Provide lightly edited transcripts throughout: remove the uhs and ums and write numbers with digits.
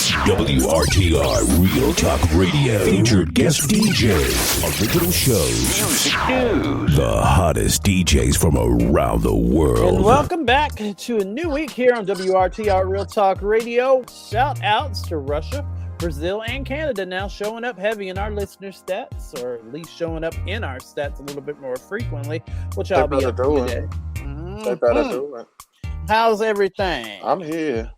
WRTR Real Talk Radio. Featured guest DJs. Original shows. Music news. The hottest DJs from around the world. And welcome back to a new week here on WRTR Real Talk Radio. Shout outs to Russia, Brazil, and Canada now showing up heavy in our listener stats, or at least showing up in our stats a little bit more frequently, which I'll be up to today. They better do it. How's everything? I'm here.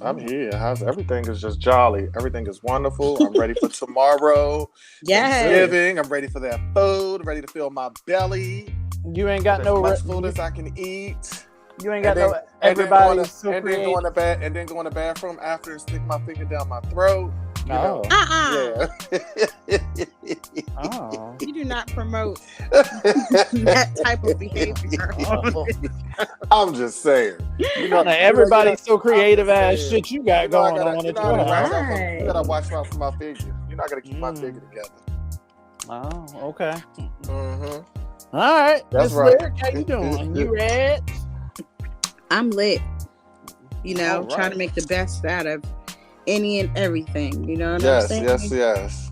How's everything? Is just jolly. Everything is wonderful. I'm ready for tomorrow. Yes. Thanksgiving. I'm ready for that food. I'm ready to fill my belly. You ain't got as no much food as I can eat. You ain't got no. Everybody's so and then go in the bathroom after and stick my finger down my throat. Oh. Yeah. Oh. You do not promote that type of behavior. I'm just saying. Everybody's so creative ass shit you got going on. You gotta watch out for my figure. You're not gonna keep my figure together. Oh, okay. Mm-hmm. All right. That's right. Lyric, how you doing? You ready? I'm lit. Right. Trying to make the best out of any and everything. You know what I'm saying? Yes.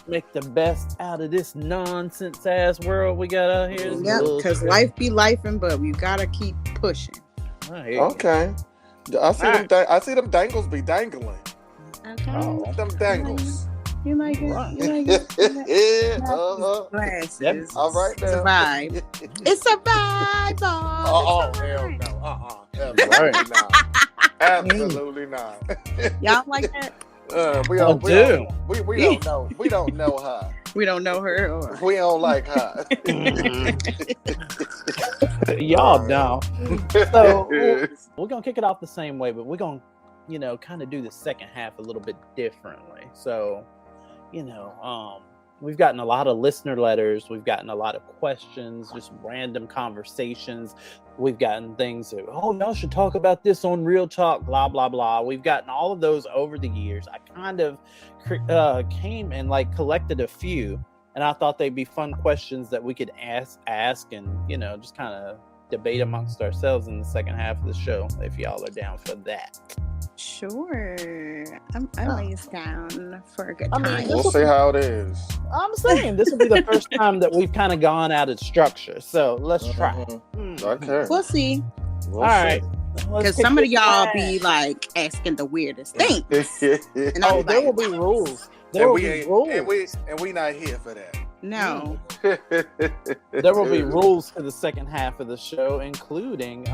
Make the best out of this nonsense ass world we got out here. Yeah, because life be lifing, but we gotta keep pushing. Okay. I see them dangles be dangling. Okay. Oh. Them dangles. You like it? Right. You like it? Yeah. Glasses. Yep. All right It's a now. vibe. It's a vibe. Oh, hell no. Absolutely not. Absolutely not. Y'all like that? We don't know. We don't know her. We don't know her. Or... We don't like her. Y'all know. So we're gonna kick it off the same way, but we're gonna, kind of do the second half a little bit differently. So, we've gotten a lot of listener letters. We've gotten a lot of questions, just random conversations. We've gotten things that, y'all should talk about this on Real Talk, blah, blah, blah. We've gotten all of those over the years. I kind of came and collected a few, and I thought they'd be fun questions that we could ask and, just kind of debate amongst ourselves in the second half of the show, if y'all are down for that. Sure. I'm always down for a good time. We'll see how it is. I'm saying this will be the first time that we've kind of gone out of structure. So let's try. Okay. We'll see. All right. Because some of y'all be asking the weirdest things. And there will be rules. There will be rules. And we not here for that. No. There will be rules to the second half of the show, including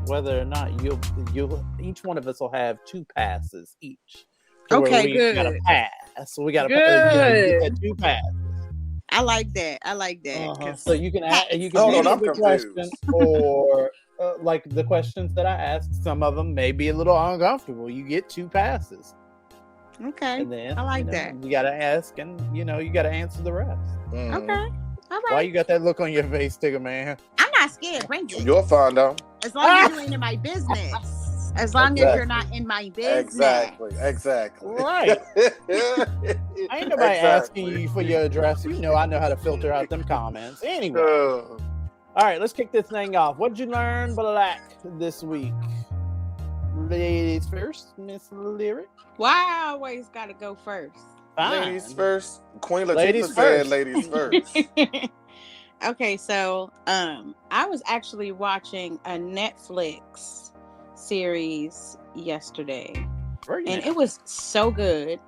whether or not you'll each one of us will have 2 passes each. Okay, good. Got a pass. So we got to get 2 passes. I like that. So you can answer the question, or the questions that I asked. Some of them may be a little uncomfortable. You get 2 passes. Okay. And then I like that. You got to ask, and you got to answer the rest. Okay. All right. Why you got that look on your face, Tigger man? I'm not scared. Bring it. You'll find out. As long as you ain't in my business. As long as you're not in my business. Exactly. Right. Ain't nobody asking you for your address. I know how to filter out them comments. Anyway. All right, let's kick this thing off. What'd you learn black this week? Ladies first, Miss Lyric. Why I always gotta go first? Fine. Ladies first. Queen Latifah said ladies first. Okay, so I was actually watching a Netflix series yesterday. And it was so good.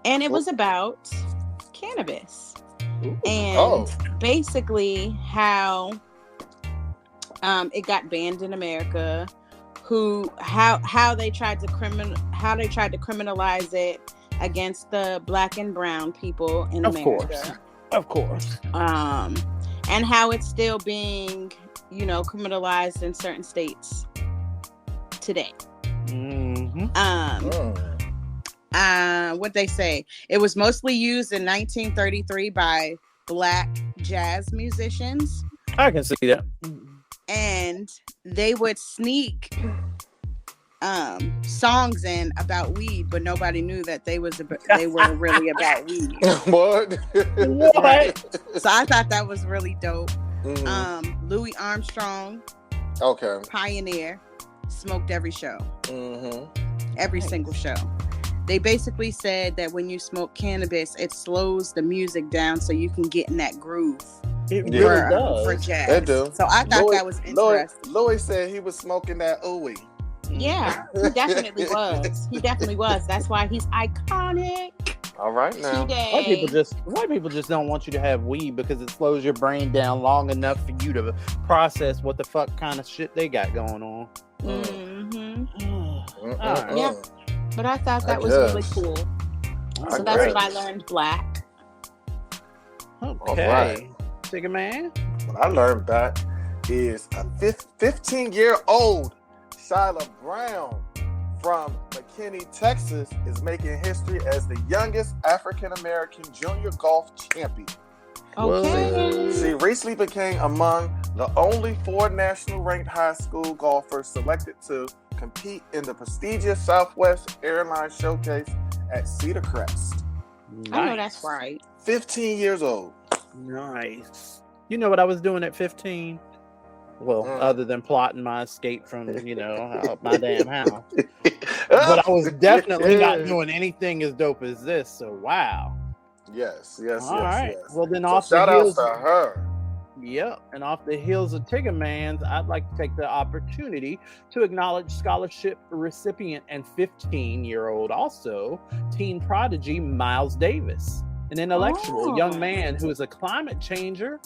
And it was about cannabis. Ooh. And basically how it got banned in America, how they tried to criminalize it against the Black and brown people in America. Of course. And how it's still being, criminalized in certain states today. Mm-hmm. What they say, it was mostly used in 1933 by Black jazz musicians. I can see that. And they would sneak songs in about weed, but nobody knew that they were really about weed. What? So I thought that was really dope. Louis Armstrong, okay, pioneer, smoked every show, every single show. They basically said that when you smoke cannabis, it slows the music down so you can get in that groove. It really does. For jazz. It do. So I thought that was interesting. Louis said he was smoking that ooey. Yeah, he definitely was. He definitely was. That's why he's iconic. All right now. Today. White people just don't want you to have weed because it slows your brain down long enough for you to process what the fuck kind of shit they got going on. Right. Yeah. But I thought that was really cool. So that's what I learned, Black. Okay. Right. Tigger Man. What I learned back is a 15-year-old Shyla Brown from McKinney, Texas, is making history as the youngest African-American junior golf champion. Okay. She recently became among the only 4 national-ranked high school golfers selected to compete in the prestigious Southwest Airlines Showcase at Cedar Crest. Nice. I know that's right. 15 years old. Nice. You know what I was doing at 15? Well, other than plotting my escape from, my damn house. But I was definitely not doing anything as dope as this. So, wow. Yes. All right. Yes. Well, then So shout out to her. Yep. And off the heels of Tigger Man's, I'd like to take the opportunity to acknowledge scholarship recipient and 15-year-old also teen prodigy Miles Davis, an intellectual young man who is a climate changer.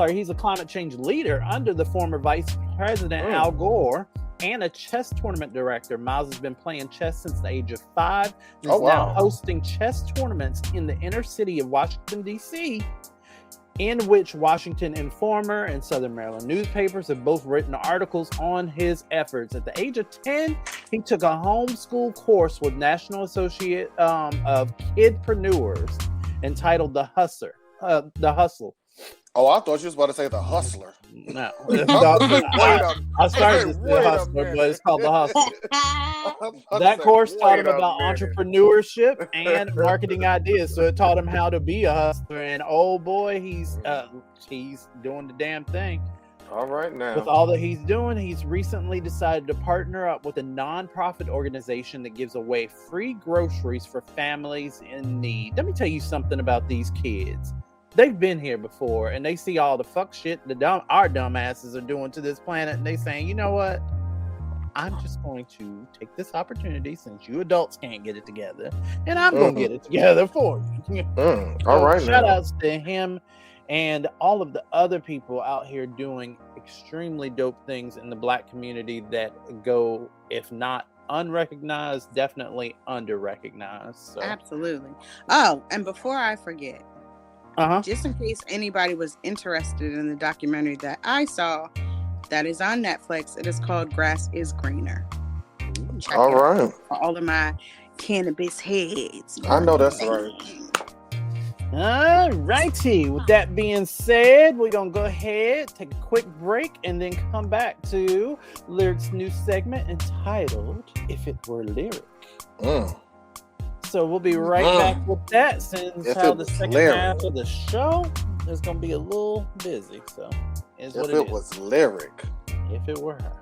He's a climate change leader under the former Vice President Al Gore and a chess tournament director. Miles has been playing chess since the age of 5 and is now hosting chess tournaments in the inner city of Washington, D.C., in which Washington Informer and Southern Maryland newspapers have both written articles on his efforts. At the age of 10, he took a homeschool course with National Associate of Kidpreneurs entitled The Hustle. Oh, I thought you was about to say The Hustler. No. I started to say The Hustler, but it's called The Hustle. That course taught him about entrepreneurship and marketing ideas. So it taught him how to be a hustler. And oh boy, he's doing the damn thing. All right now. With all that he's doing, he's recently decided to partner up with a nonprofit organization that gives away free groceries for families in need. Let me tell you something about these kids. They've been here before, and they see all the fuck shit our dumbasses are doing to this planet, and they saying, you know what? I'm just going to take this opportunity since you adults can't get it together, and I'm going to get it together for you. All right, shout outs to him and all of the other people out here doing extremely dope things in the Black community that go, if not unrecognized, definitely under-recognized. So. Absolutely. Oh, and before I forget, just in case anybody was interested in the documentary that I saw that is on Netflix, it is called Grass is Greener. Check all right. For all of my cannabis heads. I know that's right. All righty. With that being said, we're going to go ahead, take a quick break, and then come back to Lyric's new segment entitled If It Were Lyric. So we'll be right back with that, since the second half of the show is going to be a little busy. So if it was lyric. If it were her.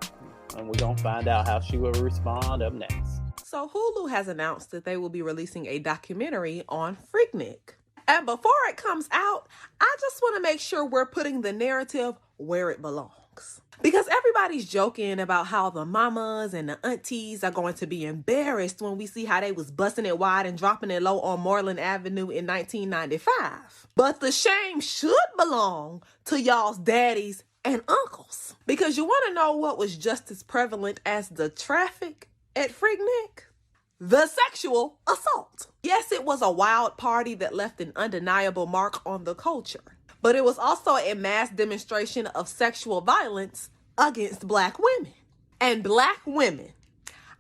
And we're going to find out how she will respond up next. So Hulu has announced that they will be releasing a documentary on Freaknik. And before it comes out, I just want to make sure we're putting the narrative where it belongs. Because everybody's joking about how the mamas and the aunties are going to be embarrassed when we see how they was busting it wide and dropping it low on Moreland Avenue in 1995. But the shame should belong to y'all's daddies and uncles. Because you want to know what was just as prevalent as the traffic at Freaknik? The sexual assault. Yes, it was a wild party that left an undeniable mark on the culture. But it was also a mass demonstration of sexual violence against Black women. And Black women,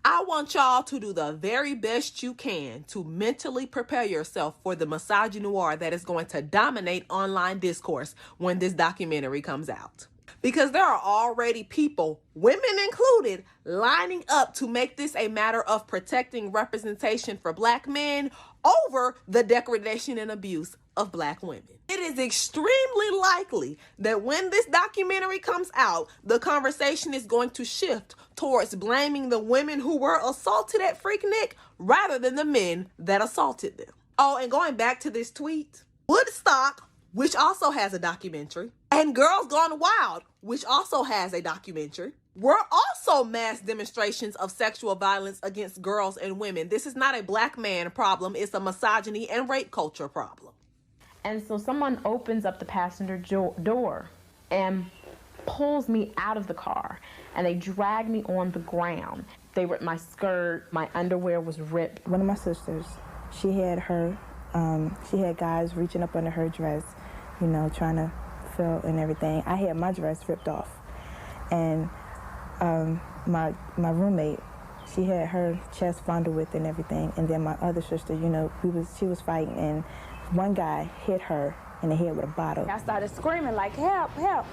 I want y'all to do the very best you can to mentally prepare yourself for the misogynoir that is going to dominate online discourse when this documentary comes out. because there are already people, women included, lining up to make this a matter of protecting representation for Black men over the degradation and abuse of Black women. It is extremely likely that when this documentary comes out, the conversation is going to shift towards blaming the women who were assaulted at Freaknik rather than the men that assaulted them. Oh, and going back to this tweet, Woodstock, which also has a documentary, and Girls Gone Wild, which also has a documentary, were also mass demonstrations of sexual violence against girls and women. This is not a Black man problem. It's a misogyny and rape culture problem. And so someone opens up the passenger door and pulls me out of the car, and they drag me on the ground. They ripped my skirt, my underwear was ripped. One of my sisters, she had guys reaching up under her dress, you know, trying to feel and everything. I had my dress ripped off. And my roommate, she had her chest fondled with and everything. And then my other sister, you know, she was fighting, and one guy hit her in the head with a bottle. I started screaming like, help, help.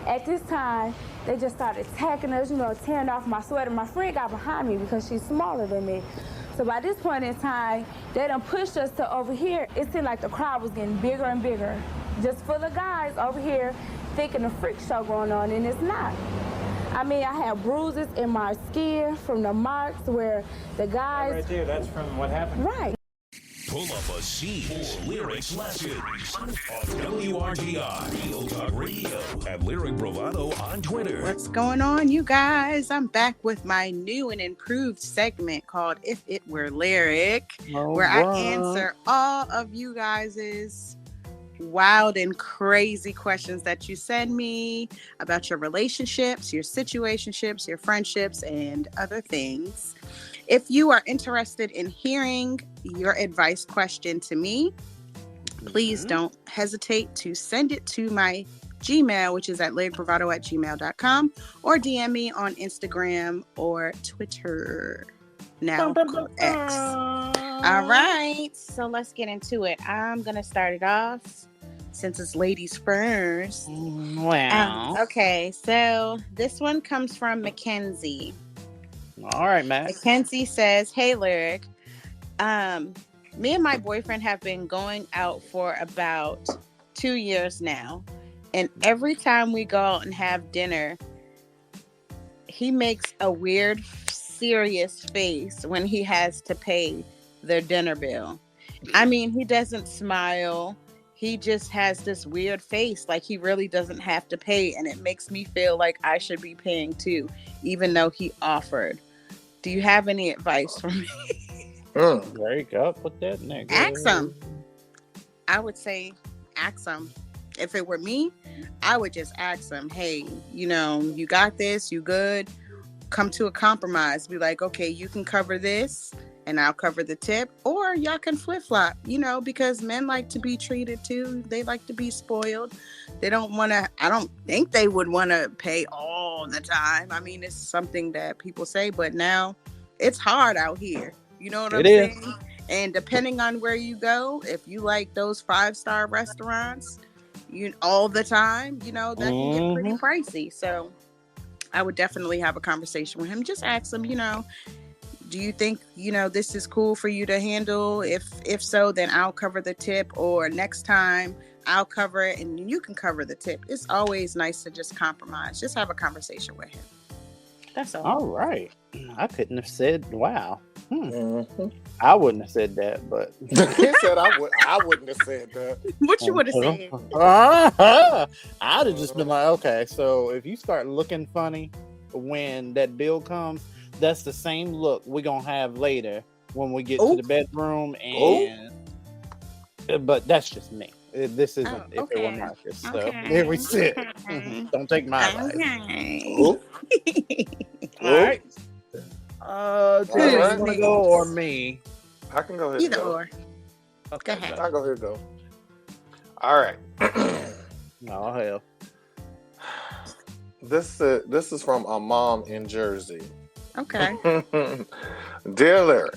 At this time, they just started attacking us, you know, tearing off my sweater. My friend got behind me because she's smaller than me. So by this point in time, they done pushed us to over here. It seemed like the crowd was getting bigger and bigger. Just full of guys over here thinking a freak show going on, and it's not. I mean, I have bruises in my skin from the marks where the guys... Right there, that's from what happened. Right. Pull up a seat for lyrics lessons on WRTR, Real Talk Radio, and Lyric Bravado on Twitter. What's going on, you guys? I'm back with my new and improved segment called If It Were Lyric, where I answer all of you guys' wild and crazy questions that you send me about your relationships, your situationships, your friendships, and other things. If you are interested in hearing your advice question to me, please don't hesitate to send it to my Gmail, which is at lyricbravado@gmail.com, or DM me on Instagram or Twitter, now X. All right, so let's get into it. I'm going to start it off since it's ladies first. Wow. Okay, so this one comes from Mackenzie. All right, Matt. Mackenzie says, hey, Lyric. Me and my boyfriend have been going out for about 2 years now. And every time we go out and have dinner, he makes a weird, serious face when he has to pay their dinner bill. I mean, he doesn't smile. He just has this weird face, like he really doesn't have to pay. And it makes me feel like I should be paying too, even though he offered. Do you have any advice for me? Break up with that nigga. Ask him. I would say ask him. If it were me, I would just ask him, hey, you know, you got this, you good? Come to a compromise. Be like, okay, you can cover this and I'll cover the tip. Or y'all can flip-flop, you know, because men like to be treated too. They like to be spoiled. They don't want to, I don't think they would want to pay all the time. I mean, it's something that people say, but now it's hard out here. You know what I'm saying? And depending on where you go, if you like those 5-star restaurants, all the time, you know, that can get pretty pricey. So I would definitely have a conversation with him. Just ask him, you know, do you think, you know, this is cool for you to handle? If so, then I'll cover the tip, or next time I'll cover it and you can cover the tip. It's always nice to just compromise. Just have a conversation with him. That's all. All right. I couldn't have said, wow. I wouldn't have said that, but He said I wouldn't have said that. What you would have said? I'd have just been like, okay, so if you start looking funny when that bill comes, that's the same look we're gonna have later when we get to the bedroom. And but that's just me. This isn't if it were Marcus. So here we sit. Don't take my advice. All right. Do you want to go or me? I can go ahead. Either or. Okay. Go ahead. I'll go ahead and go. All right. Oh hell. This is from a mom in Jersey. Okay. Dear Lyric,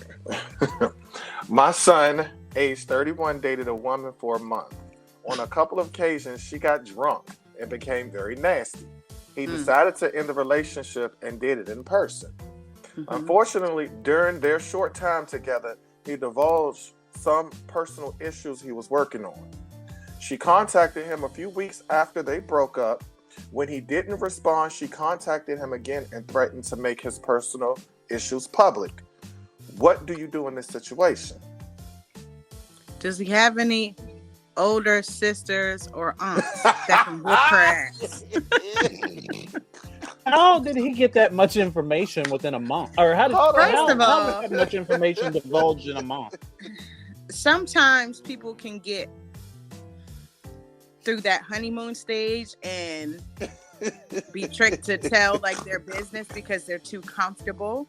my son, age 31, dated a woman for a month. On a couple of occasions, she got drunk and became very nasty. He decided to end the relationship and did it in person. Unfortunately, during their short time together, he divulged some personal issues he was working on. She contacted him a few weeks after they broke up. When he didn't respond, she contacted him again and threatened to make his personal issues public. What do you do in this situation? Does he have any older sisters or aunts that can whoop her ass? How did he get that much information within a month? Or how did that much information divulged in a month? Sometimes people can get through that honeymoon stage and be tricked to tell like their business because they're too comfortable.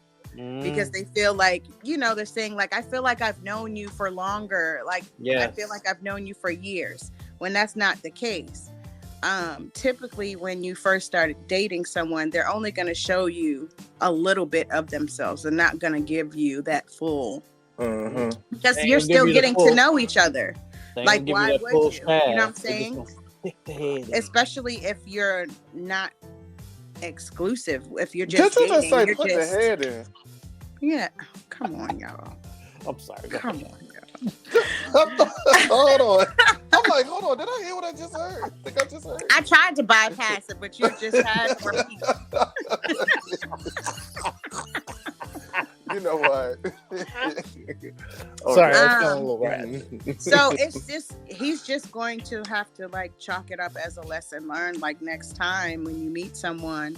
Because they feel like, they're saying like, I feel like I've known you for longer. Like, I feel like I've known you for years, when that's not the case. Typically when you first started dating someone, they're only going to show you a little bit of themselves. They're not going to give you that full, because you're still getting to know each other. Like, why would you? You know what I'm saying? Especially if you're not exclusive. If you're just Did you dating, just say you're put the head in? Yeah. Come on, y'all. I'm sorry. Come on, y'all. Hold on. I'm like, hold on. Did I hear what I just heard? I think I just heard. I tried to bypass it, but you just had to repeat. You know what? Sorry, I was feeling a little right. So he's just going to have to like chalk it up as a lesson learned. Like, next time when you meet someone,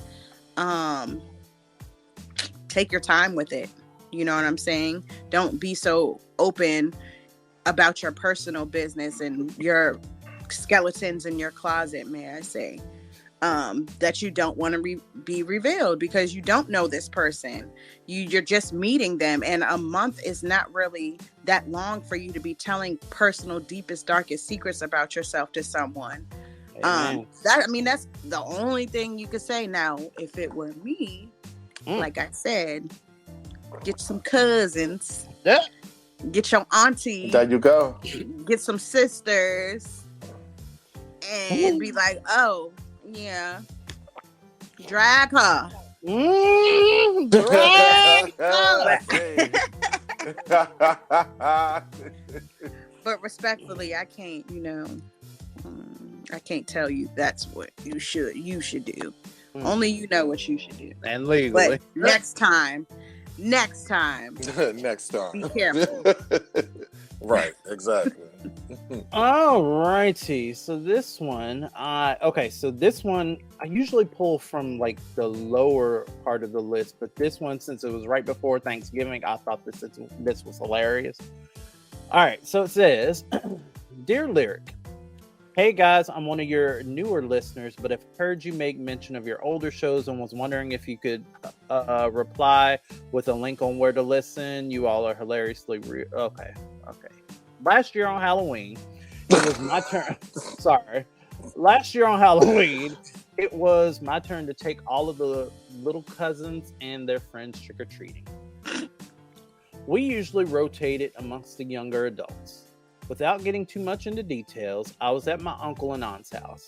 take your time with it. You know what I'm saying? Don't be so open about your personal business and your skeletons in your closet, may I say, that you don't want to be revealed, because you don't know this person. You're just meeting them, and a month is not really that long for you to be telling personal, deepest, darkest secrets about yourself to someone. That's the only thing you could say. Now, if it were me, like I said, get some cousins, get your auntie, there you go, get some sisters, and be like, oh yeah, drag her. Drag her. But respectfully, I can't, I can't tell you that's what you should do. Only you know what you should do. And legally. But next time. Next time. Be careful. Right, exactly. All righty. So this one, I usually pull from like the lower part of the list, but this one, since it was right before Thanksgiving, I thought this was hilarious. All right. So it says, Dear Lyric, hey guys, I'm one of your newer listeners, but I've heard you make mention of your older shows and was wondering if you could reply with a link on where to listen. You all are hilariously okay. Last year on Halloween, it was my turn. Sorry. Last year on Halloween, it was my turn to take all of the little cousins and their friends trick-or-treating. We usually rotate it amongst the younger adults. Without getting too much into details, I was at my uncle and aunt's house.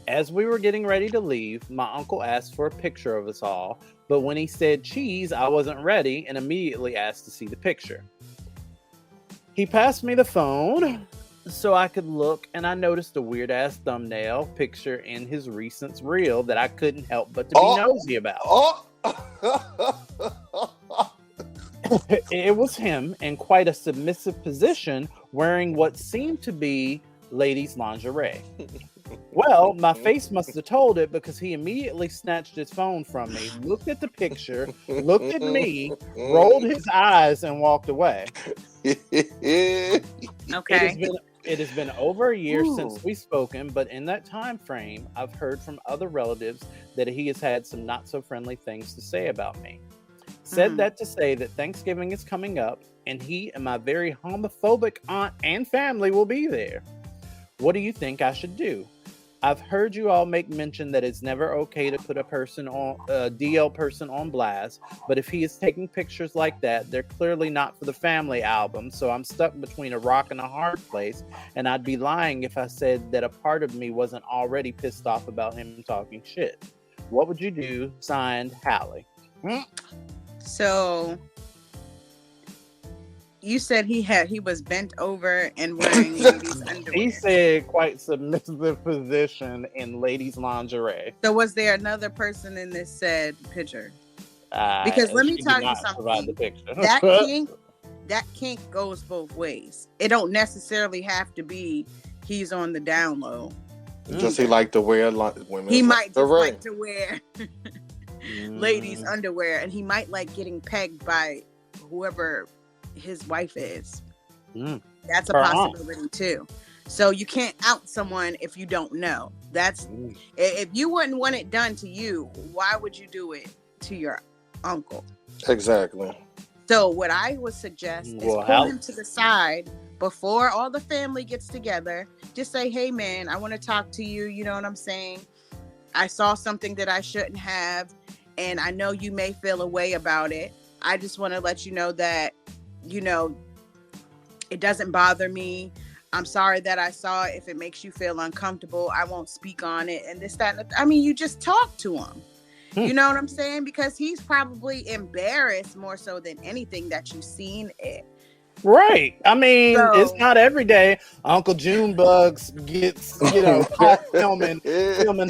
As we were getting ready to leave, my uncle asked for a picture of us all, but when he said cheese, I wasn't ready and immediately asked to see the picture. He passed me the phone so I could look, and I noticed a weird-ass thumbnail picture in his recent reel that I couldn't help but to be nosy about. It was him in quite a submissive position, wearing what seemed to be ladies' lingerie. Well, my face must have told it, because he immediately snatched his phone from me, looked at the picture, looked at me, rolled his eyes, and walked away. Okay. It has been over a year since we've spoken, but in that time frame, I've heard from other relatives that he has had some not-so-friendly things to say about me. Said that to say that Thanksgiving is coming up, and he and my very homophobic aunt and family will be there. What do you think I should do? I've heard you all make mention that it's never okay to put a DL person on blast, but if he is taking pictures like that, they're clearly not for the family album, so I'm stuck between a rock and a hard place, and I'd be lying if I said that a part of me wasn't already pissed off about him talking shit. What would you do? Signed, Hallie. So you said he was bent over and wearing ladies' underwear. He said quite submissive position in ladies' lingerie. So was there another person in this said picture? Because let me tell you something. That kink goes both ways. It don't necessarily have to be he's on the down low. Just he like to wear women. He might just like to wear ladies' underwear, and he might like getting pegged by whoever his wife is. That's a possibility too. So you can't out someone if you don't know. That's if you wouldn't want it done to you, why would you do it to your uncle? Exactly. So what I would suggest is pull him to the side before all the family gets together. Just say, hey man, I want to talk to you. You know what I'm saying? I saw something that I shouldn't have, and I know you may feel a way about it. I just want to let you know that, you know, it doesn't bother me. I'm sorry that I saw it. If it makes you feel uncomfortable, I won't speak on it. And this, that, and I mean, you just talk to him. You know what I'm saying? Because he's probably embarrassed more so than anything that you've seen it. Right. I mean, it's not every day Uncle Junebugs gets, caught filming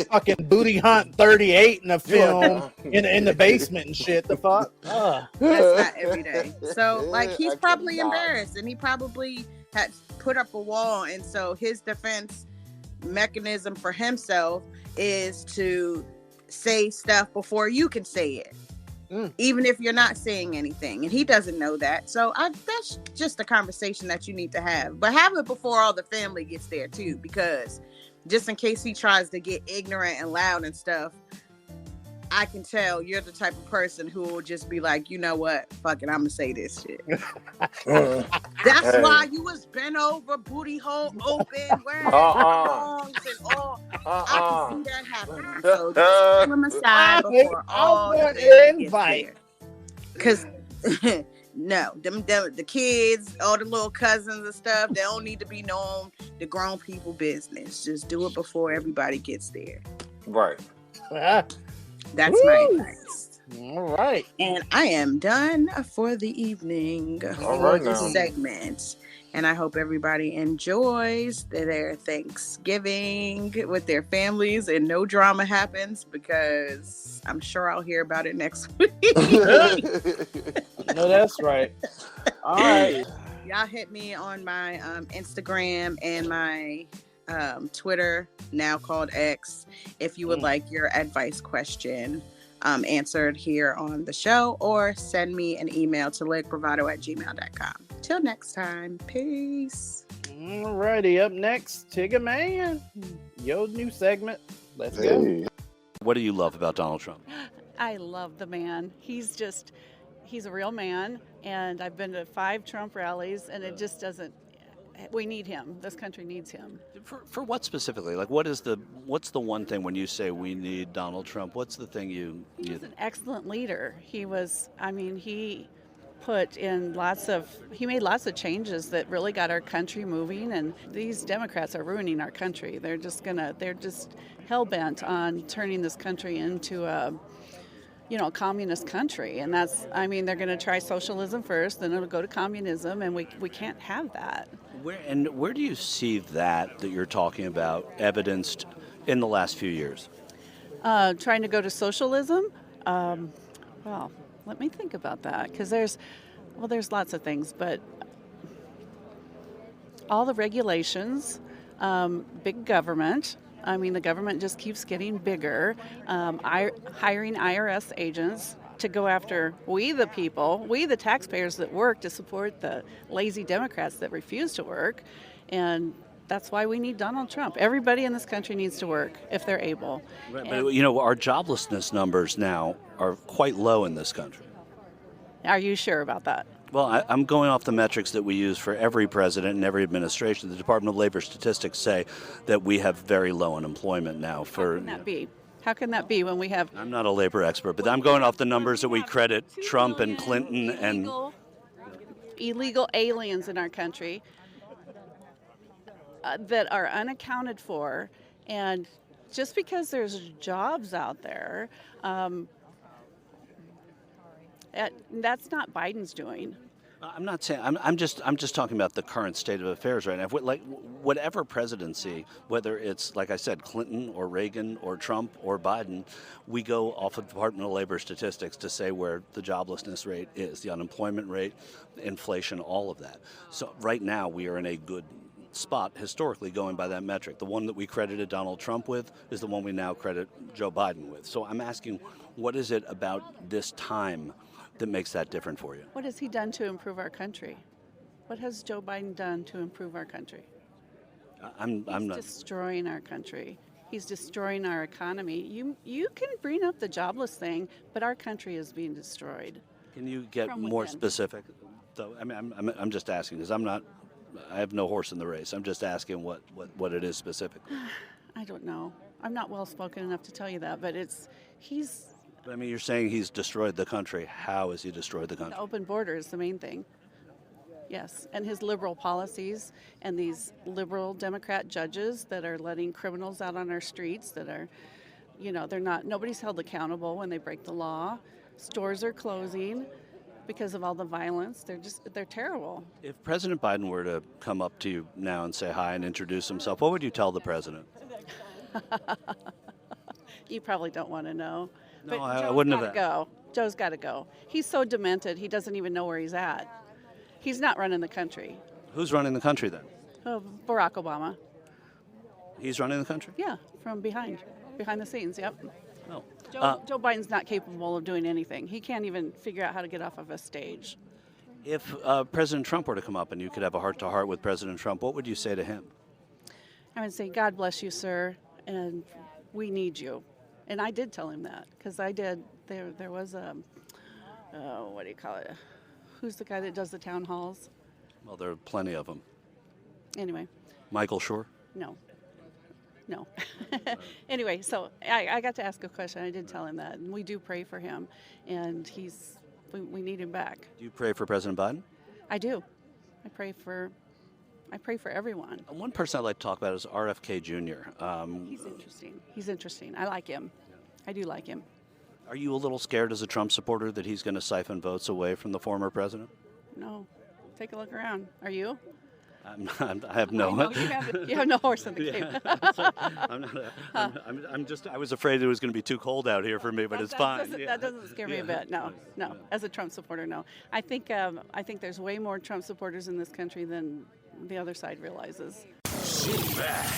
fucking Booty Hunt 38 in a film in the basement and shit. The fuck? That's not every day. So, like, he's probably embarrassed, and he probably had put up a wall. And so his defense mechanism for himself is to say stuff before you can say it. Even if you're not saying anything, and he doesn't know that. So that's just a conversation that you need to have, but have it before all the family gets there too, because just in case he tries to get ignorant and loud and stuff, I can tell you're the type of person who will just be like, you know what, fuck it, I'm gonna say this shit. That's why you was bent over, booty hole open, wearing thongs and all. I can see that happening. So just pull him aside before all the invite. Because no, the kids, all the little cousins and stuff, they don't need to be known the grown people business. Just do it before everybody gets there. Right. That's my advice. All right. And I am done for the evening for this segment. And I hope everybody enjoys their Thanksgiving with their families and no drama happens, because I'm sure I'll hear about it next week. No, that's right. All right. Y'all hit me on my Instagram and my Twitter, now called X, if you would like your advice question answered here on the show, or send me an email to legbravado@gmail.com. Till next time, peace. Alrighty, up next, Tigger Man. Yo, new segment. Let's go. What do you love about Donald Trump? I love the man. He's a real man, and I've been to 5 Trump rallies, and it just doesn't. We need him. This country needs him. For what specifically? Like, what's the one thing when you say we need Donald Trump? What's the thing He was an excellent leader. He put in he made lots of changes that really got our country moving, and these Democrats are ruining our country. They're just hell-bent on turning this country into a communist country, and they're going to try socialism first, then it'll go to communism, and we can't have that. Where do you see that you're talking about evidenced in the last few years? Trying to go to socialism? Well, let me think about that, because there's lots of things, but all the regulations, big government. The government just keeps getting bigger. Hiring IRS agents to go after we the people, we the taxpayers that work to support the lazy Democrats that refuse to work. And that's why we need Donald Trump. Everybody in this country needs to work if they're able. Right, but our joblessness numbers now are quite low in this country. Are you sure about that? Well, I'm going off the metrics that we use for every president and every administration. The Department of Labor statistics say that we have very low unemployment now. How can that be? How can that be when we have... I'm not a labor expert, but I'm going off the numbers that we credit Trump and Clinton and... illegal aliens in our country that are unaccounted for, and just because there's jobs out there, that's not Biden's doing. I'm not saying. I'm just talking about the current state of affairs right now. Like whatever presidency, whether it's like I said, Clinton or Reagan or Trump or Biden, we go off of Department of Labor statistics to say where the joblessness rate is, the unemployment rate, inflation, all of that. So right now we are in a good spot historically going by that metric. The one that we credited Donald Trump with is the one we now credit Joe Biden with. So I'm asking, what is it about this time that makes that different for you? What has he done to improve our country? What has Joe Biden done to improve our country? I'm not destroying our country. He's destroying our economy. You can bring up the jobless thing, but our country is being destroyed. Can you get more specific? Though I mean, I'm just asking because I have no horse in the race. I'm just asking what it is specifically. I don't know. I'm not well spoken enough to tell you that, but he's. I mean, you're saying he's destroyed the country. How has he destroyed the country? The open border is the main thing. Yes, and his liberal policies and these liberal Democrat judges that are letting criminals out on our streets that are, nobody's held accountable when they break the law. Stores are closing because of all the violence. They're terrible. If President Biden were to come up to you now and say hi and introduce himself, what would you tell the president? You probably don't want to know. No, but I wouldn't have. Joe's got to go. He's so demented, he doesn't even know where he's at. He's not running the country. Who's running the country then? Barack Obama. He's running the country? Yeah, from behind the scenes, yep. No. Joe Biden's not capable of doing anything. He can't even figure out how to get off of a stage. If President Trump were to come up and you could have a heart-to-heart with President Trump, what would you say to him? I would say, God bless you, sir, and we need you. And I did tell him that, because I did. There was what do you call it? Who's the guy that does the town halls? Well, there are plenty of them. Anyway. Michael Schur? No. Anyway, so I got to ask a question. I did tell him that, and we do pray for him, and we need him back. Do you pray for President Biden? I do. I pray for everyone. One person I'd like to talk about is RFK Jr. He's interesting. I like him. I do like him. Are you a little scared as a Trump supporter that he's going to siphon votes away from the former president? No. Take a look around. Are you? I have no. You have no horse in the game. I was afraid it was going to be too cold out here for me, but it's fine. That doesn't scare me a bit. No. As a Trump supporter, no. I think there's way more Trump supporters in this country than the other side realizes. Sit back,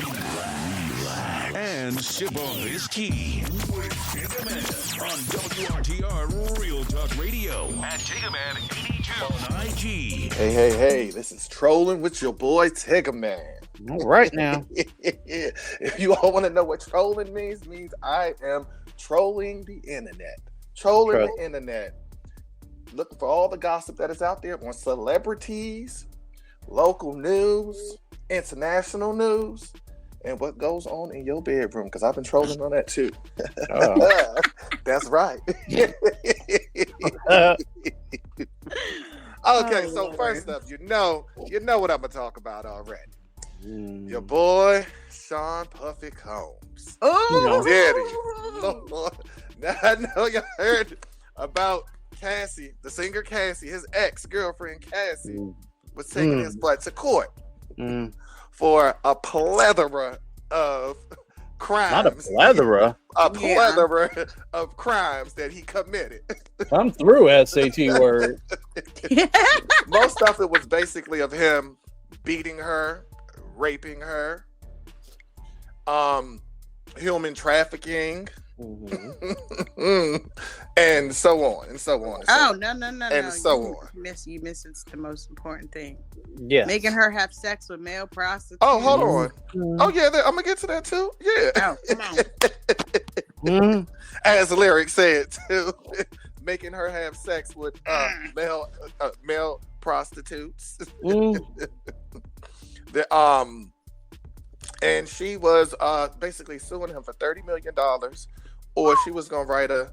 relax, and sip on this tea with Tigaman on WRTR Real Talk Radio at Tigaman82 on IG. Hey, this is Trolling with your boy Tigaman. All right now. If you all want to know what trolling means I am trolling the internet. The internet. Looking for all the gossip that is out there on celebrities, local news, international news, and what goes on in your bedroom, because I've been trolling on that too. Oh. That's right. Okay, so first up, you know what I'm gonna talk about already. Your boy Sean Puffy Combs. Oh, Daddy. Now I know you heard about Cassie, the singer Cassie, his ex-girlfriend Cassie, was taking his butt to court for a plethora of crimes. Not a plethora. A plethora of crimes that he committed. Come through, SAT word. Most of it was basically of him beating her, raping her, human trafficking, and so on and so on. Oh, no. And so on. You missed the most important thing. Yeah. Making her have sex with male prostitutes. Oh, hold on. Oh, yeah, I'm going to get to that too. Yeah. Oh, come on. As the lyric said too, making her have sex with male prostitutes. And she was basically suing him for $30 million, or she was going to write a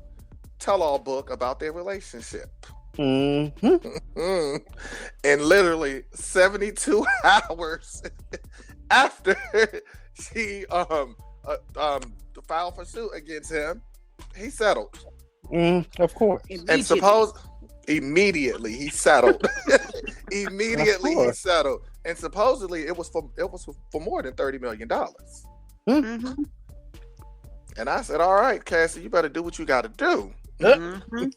tell-all book about their relationship. And literally 72 hours after she filed for suit against him. He settled. Of course. And immediately he settled. Immediately he settled. And supposedly it was for more than $30 million. Mm-hmm. And I said, all right, Cassie, you better do what you got to do. Mm-hmm.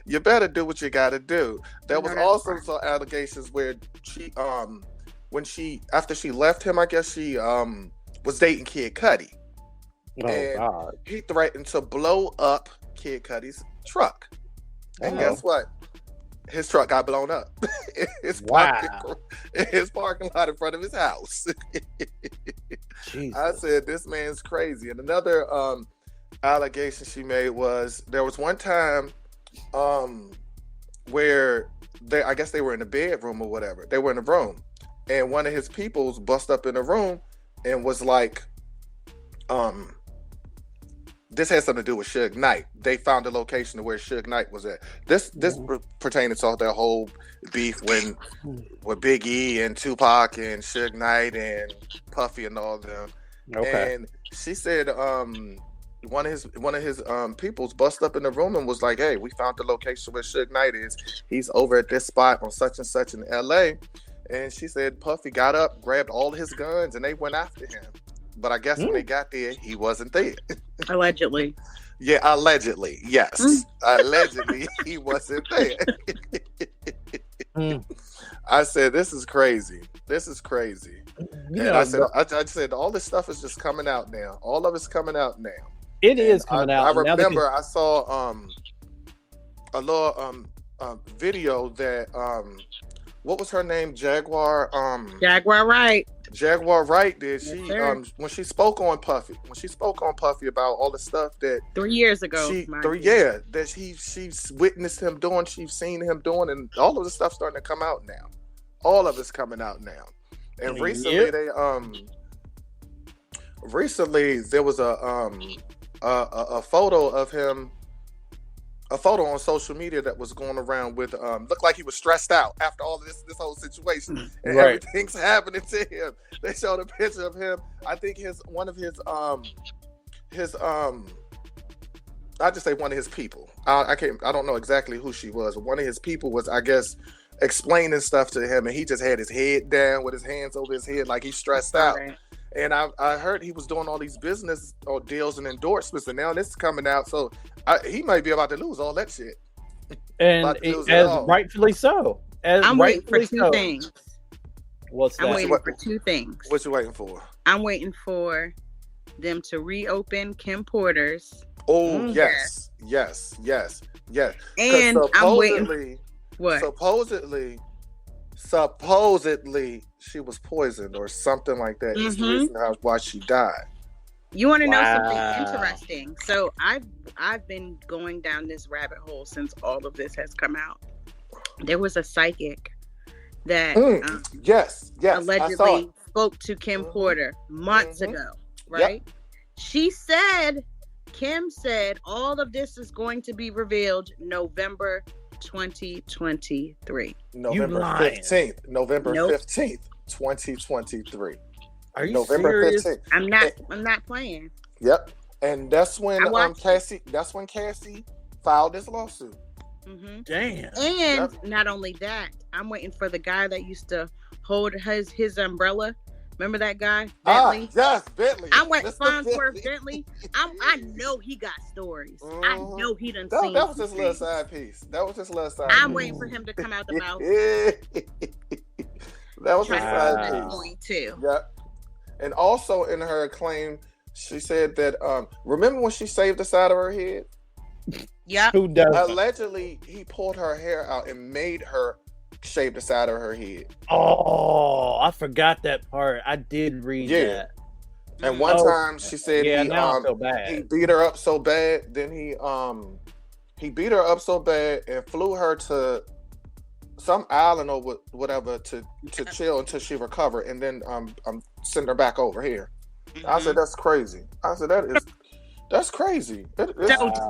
You better do what you got to do. There was also some allegations where she, after she left him, I guess she was dating Kid Cudi. And God. he threatened to blow up Kid Cudi's truck. And guess what? His truck got blown up. in his parking lot in front of his house. I said, this man's crazy. And another allegation she made was there was one time where I guess they were in the bedroom or whatever. They were in the room. And one of his peoples bust up in the room and was like, this has something to do with Suge Knight. They found the location of where Suge Knight was at. This pertaining to their whole beef with Big E and Tupac and Suge Knight and Puffy and all of them. Okay. And she said one of his peoples bust up in the room and was like, hey, we found the location where Suge Knight is. He's over at this spot on such and such in LA. And she said Puffy got up, grabbed all his guns, and they went after him. But I guess when they got there, he wasn't there. Allegedly. Yeah, allegedly. Yes. Allegedly, he wasn't there. I said, this is crazy. This is crazy. I said, all this stuff is just coming out now. All of it's coming out now. It is coming out. I remember I saw a little video that what was her name? Jaguar Wright. Jaguar Wright did. She when she spoke on Puffy about all the stuff that 3 years ago. That she's witnessed him doing, she's seen him doing, and all of the stuff starting to come out now. All of it's coming out now. And recently there was a photo of him. A photo on social media that was going around with looked like he was stressed out after all of this whole situation and everything's happening to him. They showed a picture of him. I think one of his people. I don't know exactly who she was. But one of his people was, I guess, explaining stuff to him, and he just had his head down with his hands over his head like he's stressed out. Right. And I heard he was doing all these business deals and endorsements, and now this is coming out. So he might be about to lose all that shit. And as rightfully so. I'm waiting for two things. What's that? I'm waiting for two things. What you waiting for? I'm waiting for them to reopen Kim Porter's. Oh, yes. And I'm waiting. What? Supposedly she was poisoned or something like that. Is the reason why she died. You want to know something interesting? So I've been going down this rabbit hole since all of this has come out. There was a psychic that allegedly spoke to Kim Porter months ago, right? Yep. Kim said all of this is going to be revealed November 2023. November 15th. November 15th, 2023. Are you November serious? 15th. I'm not playing. Yep. And that's when Cassie filed this lawsuit. Mm-hmm. Damn. And not only that, I'm waiting for the guy that used to hold his umbrella. Remember that guy? Bentley? Yes, Bentley. I'm waiting for Farnsworth Bentley. I know he got stories. I know he done seen. That was his little side piece. I'm waiting for him to come out the mouth. That was his side piece. Point too. Yep. And also in her claim, she said that remember when she saved the side of her head? Yeah. Who does? Allegedly, he pulled her hair out and made her shave the side of her head. Oh, I forgot that part. I did read that. And one time she said now I feel bad. He beat her up so bad. Then he beat her up so bad and flew her to some island or whatever to chill until she recovered, and then send her back over here. I said that's crazy. I said that's crazy. So did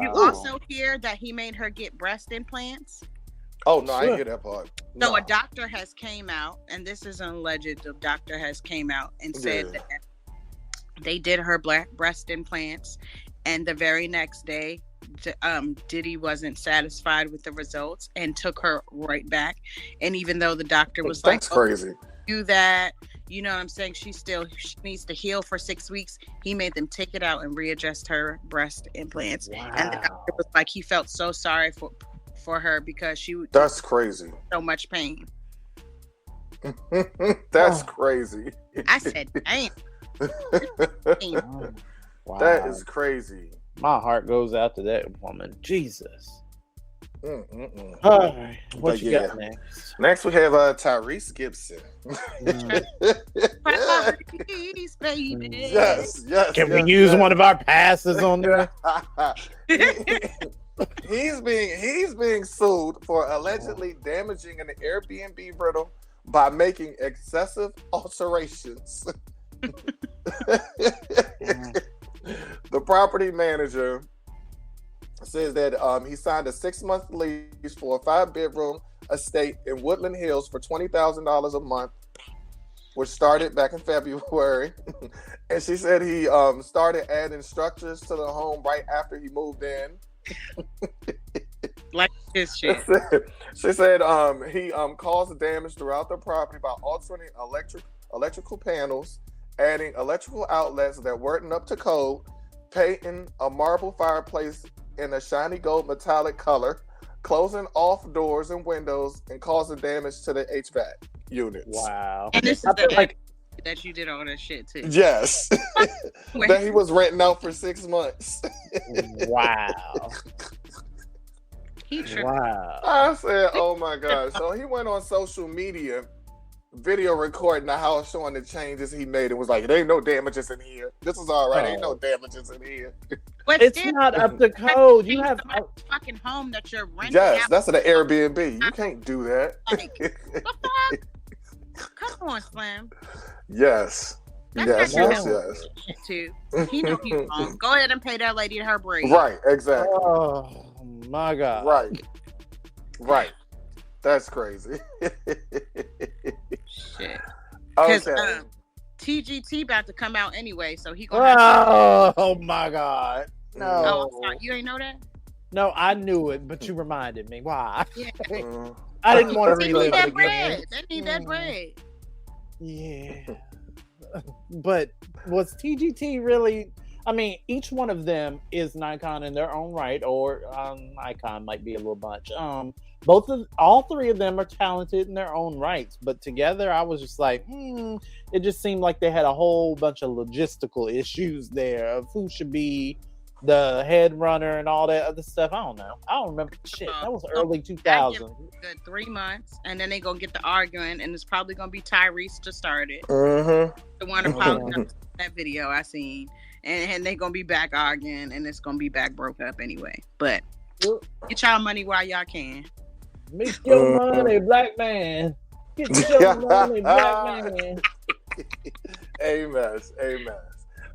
you also hear that he made her get breast implants? Oh no, I didn't hear that part. So a doctor has came out, and this is alleged. The doctor has came out and said that They did her black breast implants, and the very next day, Diddy wasn't satisfied with the results and took her right back. And even though the doctor was That's crazy. Do that, you know what I'm saying? She needs to heal for 6 weeks. He made them take it out and readjust her breast implants. Wow. And the doctor was like, he felt so sorry for her because That's crazy. So much pain. That's crazy. I said, damn. Wow. That is crazy. My heart goes out to that woman. Jesus. All right. What But you got next? Next we have Tyrese Gibson. Tyrese, baby. Yes. Can we use one of our passes on there? He's being sued for allegedly damaging an Airbnb rental by making excessive alterations. The property manager says that he signed a 6-month lease for a 5-bedroom estate in Woodland Hills for $20,000 a month, which started back in February. And she said he started adding structures to the home right after he moved in. Like this shit. She said he caused damage throughout the property by altering electrical panels, adding electrical outlets that weren't up to code, painting a marble fireplace in a shiny gold metallic color, closing off doors and windows, and causing damage to the HVAC units. Wow. And this is that you did all that shit too. Yes. That he was renting out for 6 months. Wow. Wow. I said, oh my God. So he went on social media, video recording the house, showing the changes he made, and was like, there ain't no damages in here. This is all right. Ain't no damages in here. But it's not up to code. You have a fucking home that you're renting. Yes, out. that's an Airbnb. You can't do that. Like, come on, Slim. Yes. That's yes. Too. He knew he was wrong. Go ahead and pay that lady her break. Right, exactly. Oh my God. Right. That's crazy. Shit. Because TGT about to come out anyway, so he gonna. Oh my God. No. Oh, I'm sorry. You ain't know that? No, I knew it, but you reminded me. Why? Yeah. I didn't want to relive it again. Bread. They need that bread. Yeah. But was TGT really? I mean, each one of them is an icon in their own right, or icon might be a little much. All three of them are talented in their own rights, but together, I was just like, it just seemed like they had a whole bunch of logistical issues there of who should be the head runner and all that other stuff. I don't know. I don't remember shit. That was early 2000. Good 3 months, and then they gonna get the arguing, and it's probably gonna be Tyrese to start it. Mm-hmm. The one about that video I seen, and they gonna be back arguing, and it's gonna be back broke up anyway. But get y'all money while y'all can. Make your money, black man. Get your money, black man. Amen.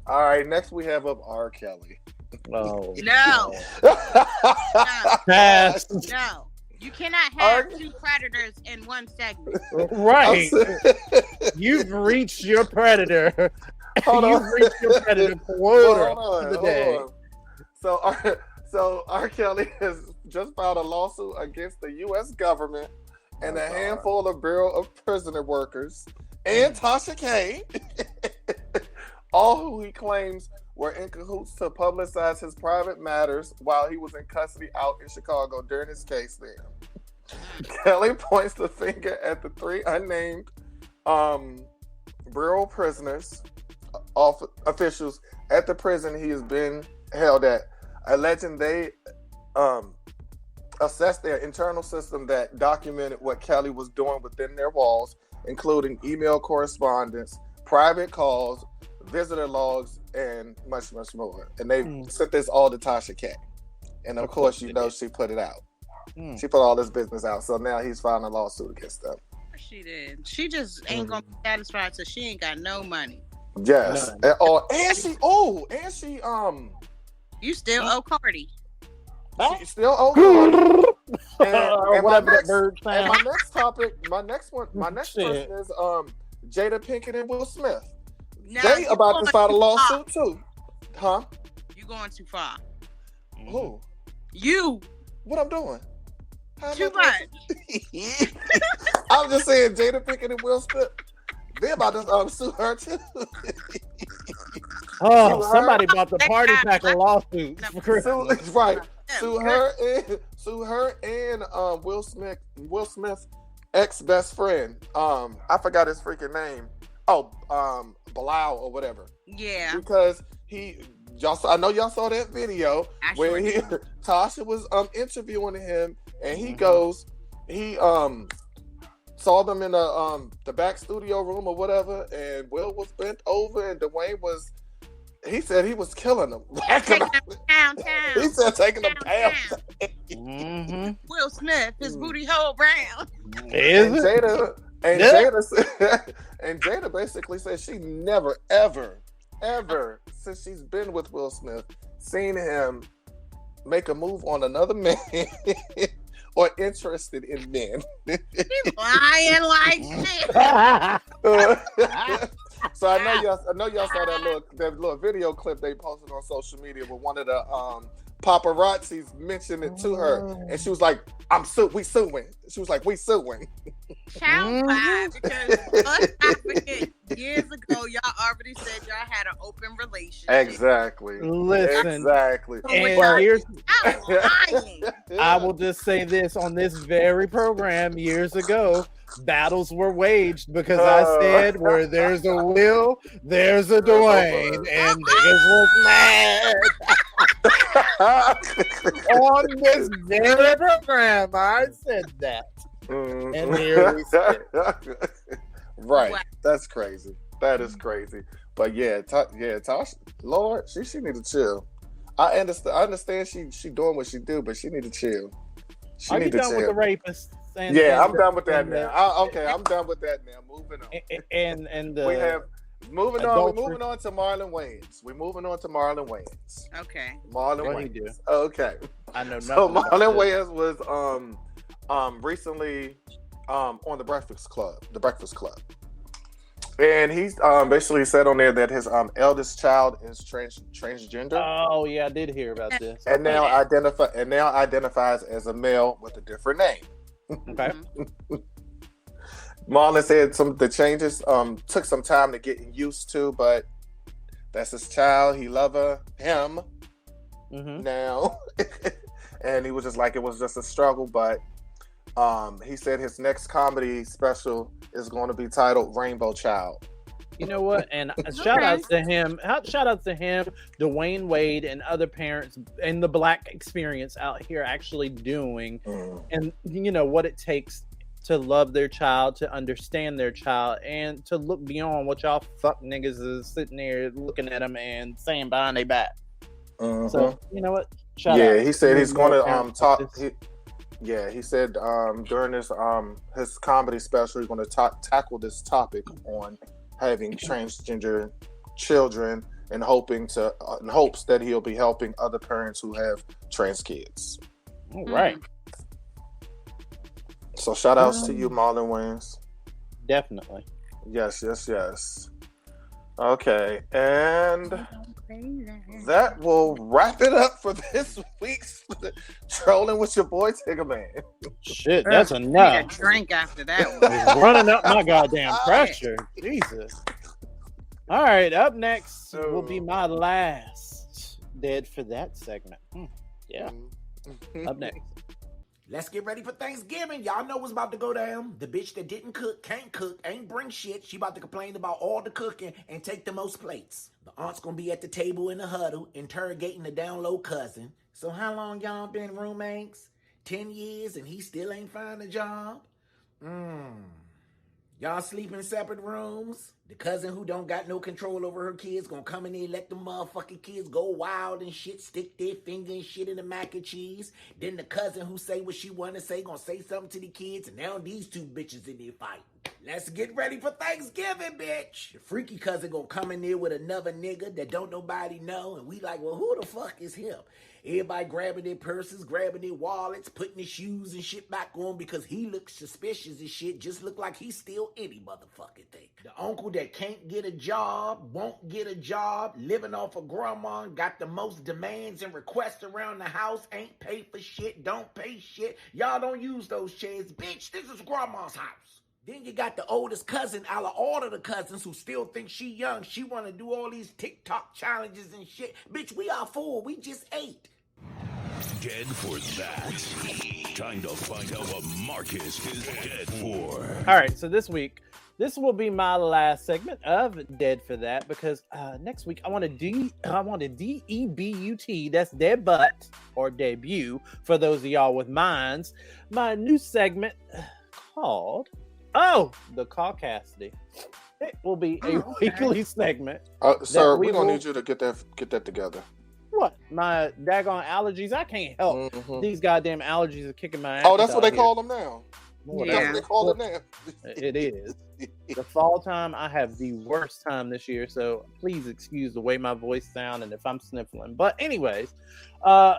All right, next we have up R. Kelly. Oh, no. Pass. No. You cannot have two predators in one segment. Right. You've reached your predator. You've reached your predator quota for the day. So R. Kelly has just filed a lawsuit against the U.S. government and a handful of Bureau of Prisoner workers and Tasha K, all who he claims were in cahoots to publicize his private matters while he was in custody out in Chicago during his case there. Kelly points the finger at the 3 unnamed Bureau prisoners, officials at the prison he has been held at, alleging they assessed their internal system that documented what Kelly was doing within their walls, including email correspondence, private calls, visitor logs, and much, much more. And they sent this all to Tasha K. And of course, she put it out. She put all this business out. So now he's filing a lawsuit against them. She did. She just ain't gonna be satisfied, so she ain't got no money. Yes. And she you still owe Cardi. She still owe Cardi. and whatever that bird sound. And my next person is Jada Pinkett and Will Smith. Now, They about to start a lawsuit too. Huh? You going too far. Who? You. What I'm doing? How am Too I much. I'm just saying, Jada Pinkett and Will Smith, they about to sue her too. Oh, somebody about to party pack a lawsuit for Christmas. Right. Sue her and Will Smith's ex-best friend. I forgot his freaking name. Oh, Bilal or whatever. Yeah. Because I know y'all saw that video where Tasha was interviewing him, and he goes, saw them in the back studio room or whatever, and Will was bent over, and Dwayne he said he was killing them. Taking them downtown. He said taking them downtown. Will Smith, his booty hole brown. And Jada basically said she never, ever, since she's been with Will Smith, seen him make a move on another man or interested in men. He's lying like shit. So I know y'all saw that little video clip they posted on social media with one of the paparazzis mentioned it to her, and she was like, we suing. She was like, we suing. Child five, because us Africans years ago, y'all already said y'all had an open relationship. Exactly. Listen. Exactly. And I will just say this on this very program years ago. Battles were waged because I said where there's a Will, there's a Dwayne, and niggas was mad. On this very program, I said that. And here we sit. Right. That's crazy. That is crazy. But yeah, Tasha, Lord, she need to chill. I understand she doing what she do, but she need to chill. Are you done with the rapist? I'm done with that now. I'm done with that now. Moving on. And we have moving on. We're moving on to Marlon Wayans. Okay. Marlon Wayans. Okay. I know nothing. So Marlon Wayans was recently on the Breakfast Club. And he's basically said on there that his eldest child is transgender. Oh yeah, I did hear about this. And now identifies as a male with a different name. Okay. Marlon said some of the changes took some time to get used to, but that's his child. He love him now. And he was just like, it was just a struggle, but he said his next comedy special is going to be titled Rainbow Child. You know what? And shout out to him, Dwayne Wade, and other parents in the Black experience out here actually doing, and you know what it takes to love their child, to understand their child, and to look beyond what y'all fuck niggas is sitting there looking at them and saying behind their back. So you know what? Shout out. He said he's going to talk. He said during his comedy special, he's going to tackle this topic on having transgender children, and hopes that he'll be helping other parents who have trans kids. All right. So shout outs to you, Marlon Wayans. Definitely. Yes. Okay, and that will wrap it up for this week's Trolling with your boy Tigger Man. Shit, that's enough. Need a drink after that one. It's running up my goddamn pressure. Jesus. All right, up next will be my last dead for that segment. Yeah. Up next. Let's get ready for Thanksgiving. Y'all know what's about to go down. The bitch that didn't cook, can't cook, ain't bring shit. She about to complain about all the cooking and take the most plates. The aunt's gonna be at the table in the huddle, interrogating the down low cousin. So how long y'all been roommates? 10 years and he still ain't find a job? Y'all sleep in separate rooms? The cousin who don't got no control over her kids gonna come in there and let the motherfucking kids go wild and shit, stick their finger and shit in the mac and cheese. Then the cousin who say what she wanna say gonna say something to the kids, and now these two bitches in there fighting. Let's get ready for Thanksgiving, bitch. Your freaky cousin gonna come in there with another nigga that don't nobody know, and we like, well, who the fuck is him? Everybody grabbing their purses, grabbing their wallets, putting their shoes and shit back on because he looks suspicious and shit, just look like he steal any motherfucking thing. The uncle that can't get a job, won't get a job, living off of grandma, got the most demands and requests around the house, ain't pay for shit, don't pay shit. Y'all don't use those chairs. Bitch, this is grandma's house. Then you got the oldest cousin out of all of the cousins who still think she young. She want to do all these TikTok challenges and shit. Bitch, we are 4. We just 8. Dead for that. Time to find out what Marcus is dead for. All right, so this week, this will be my last segment of Dead for That because next week I want to DEBUT. That's dead butt or debut for those of y'all with minds. My new segment called the Caucasity. It will be a weekly segment. Sir, we're gonna need you to get that together. What? My daggone allergies? I can't help. These goddamn allergies are kicking my ass. Oh, that's what they call them now. Yeah. That's what they call it now. It is. The fall time, I have the worst time this year, so please excuse the way my voice sounds and if I'm sniffling. But anyways,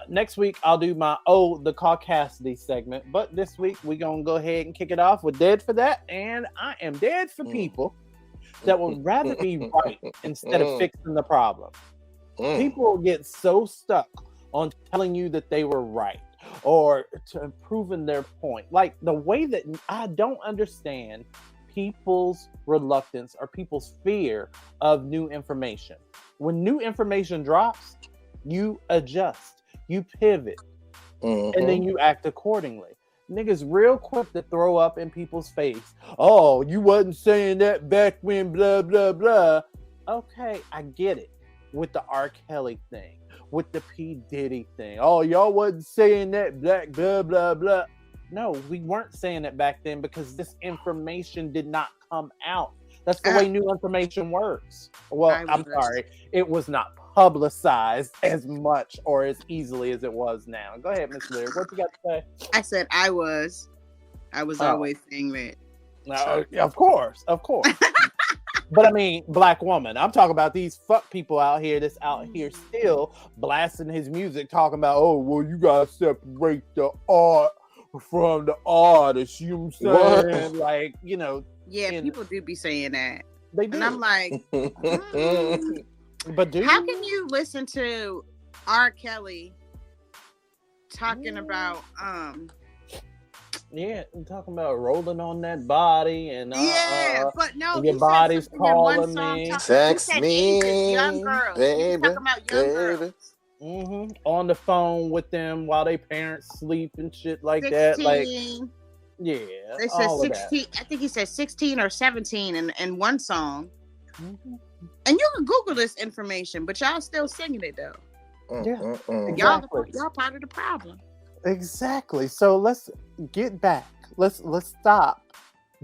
next week I'll do my the Caucasity segment. But this week we're going to go ahead and kick it off with Dead for That. And I am dead for people that would rather be right instead of fixing the problem. People get so stuck on telling you that they were right or to proving their point. Like the way that I don't understand people's reluctance or people's fear of new information. When new information drops, you adjust, you pivot, and then you act accordingly. Niggas real quick to throw up in people's face. Oh, you wasn't saying that back when blah, blah, blah. Okay, I get it. With the R. Kelly thing, with the P. Diddy thing. Oh, y'all wasn't saying that black blah, blah, blah. No, we weren't saying it back then because this information did not come out. That's the way new information works. Well, I'm sorry. It was not publicized as much or as easily as it was now. Go ahead, Miss Lear. What you got to say? I said I was always saying that. Of course. But I mean, black woman. I'm talking about these fuck people out here that's out here still blasting his music, talking about, oh, well, you gotta separate the art from the artist. You know what I'm saying? Like, you know. Yeah, people do be saying that. They do. And I'm like, but how can you listen to R. Kelly talking about yeah, I'm talking about rolling on that body and but no, your body's calling me. Sex me, young girls. baby, Talking about young girls. On the phone with them while their parents sleep and shit like 16. That. Like, yeah, they said 16. I think he said 16 or 17 in one song. And you can Google this information, but y'all still singing it though. Exactly. Y'all part of the problem. Exactly. So let's get back. Let's stop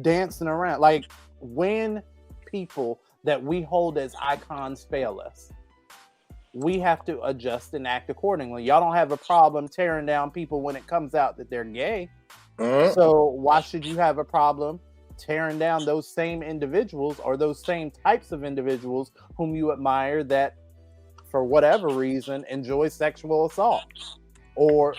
dancing around. Like when people that we hold as icons fail us, we have to adjust and act accordingly. Y'all don't have a problem tearing down people when it comes out that they're gay. So why should you have a problem tearing down those same individuals or those same types of individuals whom you admire that for whatever reason enjoy sexual assault or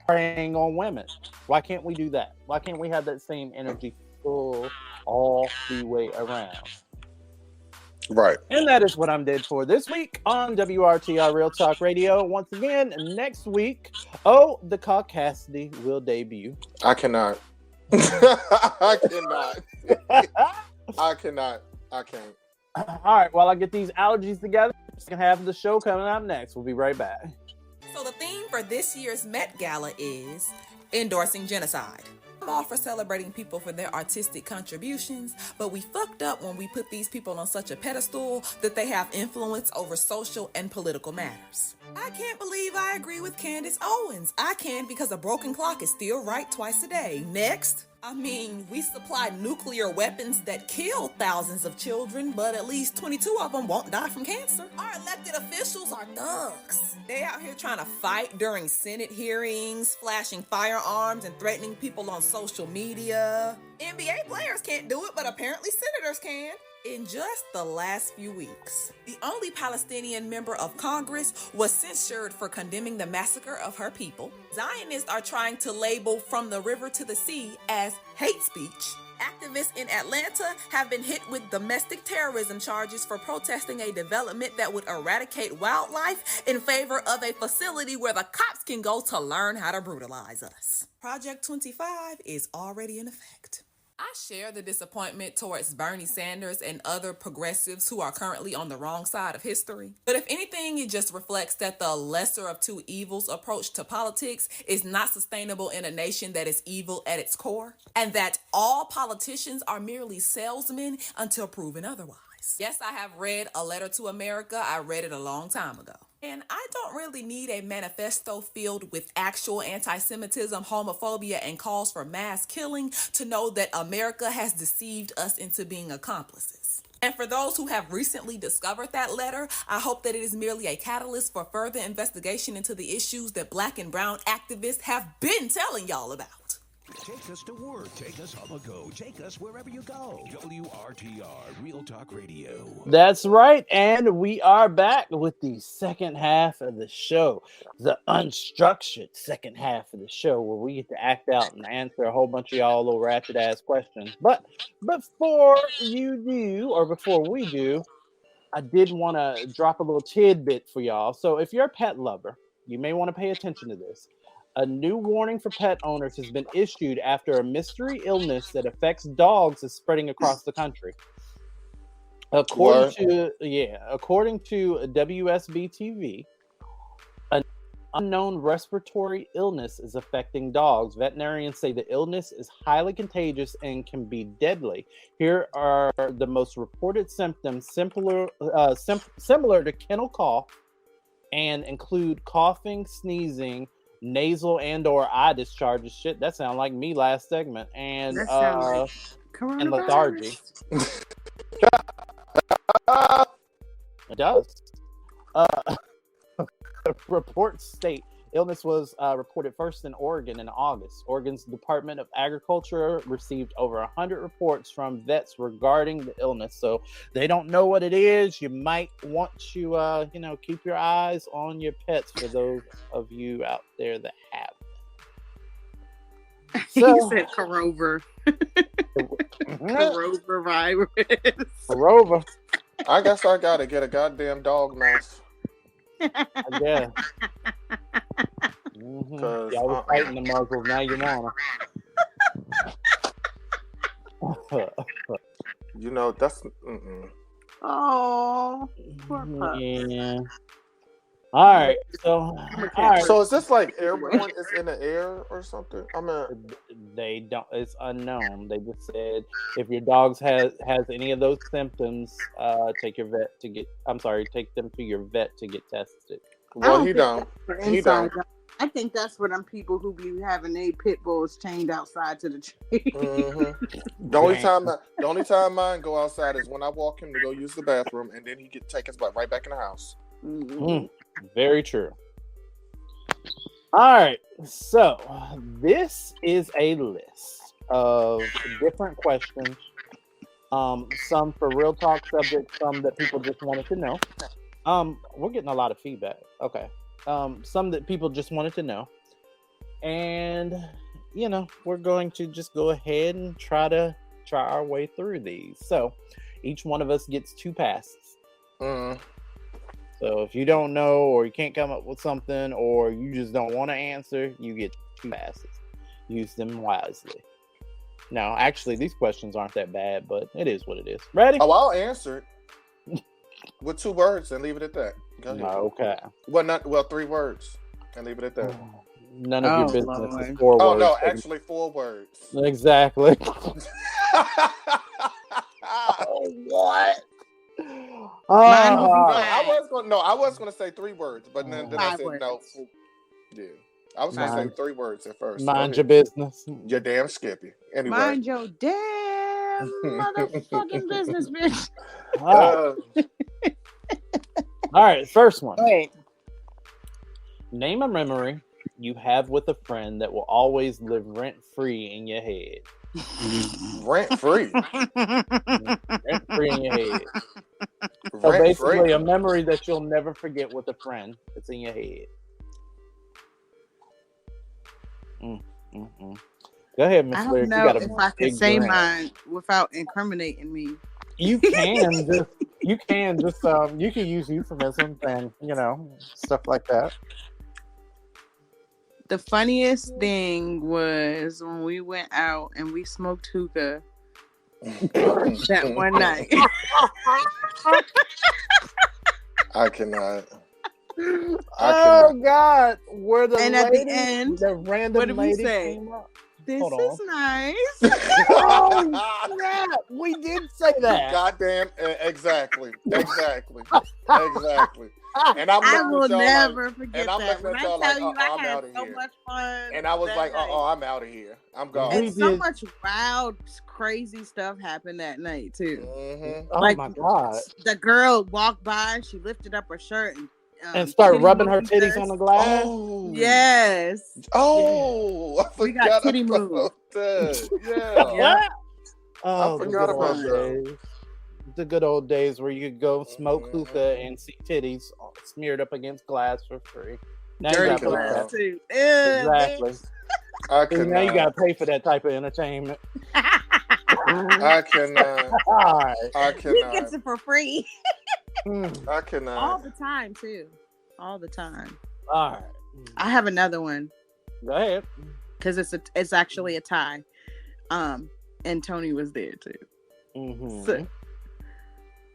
preying on women? Why can't we do that? Why can't we have that same energy full all the way around? Right. And that is what I'm dead for this week on WRTR Real Talk Radio. Once again, next week, the Caucasity will debut. I cannot. I can't. All right, while I get these allergies together, second half of the show coming up next. We'll be right back. So the theme for this year's Met Gala is endorsing genocide. I'm all for celebrating people for their artistic contributions, but we fucked up when we put these people on such a pedestal that they have influence over social and political matters. I can't believe I agree with Candace Owens. I can because a broken clock is still right twice a day. Next. I mean, we supply nuclear weapons that kill thousands of children, but at least 22 of them won't die from cancer. Our elected officials are thugs. They out here trying to fight during Senate hearings, flashing firearms and threatening people on social media. NBA players can't do it, but apparently senators can. In just the last few weeks, the only Palestinian member of Congress was censured for condemning the massacre of her people. Zionists are trying to label From the River to the Sea as hate speech. Activists in Atlanta have been hit with domestic terrorism charges for protesting a development that would eradicate wildlife in favor of a facility where the cops can go to learn how to brutalize us. Project 25 is already in effect. I share the disappointment towards Bernie Sanders and other progressives who are currently on the wrong side of history. But if anything, it just reflects that the lesser of two evils approach to politics is not sustainable in a nation that is evil at its core, and that all politicians are merely salesmen until proven otherwise. Yes, I have read A Letter to America. I read it a long time ago. And I don't really need a manifesto filled with actual anti-Semitism, homophobia, and calls for mass killing to know that America has deceived us into being accomplices. And for those who have recently discovered that letter, I hope that it is merely a catalyst for further investigation into the issues that Black and brown activists have been telling y'all about. Take us to work. Take us on the go. Take us wherever you go. WRTR, Real Talk Radio. That's right. And we are back with the second half of the show, the unstructured second half of the show, where we get to act out and answer a whole bunch of y'all little ratchet ass questions. But before we do, I did want to drop a little tidbit for y'all. So if you're a pet lover, you may want to pay attention to this. A new warning for pet owners has been issued after a mystery illness that affects dogs is spreading across the country. According to WSB-TV, an unknown respiratory illness is affecting dogs. Veterinarians say the illness is highly contagious and can be deadly. Here are the most reported symptoms, similar to kennel cough, and include coughing, sneezing, nasal and or eye discharges. Shit, that sounds like me last segment. And and lethargy. It does. Reports state illness was reported first in Oregon in August. Oregon's Department of Agriculture received over 100 reports from vets regarding the illness. So they don't know what it is. You might want to, keep your eyes on your pets for those of you out there that have them. So, he said Corover. Corover virus. Corover. I guess I gotta get a goddamn dog mouth. Yeah. Mm-hmm. Y'all was fighting the muzzles, now you wanna. That's. Oh, poor pup. Yeah. All right. So is this like airborne? It's in the air or something? They don't. It's unknown. They just said if your dog has any of those symptoms, take them to your vet to get tested. Well, he don't. He don't. I think that's for them people who be having their pit bulls chained outside to the tree. Mm-hmm. The only time mine go outside is when I walk him to go use the bathroom, and then he take his butt right back in the house. Mm-hmm. Very true. All right, so this is a list of different questions. Some for real talk subjects, some that people just wanted to know. We're getting a lot of feedback. Okay. Some that people just wanted to know. And, we're going to just go ahead and try our way through these. So each one of us gets 2 passes. So if you don't know, or you can't come up with something, or you just don't want to answer, you get 2 passes. Use them wisely. Now, actually, these questions aren't that bad, but it is what it is. Ready? Oh, I'll answer it with 2 words and leave it at that. Okay. Well, 3 words and leave it at that. None of your business Lord. is 4 words. Oh, no, actually 4 words. Exactly. What? I was going to say 3 words, but then I said no. Yeah. I was going to say 3 words at first. Mind your business. You're damn Skippy. Anyway. Mind your damn motherfucking business, bitch. All right, first one. Wait. Name a memory you have with a friend that will always live rent-free in your head. Rent free. Rent free in your head. So basically, a memory that you'll never forget with a friend. It's in your head. Go ahead, Miss I Lyric. don't know if I can say mine without incriminating me. You can just you can use euphemisms and stuff like that. The funniest thing was when we went out and we smoked hookah that one night. I cannot. Oh God! Where the and lady, at the end, the random what did we lady say? came up. This Hold is on. nice. Oh snap! We did say that. Goddamn! Exactly. And I will never forget that. When I tell you, I had so much fun. And I was like, I'm out of here. I'm gone. And so much wild, crazy stuff happened that night too. Mm-hmm. Oh my God! The girl walked by, she lifted up her shirt and started rubbing her titties on the glass. Oh yes. Oh, I we got titty moves. Yeah. Oh, I forgot about that. The good old days where you could go smoke hookah and see titties smeared up against glass for free. Now dirty you glass too. Exactly. Now you gotta pay for that type of entertainment. I cannot. I cannot. He gets it for free. I cannot. All the time too. All the time. All right. I have another one. Go ahead. Because it's actually a tie. And Tony was there too. Mm-hmm. So,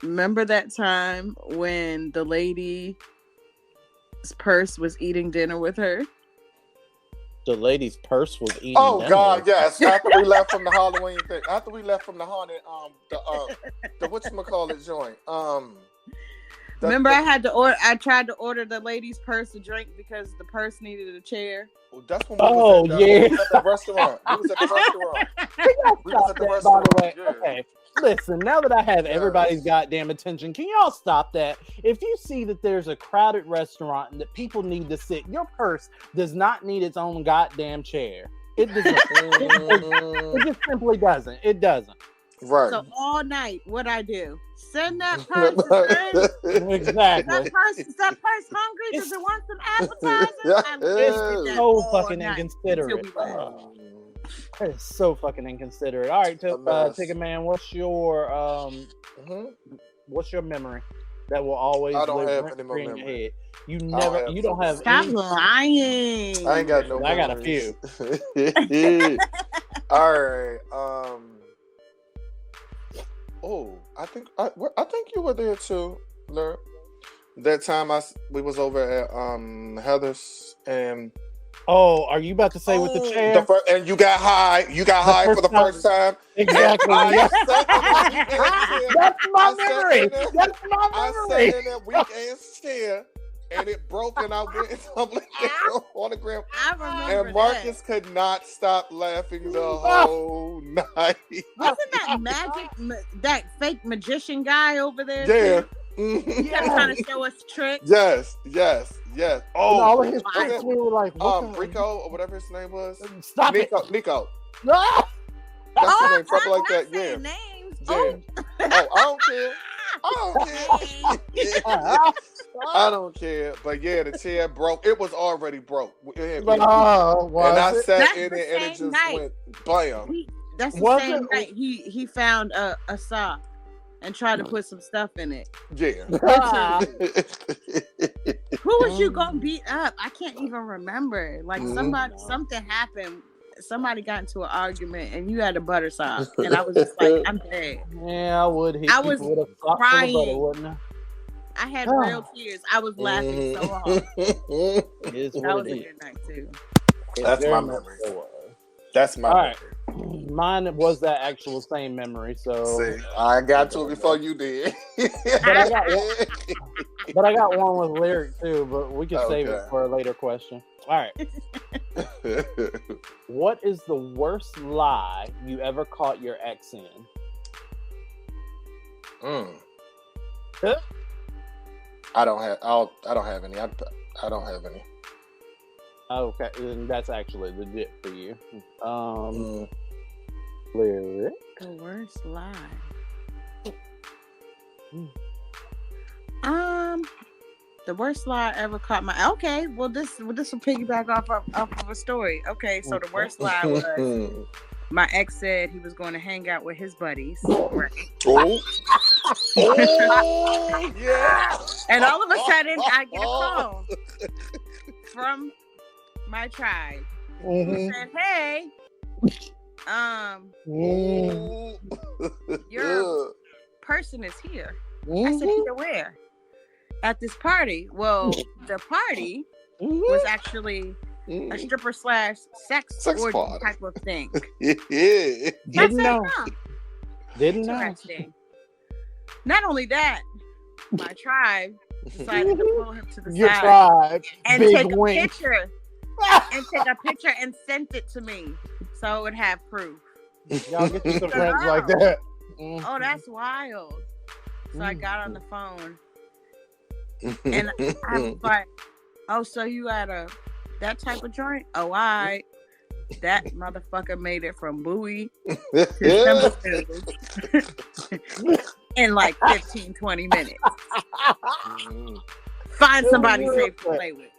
remember that time when the lady's purse was eating dinner with her? The lady's purse was eating. Oh God, yes. After we left from the Halloween thing, after we left from the haunted, the whatchamacallit joint. Remember, I tried to order the lady's purse a drink because the purse needed a chair. Well, that's when we was at the restaurant. We was at the restaurant. By the way, okay. Listen, now that I have everybody's goddamn attention, can y'all stop that? If you see that there's a crowded restaurant and that people need to sit, your purse does not need its own goddamn chair. It doesn't. It just simply doesn't. It doesn't. Right. So all night, what I do? Send that purse. Exactly. Is that purse hungry? Does it want some appetizers? It's so fucking inconsiderate. It's so fucking inconsiderate. All right, Ticket Man, what's your memory that will always live rent-free in your head? You don't have. Stop lying. I ain't got no. I got a few. All right. Oh, I think you were there too, Lyric. That time we was over at Heather's and. Oh, are you about to say with the chair? And you got high. You got high for the first time. Exactly. That's my memory. I sat in that weak ass chair, and it broke, and I went tumbling down on the ground. I remember. And Marcus could not stop laughing the whole night. Wasn't that that fake magician guy over there? Yeah. He kept trying to show us tricks. Yes. Oh, and all of his tricks, we were like, Rico or whatever his name was. Stop Nico. Ah! That's his name, something like that. Yeah. Names. Yeah. I don't care. But yeah, the chair broke. It was already broke. And I sat in it and it just went blam. That's the same night he found a sock and tried to put some stuff in it. Yeah. Who was you gonna beat up? I can't even remember. Like something happened. Somebody got into an argument and you had a butter sock, and I was just like, I'm dead. Yeah, I would. I was crying. Butter, wouldn't I? I had real tears. I was laughing so hard. That was a good night too. That's my memory. That's my memory. Mine was that actual same memory. So see, I got to it before you did. but I got one with Lyric too. But we can save it for a later question. All right. What is the worst lie you ever caught your ex in? I don't have any. I don't have any. Okay, and that's actually legit for you. Lyric. The worst lie. The worst lie I ever caught my. Okay, well this will piggyback off of a story. Okay, so the worst lie was my ex said he was going to hang out with his buddies. Right. Oh, yeah. And all of a sudden, I get a call from my tribe who said, "Hey, your person is here." I said, "Here where?" At this party. Well, the party was actually a stripper / sex orgy party type of thing. Yeah. Didn't know. Didn't know. Interesting. Not only that, my tribe decided to pull him to the Your side tribe. and Big take wink. a picture. And sent it to me so it would have proof. Y'all get you some friends like that. Oh, that's wild. So I got on the phone and I was like, "Oh, so you at that type of joint? Oh, all right." That motherfucker made it from Bowie to Timbuktu in like 15, 20 minutes. Find somebody safe to play with.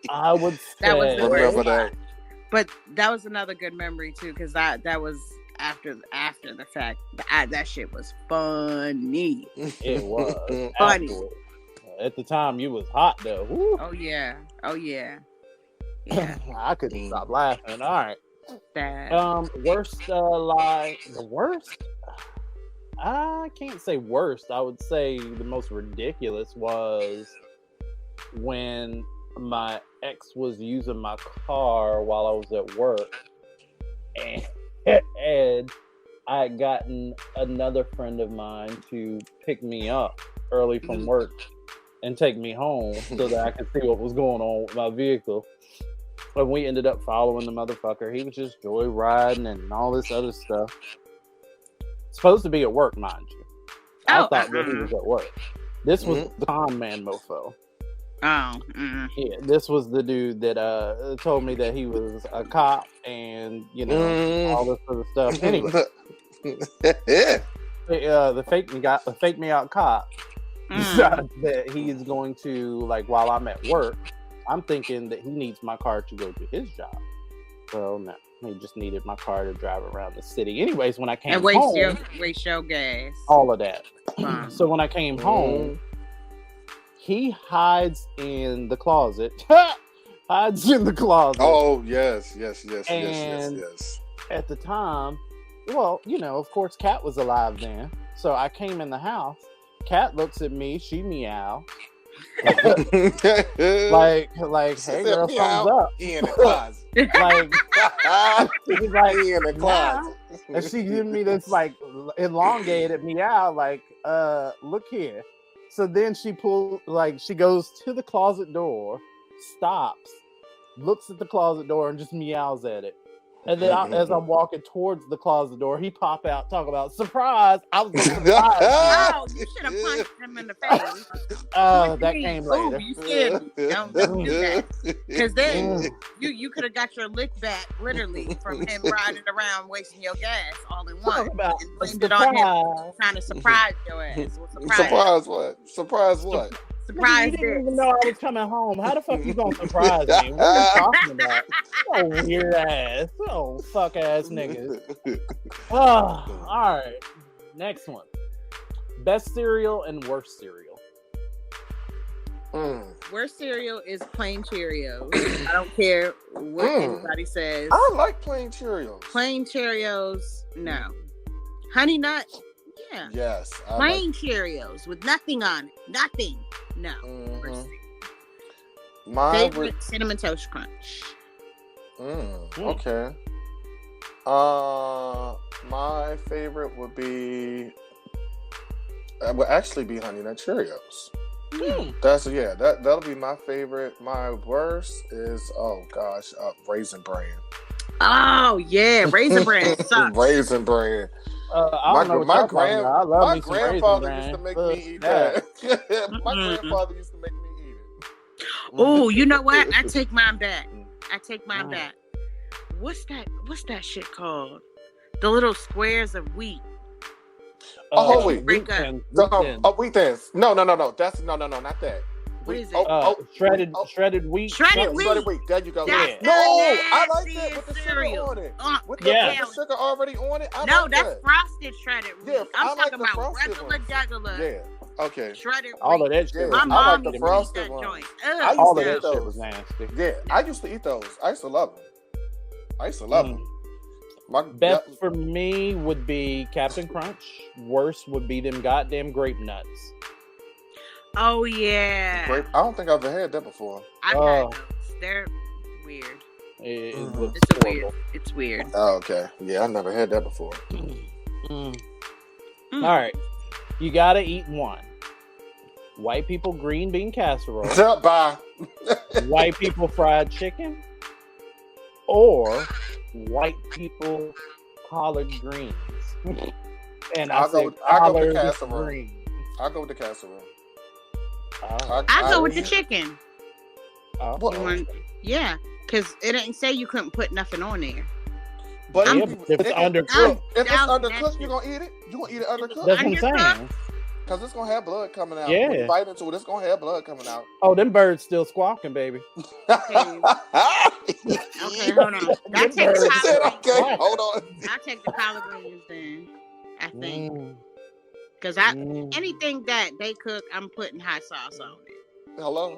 I would say That was the worst Remember lie. that. But that was another good memory too, because that was after the fact. That shit was funny. it was Funny. afterward. At the time, you was hot though. Woo. Oh yeah. I couldn't stop laughing. All right. That. Worst lie. The worst. I can't say worst. I would say the most ridiculous was when my ex was using my car while I was at work, and I had gotten another friend of mine to pick me up early from work and take me home so that I could see what was going on with my vehicle. And we ended up following the motherfucker. He was just joyriding and all this other stuff. Supposed to be at work, mind you. I thought that he was at work. This was the con man mofo. Yeah, this was the dude that told me that he was a cop and all this other stuff. Anyway, the fake me out cop decides that he is going to, like, while I'm at work, I'm thinking that he needs my car to go to his job. So no, he just needed my car to drive around the city. Anyways, when I came home, waste your gas, all of that. So when I came home, he hides in the closet. Oh, yes. And at the time, well, of course, Kat was alive then. So I came in the house. Kat looks at me. She meow. like, hey girl, thumbs up. He in the closet. He's like, he in the closet. And she gave me this like elongated meow, like, look here. So then she goes to the closet door, stops, looks at the closet door, and just meows at it. And then as I'm walking towards the closet door, he pop out, talk about surprise. I was going to surprise. Oh, you should have punched him in the face. That came later. You scared me. Don't do that. Because then you could have got your lick back, literally, from him riding around wasting your gas all in one. And blamed it on him trying to surprise your ass. Surprise what? Surprise what? Surprise! You didn't even know I was coming home. How the fuck you gonna surprise me? What are you talking about? Oh, weird ass. Oh, fuck ass niggas. Oh, all right. Next one. Best cereal and worst cereal. Worst cereal is plain Cheerios. I don't care what anybody says. I like plain Cheerios. Plain Cheerios, no. Honey Nut, yeah. Yes. Plain Cheerios with nothing on it. Nothing. No. My favorite Cinnamon Toast Crunch. Okay. My favorite would actually be Honey Nut Cheerios. That'll be my favorite. My worst is Raisin Bran. Oh yeah, Raisin Bran sucks. Raisin Bran. My grandfather used to make me eat that. My grandfather used to make me eat it. Oh, you know what? I take mine back. what's that shit called? The little squares of wheat. Wheat. Wheat thins. Wheat thins. Wheat thins. No. That's not that. What is it? Shredded wheat. Shredded wheat. Shredded wheat. There you go. That's No, I like that with the cereal. sugar on it. With the sugar already on it. That's frosted shredded wheat. Yeah, I'm like talking about regular ones. Yeah. Okay. Shredded wheat. All of that shit. My mom used to eat frosted that ones. joint. All of that shit was nasty. Yeah, I used to eat those. I used to love them. My best for me would be Captain Crunch. Worst would be them goddamn grape nuts. Oh yeah. Grape. I don't think I've ever had that before. I've had those. They're weird. It's weird. Oh, okay. Yeah, I never had that before. All right. You gotta eat one. White people green bean casserole. Bye. White people fried chicken. Or white people collard greens. And I'll go with the casserole. Green. I'll go with the casserole. I go with the chicken. Yeah, because it didn't say you couldn't put nothing on there. But if it's undercooked, you're gonna eat it. You're gonna eat it undercooked. That's what I'm saying. Because it's gonna have blood coming out. Yeah. When you bite into it, it's gonna have blood coming out. Oh, them birds still squawking, baby. Okay, hold on. I'll take the collard greens then. I think. Because anything that they cook, I'm putting hot sauce on it. Hello.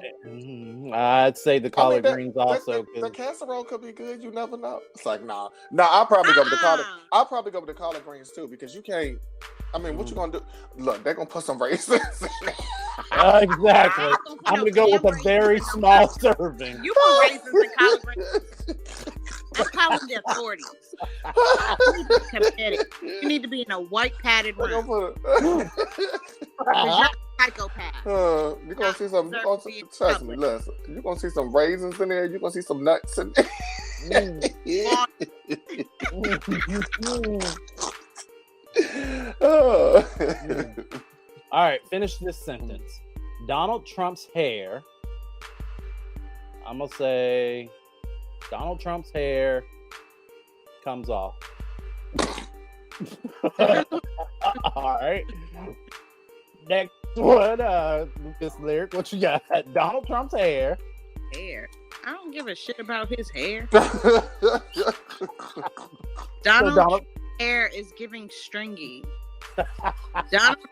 I'd say the collard greens also. The casserole could be good. You never know. It's like nah. I'll probably go with the collard. I'll probably go with the collard greens too because you can't. I mean, what you gonna do? Look, they're gonna put some raisins in there. Exactly. I'm gonna go with a very small serving. You want raisins and collard greens? That's calling the authorities. You need to be in a white padded room. You're psychopath. You're gonna see some. Trust me, listen. You're gonna see some raisins in there. You're gonna see some nuts in there. All right, finish this sentence. Donald Trump's hair. I'm gonna say Donald Trump's hair comes off. All right. Next one, Lucas Lyric. What you got? Donald Trump's hair. Hair. I don't give a shit about his hair. Donald Trump's hair is giving stringy. Donald Trump's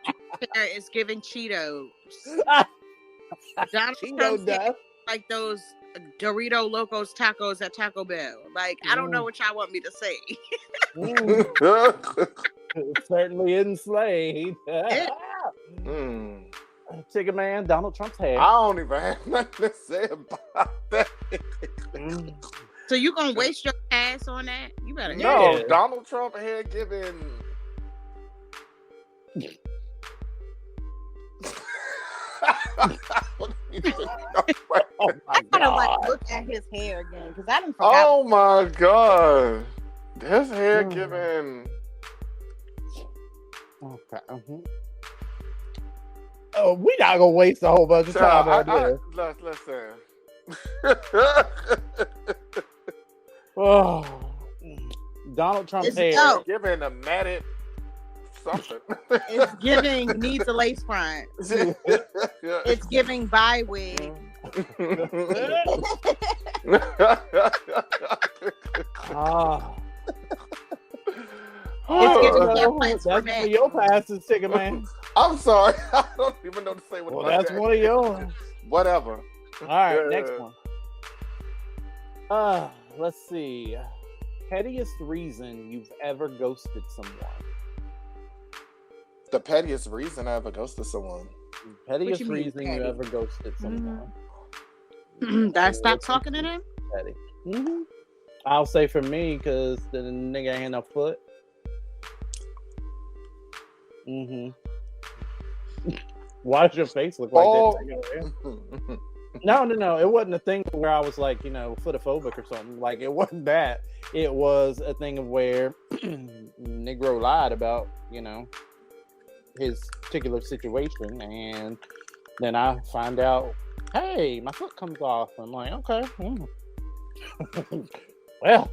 hair is giving Cheetos. Donald Trump's hair like those Dorito Locos tacos at Taco Bell. Like, I don't know what y'all want me to say. It certainly isn't Slade. Chicken Man, Donald Trump's hair. I don't even have nothing to say about that. So you gonna waste your ass on that? You better. No, Donald Trump hair giving. I gotta like look at his hair again because I didn't forget. Oh my god, his hair giving. Okay. Oh, we not gonna waste a whole bunch of time on this. Listen. Oh, Donald Trump's hair giving a matted something. It's giving needs a lace front. It's giving bi wig. That's one of your passes, Chicken Man. I'm sorry. I don't even know to say what. Well, that's one of yours. Whatever. All right, next one. Let's see. Pettiest reason you've ever ghosted someone. The pettiest reason I ever ghosted someone. Pettiest reason you ever ghosted someone. Did I stop talking to them? Petty. I'll say for me, because the nigga ain't no foot. Why does your face look like that? No. It wasn't a thing where I was like, footophobic or something. Like, it wasn't that. It was a thing of where Negro lied about, his particular situation. And then I find out, hey, my foot comes off. I'm like, okay. Well,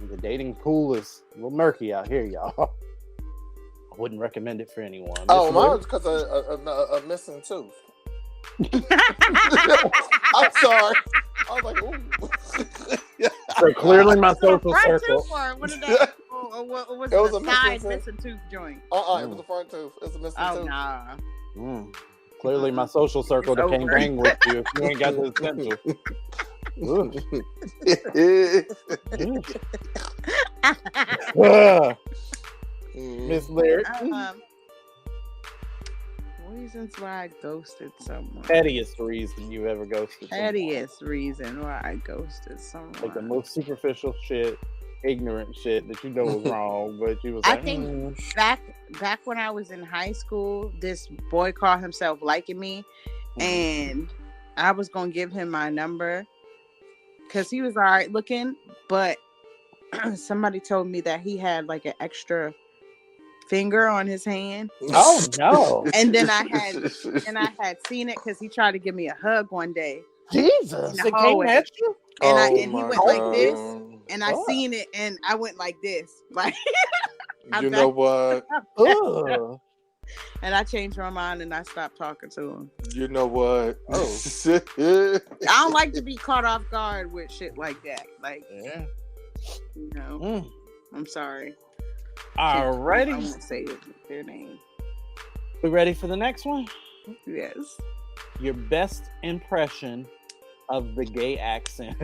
The dating pool is a little murky out here, y'all. I wouldn't recommend it for anyone. Oh, mine was because of a missing tooth. I'm sorry. I was like, ooh. So clearly my social Front circle. tooth or what did that? Or was It was a a side missing missing tooth joint? It was a front tooth. It was a missing Oh tooth. nah. Clearly my social circle that can't over. bang with you if you ain't got the essential. Miss Lyric. Reasons why I ghosted someone. Pettiest reason you ever ghosted someone. Pettiest reason why I ghosted someone. Like the most superficial shit, ignorant shit that you know was wrong, but you was I like, think back when I was in high school, this boy called himself liking me, and I was gonna give him my number because he was all right looking, but somebody told me that he had like an extra finger on his hand. Oh no! And then I had seen it because he tried to give me a hug one day. Jesus, it came at you. And he went God. like this, and I seen it, and I went like this, like you know what? And I changed my mind and I stopped talking to him. You know what? I don't like to be caught off guard with shit like that. Like, you know, I'm sorry. Alrighty. I won't say their name. We ready for the next one? Yes. Your best impression of the gay accent.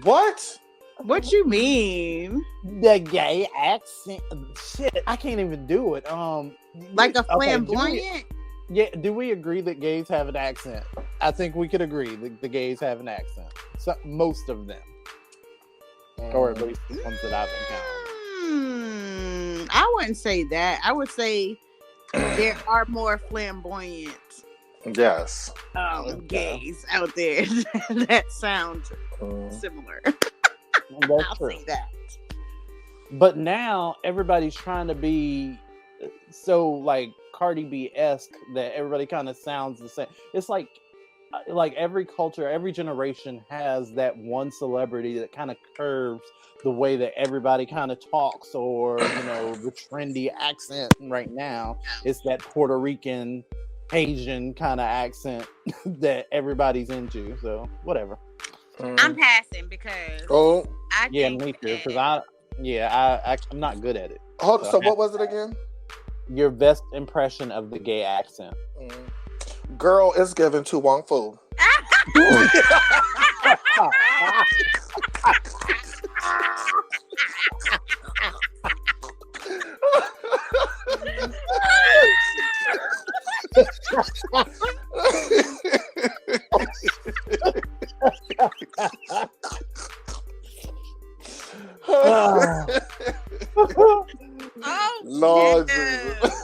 What? What you mean? The gay accent. Shit, I can't even do it. Like a flamboyant? Do we agree that gays have an accent? I think we could agree that the gays have an accent. So, most of them. Or at least the ones that I've encountered. I wouldn't say that. I would say there are more flamboyant yes gays out there that sound similar. I'll say that. But now everybody's trying to be so like Cardi B-esque that everybody kind of sounds the same. It's like every culture, every generation has that one celebrity that kind of curves the way that everybody kind of talks, or the trendy accent right now. It's that Puerto Rican, Asian kind of accent that everybody's into. So whatever. I'm passing because me too. Because I'm not good at it. So what was it again? Your best impression of the gay accent. Girl, it's given to Wong Fu. Lord Jesus.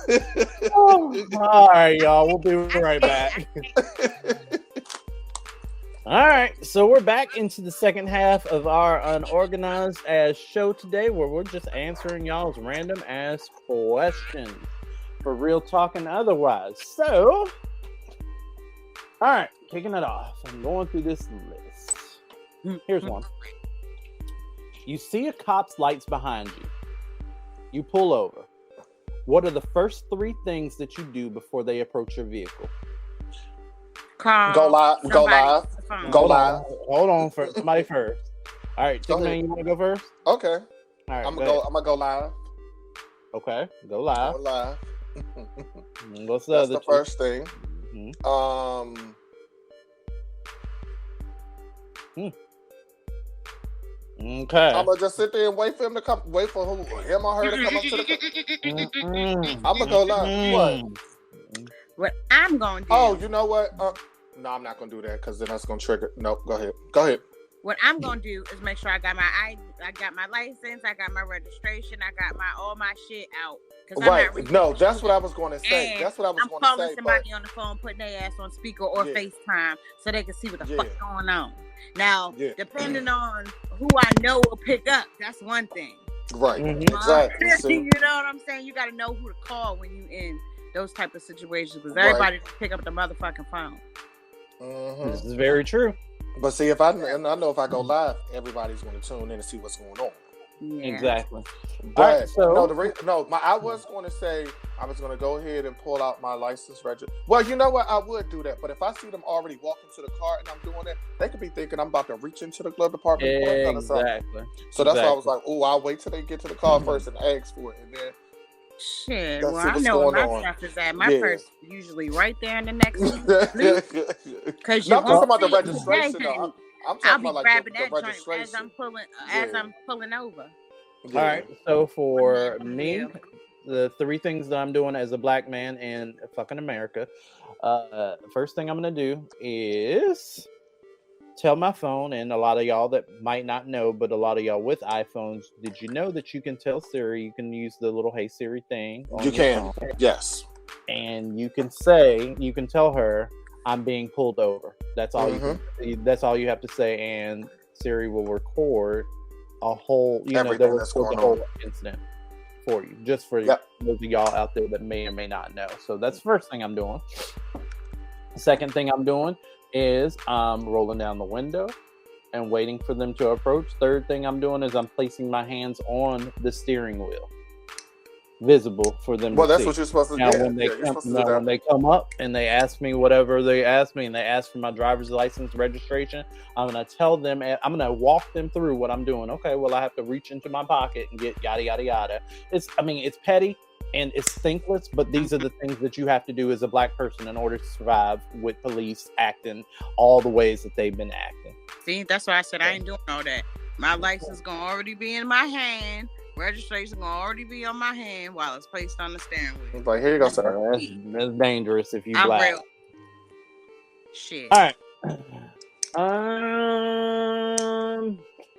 All right, y'all. We'll be right back. All right, so we're back into the second half of our Unorganized As show today, where we're just answering y'all's random ass questions for real talk and otherwise. So, all right, kicking it off. I'm going through this list. Here's one. You see a cop's lights behind you. You pull over. What are the first three things that you do before they approach your vehicle? Go live. Hold on for somebody first. All right, Chickman, you want to go first? Okay. All right, I'm gonna go live. Okay, go live. Go live. What's the That's other the first thing. Okay. I'm gonna just sit there and wait for him to come. Wait for him or her to come up to the. I'm gonna go live. What I'm gonna do? Oh, you know what? No, I'm not gonna do that because then that's gonna trigger. Nope. Go ahead. Go ahead. What I'm gonna do is make sure I got my license, I got my registration, I got all my shit out. Right. No, that's what I was going to say. And That's what I was going to say. I'm calling somebody on the phone, putting their ass on speaker or FaceTime so they can see what the fuck's going on. Now, depending on who I know will pick up, that's one thing. Right. Exactly. You know what I'm saying? You got to know who to call when you in those type of situations because everybody pick up the motherfucking phone. This is very true. But see, if I know if I go live, everybody's going to tune in and see what's going on. Yeah. Exactly. But All right, so I was going to say I was going to go ahead and pull out my license register. Well, you know what? I would do that. But if I see them already walking to the car and I'm doing it, they could be thinking I'm about to reach into the glove department. Exactly. So that's why I was like, oh, I'll wait till they get to the car first and ask for it, and then. Shit, well, I know where my stuff is at. My purse is usually right there in the next because I'm talking about the registration. Though. I'm talking I'll be about grabbing like the that registration joint as I'm pulling over. All right, so for me, the three things that I'm doing as a black man in fucking America, first thing I'm gonna do is tell my phone, and a lot of y'all that might not know, but a lot of y'all with iPhones, did you know that you can tell Siri, you can use the little Hey Siri thing on you can phone, yes, and you can tell her I'm being pulled over. That's all that's all you have to say, and Siri will record a whole, they'll record the whole incident for you, just for those of y'all out there that may or may not know. So that's the first thing I'm doing. Second thing I'm doing is I'm rolling down the window and waiting for them to approach. Third thing I'm doing is I'm placing my hands on the steering wheel, visible for them to see. Well, that's what you're supposed to do. When they come up and they ask me whatever they ask me, and they ask for my driver's license registration, I'm going to tell them, I'm going to walk them through what I'm doing. Okay, well, I have to reach into my pocket and get yada, yada, yada. It's petty and it's thankless, but these are the things that you have to do as a black person in order to survive with police acting all the ways that they've been acting. See, that's why I said I ain't doing all that. My license going to already be in my hand. Registration gonna already be on my hand while it's placed on the steering wheel. Like, here you go, sir. That's dangerous if you black. Real. Shit. All right.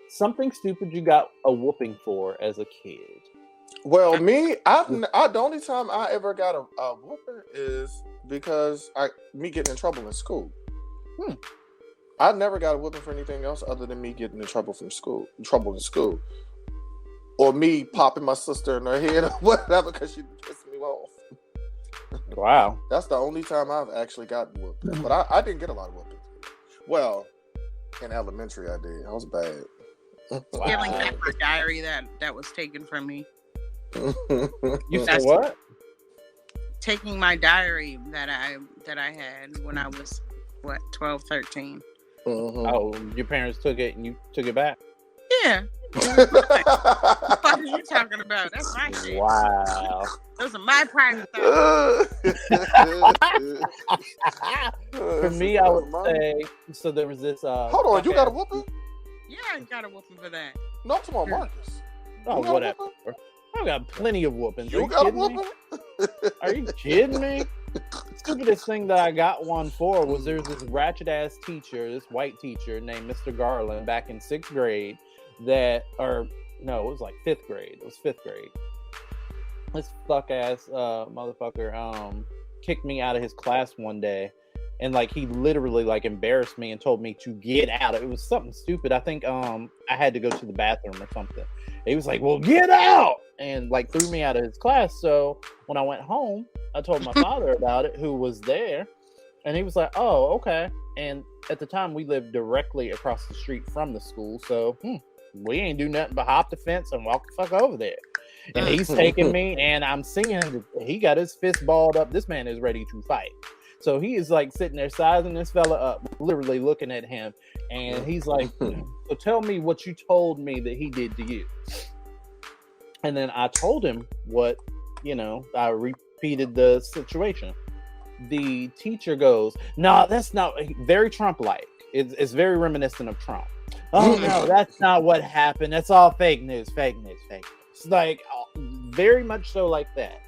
Something stupid you got a whooping for as a kid. Well, me, the only time I ever got a whooping is because me getting in trouble in school. I never got a whooping for anything else other than me getting in trouble in school. Or me popping my sister in her head or whatever because she pissed me off. Wow. That's the only time I've actually gotten whooped. But I didn't get a lot of whoopings. Well, in elementary I did. I was bad. Stealing back my diary that was taken from me. You said what? Taking my diary that I had when I was 12, 13. Oh, your parents took it and you took it back? Yeah. What the fuck are you talking about? That's my shit. Wow. Those are my private thoughts. For me, I would say, so there was this... Hold on, you got a whooping? Yeah, I got a whooping for that. No, I'm talking about Marcus. Oh, whatever. I got plenty of whoopings. You got a whooping? Are you kidding me? Stupidest thing that I got one for was there's this ratchet ass teacher, this white teacher named Mr. Garland back in 6th grade it was like 5th grade. It was 5th grade. This fuck ass motherfucker kicked me out of his class one day, and like he literally like embarrassed me and told me to get out. It was something stupid. I think I had to go to the bathroom or something. He was like, "Well, get out!" and like threw me out of his class. So when I went home, I told my father about it, who was there, and he was like, "Oh, okay." And at the time, we lived directly across the street from the school, so we ain't do nothing but hop the fence and walk the fuck over there. And he's taking me, and I'm seeing he got his fist balled up. This man is ready to fight. So he is like sitting there sizing this fella up, literally looking at him. And he's like, so tell me what you told me that he did to you. And then I told him what, I repeated the situation. The teacher goes, no, that's not very Trump-like. It's very reminiscent of Trump. Oh no, that's not what happened. That's all fake news. It's like very much so like that.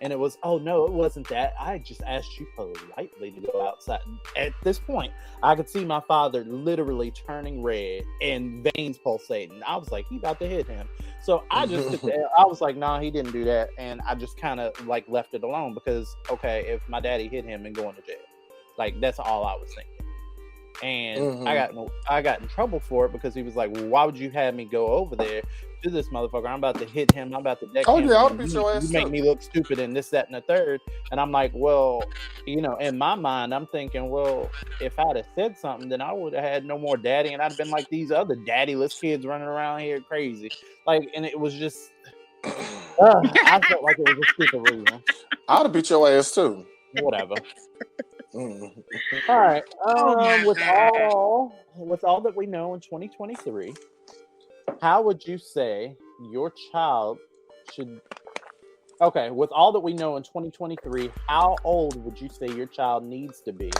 And it was, oh no, it wasn't that. I just asked you politely to go outside. At this point, I could see my father literally turning red and veins pulsating. I was like, he about to hit him. So I just took that. I was like, nah, he didn't do that. And I just kind of like left it alone because, okay, if my daddy hit him and going to jail, like that's all I was thinking. And I got in trouble for it because he was like, well, why would you have me go over there to this motherfucker? I'm about to hit him. I'm about to deck him. Yeah, I'll beat your ass You make me look stupid and this, that, and the third. And I'm like, well, you know, in my mind, I'm thinking, well, if I'd have said something, then I would have had no more daddy. And I'd have been like these other daddyless kids running around here crazy. Like, and it was just, I felt like it was a stupid reason. I'd have beat your ass too. Whatever. All right. With all that we know in 2023, how would you say your child should? Okay, with all that we know in 2023, how old would you say your child needs to be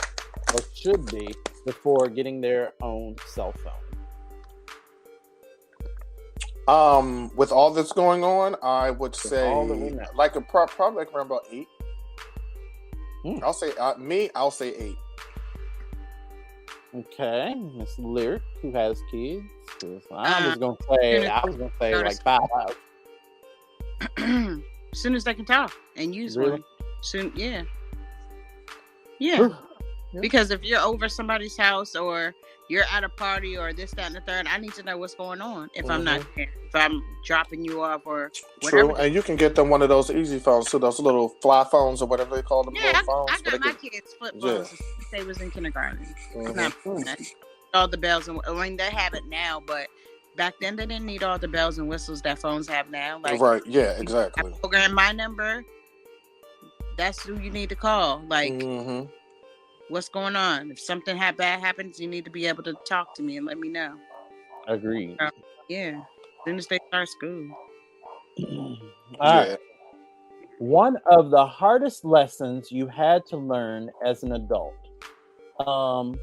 or should be before getting their own cell phone? With all that's going on, I would say probably like around about 8. I'll say I'll say 8. Okay, Miss Lyric, who has kids? I was gonna say like 5. As soon as they can talk and use one. Soon, yeah. Because if you're over somebody's house or you're at a party or this, that, and the third, I need to know what's going on if I'm not there. If I'm dropping you off or whatever. True, and you can get them one of those easy phones too, those little fly phones or whatever they call them. Yeah, phones. I got my kids flip phones since they was in kindergarten. All the bells and they have it now, but back then they didn't need all the bells and whistles that phones have now. Like, right? Yeah, exactly. I program my number. That's who you need to call. Like. What's going on? If something bad happens, you need to be able to talk to me and let me know. Agreed. Yeah. As soon as they start school. All right. One of the hardest lessons you had to learn as an adult. One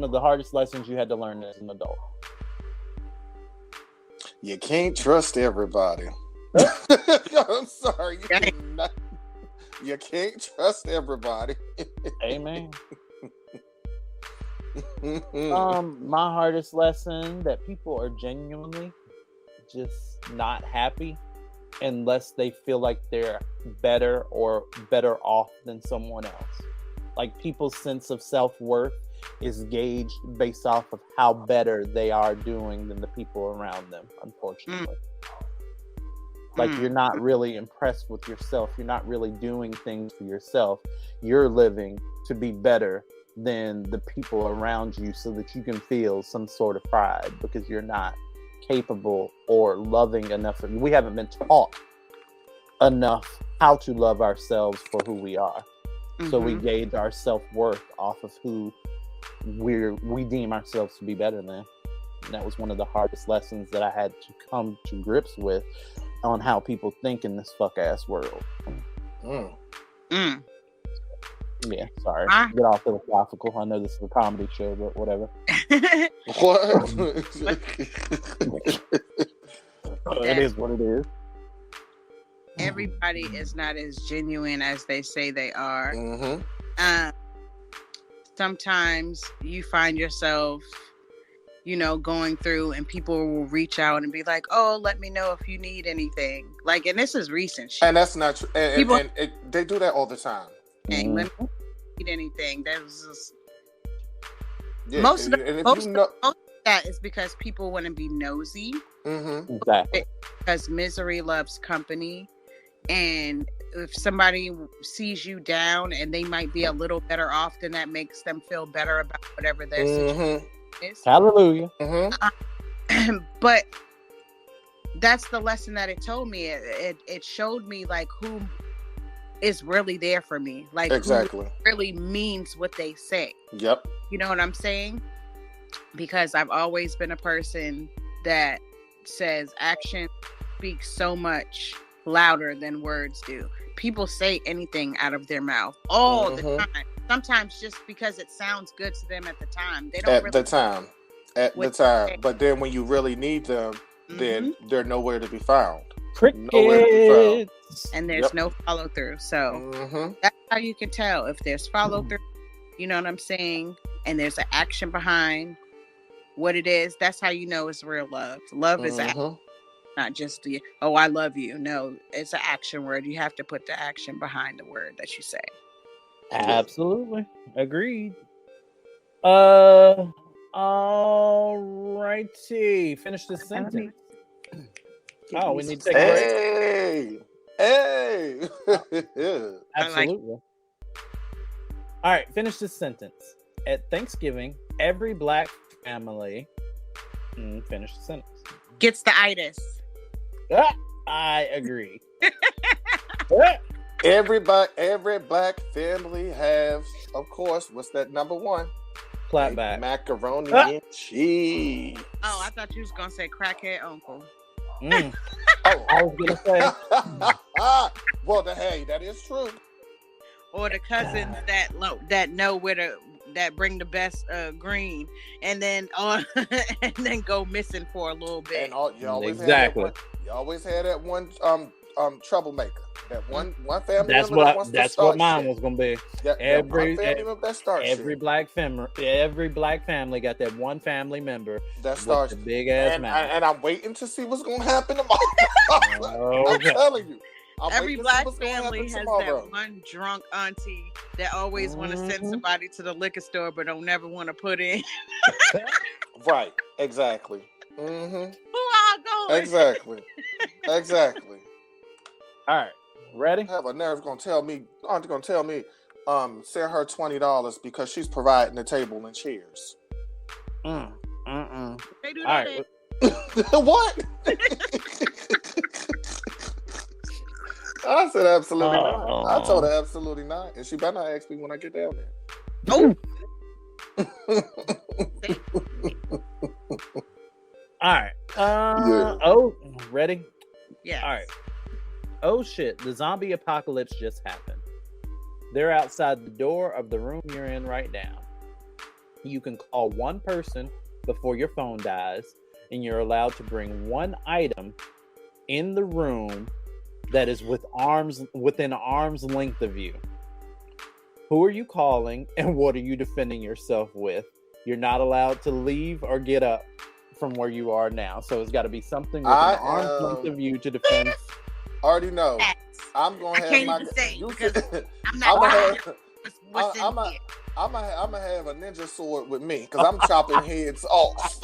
of the hardest lessons you had to learn as an adult. You can't trust everybody. I'm sorry. You can't trust everybody. Amen. My hardest lesson that people are genuinely just not happy unless they feel like they're better off than someone else. Like people's sense of self-worth is gauged based off of how better they are doing than the people around them, unfortunately. Like you're not really impressed with yourself. You're not really doing things for yourself. You're living to be better than the people around you so that you can feel some sort of pride because you're not capable or loving enough. We haven't been taught enough how to love ourselves for who we are. So we gauge our self-worth off of who we deem ourselves to be better than. And that was one of the hardest lessons that I had to come to grips with on how people think in this fuck-ass world. Yeah, sorry. Get off philosophical. I know this is a comedy show, but whatever. What? It is what it is. Everybody is not as genuine as they say they are. Sometimes you find yourself, going through and people will reach out and be like, oh, let me know if you need anything. Like, and this is recent shit. And that's not true. And they do that all the time. Let me need anything. That was just... Most of that is because people want to be nosy. Exactly. Because misery loves company. And if somebody sees you down and they might be a little better off, then that makes them feel better about whatever their situation is. Hallelujah. But that's the lesson that it told me. It showed me like who is really there for me. Like who really means what they say. Yep. You know what I'm saying? Because I've always been a person that says action speaks so much louder than words do. People say anything out of their mouth all the time. Sometimes just because it sounds good to them at the time. They don't at the time. But then when you really need them, then they're nowhere to be found. Crickets. And there's no follow through. So that's how you can tell if there's follow through. You know what I'm saying? And there's an action behind what it is. That's how you know it's real love. Love is action. Not just the, oh, I love you. No, it's an action word. You have to put the action behind the word that you say. Absolutely. Agreed. All righty. Finish this sentence. Oh, we need to take a break. Hey. Absolutely. All right, finish this sentence. At Thanksgiving, every black family. Finish the sentence. Gets the itis. I agree. Every black family has, of course, what's that number one? Clapback. Macaroni and cheese. Oh, I thought you was gonna say crackhead uncle. Oh, I was gonna say. Well, hey, that is true. Or the cousins that know where that bring the best green, and then and then go missing for a little bit. And you always had that one troublemaker. That one family member. That's what mine was gonna be. Yeah, every black family got that one family member that starts the big ass mouth. And I'm waiting to see what's gonna happen tomorrow. I'm telling you. Every black family has that one drunk auntie that always want to send somebody to the liquor store but don't never want to put in. Right. Exactly. Mm-hmm. Who all going? Exactly. All right. Ready? I have a nerve gonna tell me, send her $20 because she's providing the table and chairs. They do All that. right. What? I said absolutely not. I told her absolutely not, and she better not ask me when I get down there. All right. Oh, ready? Yeah. All right. Oh shit! The zombie apocalypse just happened. They're outside the door of the room you're in right now. You can call one person before your phone dies, and you're allowed to bring one item in the room that is within arm's length of you. Who are you calling, and what are you defending yourself with? You're not allowed to leave or get up from where you are now, so it's got to be something within arm's length of you to defend. Already know. I'm gonna have my. I'm gonna have a ninja sword with me because I'm chopping heads off.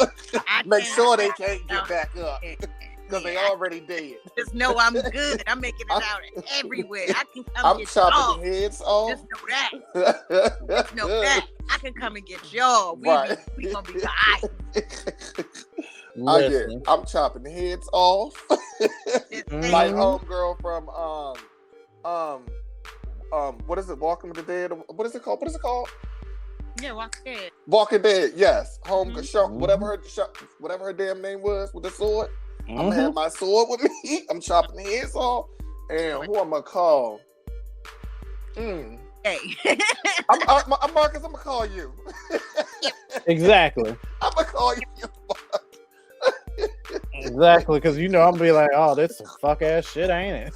Make sure they can't get back up because they already dead. Just know I'm good. I'm making it out everywhere. I'm chopping heads off. Just know that. Just know that. I can come and get y'all. We gonna be alright. I'm chopping heads off. Like homegirl from what is it? Walking with the Dead. What is it called? Yeah, Walking Dead. Walking Dead. Yes, whatever her damn name was with the sword. I'm gonna have my sword with me. I'm chopping heads off. And who am I call? Hey. I'm Marcus. I'm gonna call you. Exactly. I'm gonna call you. Exactly, because I'm gonna be like, oh, this is fuck ass shit, ain't it?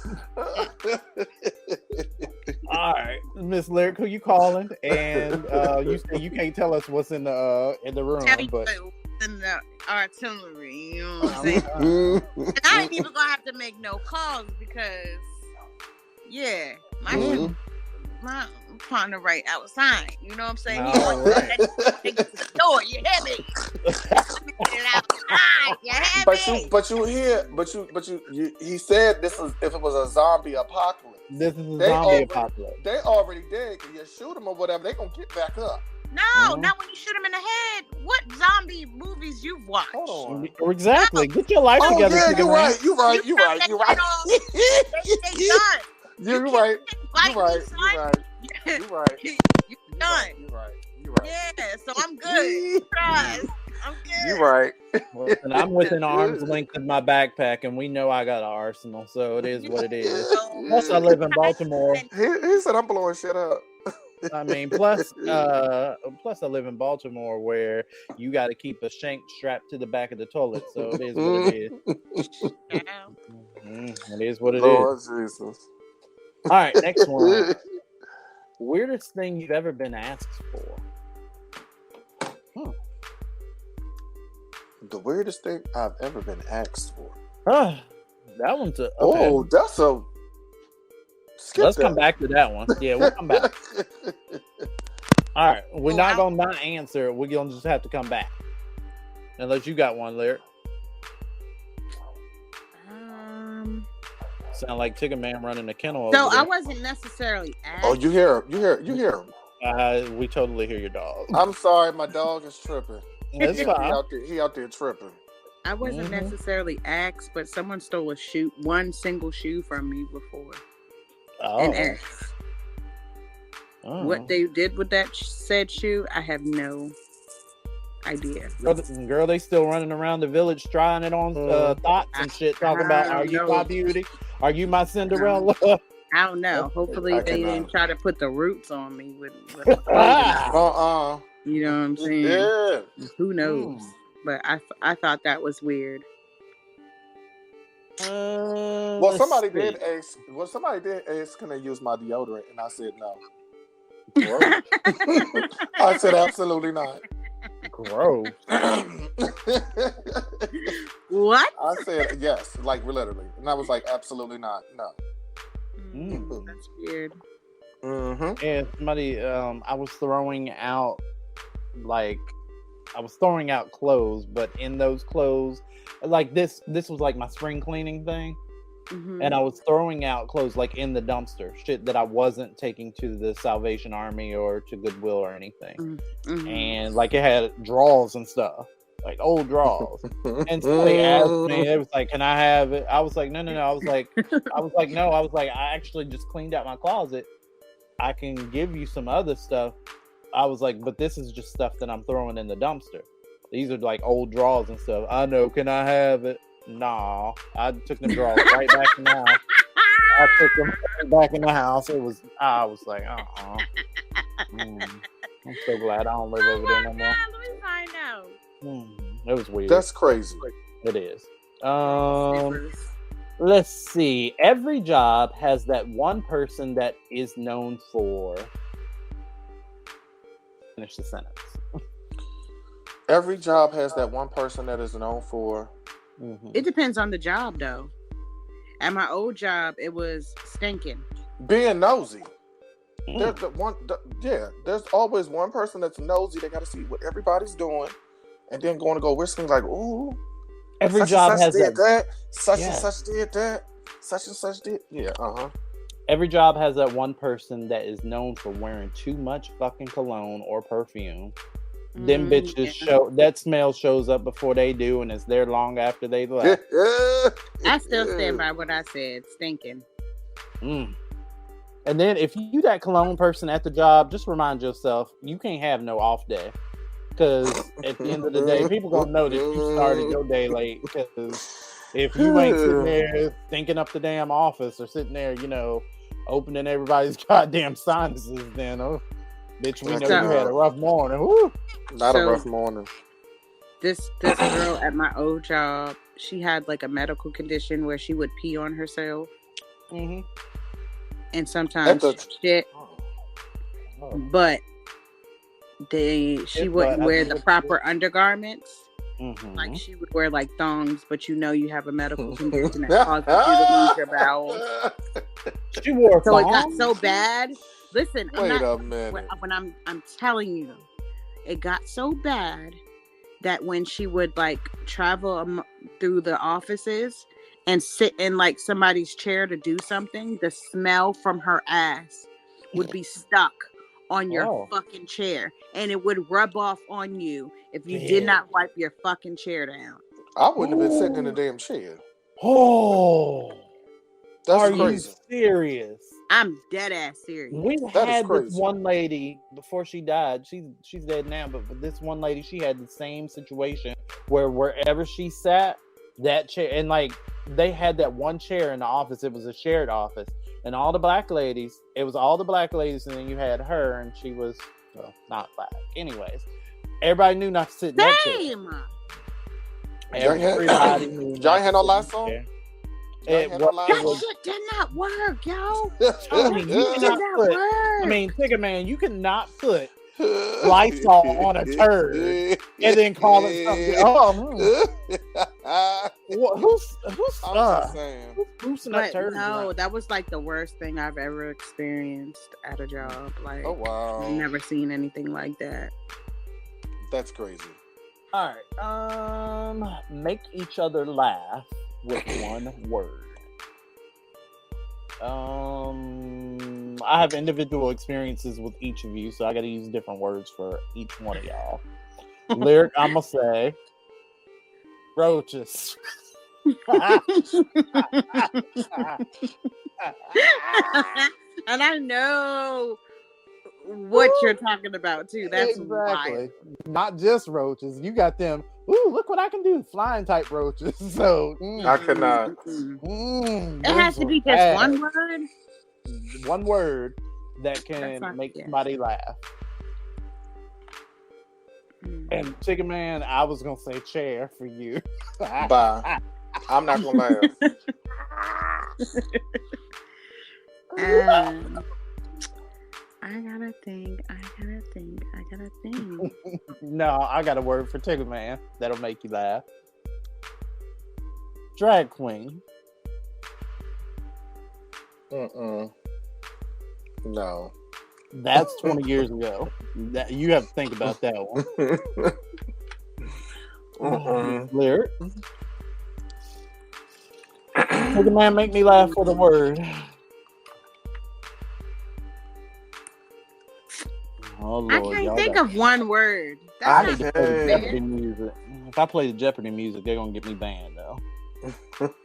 All right, Miss Lyric, who you calling? And you say you can't tell us what's in the room, but in the artillery, you know what I'm saying? And I ain't even gonna have to make no calls because, my partner right outside. You know what I'm saying? He's like, take it to the door. You hear me? You hear me? He said this is if it was a zombie apocalypse. This is a zombie apocalypse. They already dead. If you shoot them or whatever, they gonna get back up. No, not when you shoot them in the head. What zombie movies you've watched? Hold on. Exactly. Get your life together. Yeah, you're right. You're right. You're right. You're done. Yeah, so I'm good. I'm good. You're right. Well, and I'm within arm's length of my backpack, and we know I got an arsenal, so it is what it is. Plus, I live in Baltimore. He said I'm blowing shit up. I mean, plus I live in Baltimore, where you got to keep a shank strapped to the back of the toilet. So it is what it is. It is what it is. Jesus. All right, next one. Weirdest thing you've ever been asked for? The weirdest thing I've ever been asked for. That one's okay. Oh, that's a. Let's come back to that one. Yeah, we'll come back. All right, we're not gonna not answer. We're gonna just have to come back, unless you got one, Lyric. Sound like Ticket Man running a kennel. So I wasn't necessarily asked. Oh, you hear him. We totally hear your dog. I'm sorry, my dog is tripping. That's fine. He out there tripping. I wasn't necessarily asked, but someone stole one single shoe from me before. And asked. What they did with that said shoe, I have no idea. Girl, they still running around the village trying it on thoughts and shit, talking about, are you my beauty? Are you my Cinderella? I don't know. Hopefully they didn't try to put the roots on me with you know what I'm saying? Yeah. Who knows? But I thought that was weird. Well, somebody did ask, can they use my deodorant? And I said no. I said absolutely not. Gross. What? I said yes, like literally. And I was like, absolutely not. No. That's weird. Mm-hmm. And somebody, I was throwing out clothes, but in those clothes, like this was like my spring cleaning thing. Mm-hmm. And I was throwing out clothes like in the dumpster, shit that I wasn't taking to the Salvation Army or to Goodwill or anything. Mm-hmm. And like it had drawers and stuff, like old drawers. And somebody asked me, it was like, "Can I have it?" I was like, "No." I was like, "No." I was like, "I actually just cleaned out my closet. I can give you some other stuff." I was like, "But this is just stuff that I'm throwing in the dumpster. These are like old drawers and stuff." "I know. Can I have it?" "Nah." I took them drawers right back in the house. I took them back in the house. I was like, I'm so glad I don't live over there no more. Let me find out. It was weird. That's crazy. It is. Let's see. Every job has that one person that is known for. Finish the sentence. Every job has that one person that is known for. Mm-hmm. It depends on the job, though. At my old job, it was stinking. Being nosy. There's always one person that's nosy. They got to see what everybody's doing, and then going to go whispering like, "Ooh, every job has that. Such and such did that. Such and such did." Yeah. Every job has that one person that is known for wearing too much fucking cologne or perfume. Them bitches that smell shows up before they do, and it's there long after they left. I still stand by what I said. Stinking. And then if you that cologne person at the job, just remind yourself you can't have no off day, because at the end of the day, people gonna know that you started your day late. Because if you ain't sitting there thinking up the damn office or sitting there, opening everybody's goddamn sinuses, then bitch, we know you had a rough morning. Woo. Not a rough morning. This girl at my old job, she had like a medical condition where she would pee on herself. Mm-hmm. And sometimes shit. But she wouldn't wear the proper undergarments. Mm-hmm. Like she would wear like thongs, but you have a medical condition that causes you to lose your bowels. She wore so thongs? It got so bad. Listen, I'm telling you, it got so bad that when she would like travel through the offices and sit in like somebody's chair to do something, the smell from her ass would be stuck on your fucking chair, and it would rub off on you if you did not wipe your fucking chair down. I wouldn't have been sitting in the damn chair. That's crazy. You serious? I'm dead ass serious. We had this one lady before she died. She's dead now, but this one lady, she had the same situation where wherever she sat, that chair, and like they had that one chair in the office. It was a shared office, and all the black ladies. It was all the black ladies, and then you had her, and she was not black. Anyways, everybody knew not to sit in that chair. Everybody knew. Y'all had no last song. That shit did not work, yo. Ticket Man, you cannot put Lysol on a turd and then call it something. Who's boosting that turd? No, that was like the worst thing I've ever experienced at a job. Like, oh wow, I've never seen anything like that. That's crazy. All right, make each other laugh with one word. I have individual experiences with each of you, so I got to use different words for each one of y'all. Lyric, I'm gonna say roaches. And I know what you're talking about too. That's exactly wild. Not just roaches. You got them. Ooh, look what I can do! Flying type roaches. So I could not. It has to be just one word. One word that can make somebody laugh. And Chicken Man, I was gonna say chair for you. Bye. I'm not gonna laugh. I gotta think. No, I got a word for Chicken Man that'll make you laugh. Drag queen. No. That's 20 years ago. You have to think about that one. Lyric. Chicken Man, make me laugh with a word. Oh, Lord, I can't think of one word. I need to play the Jeopardy music. If I play the Jeopardy music, they're gonna get me banned, though.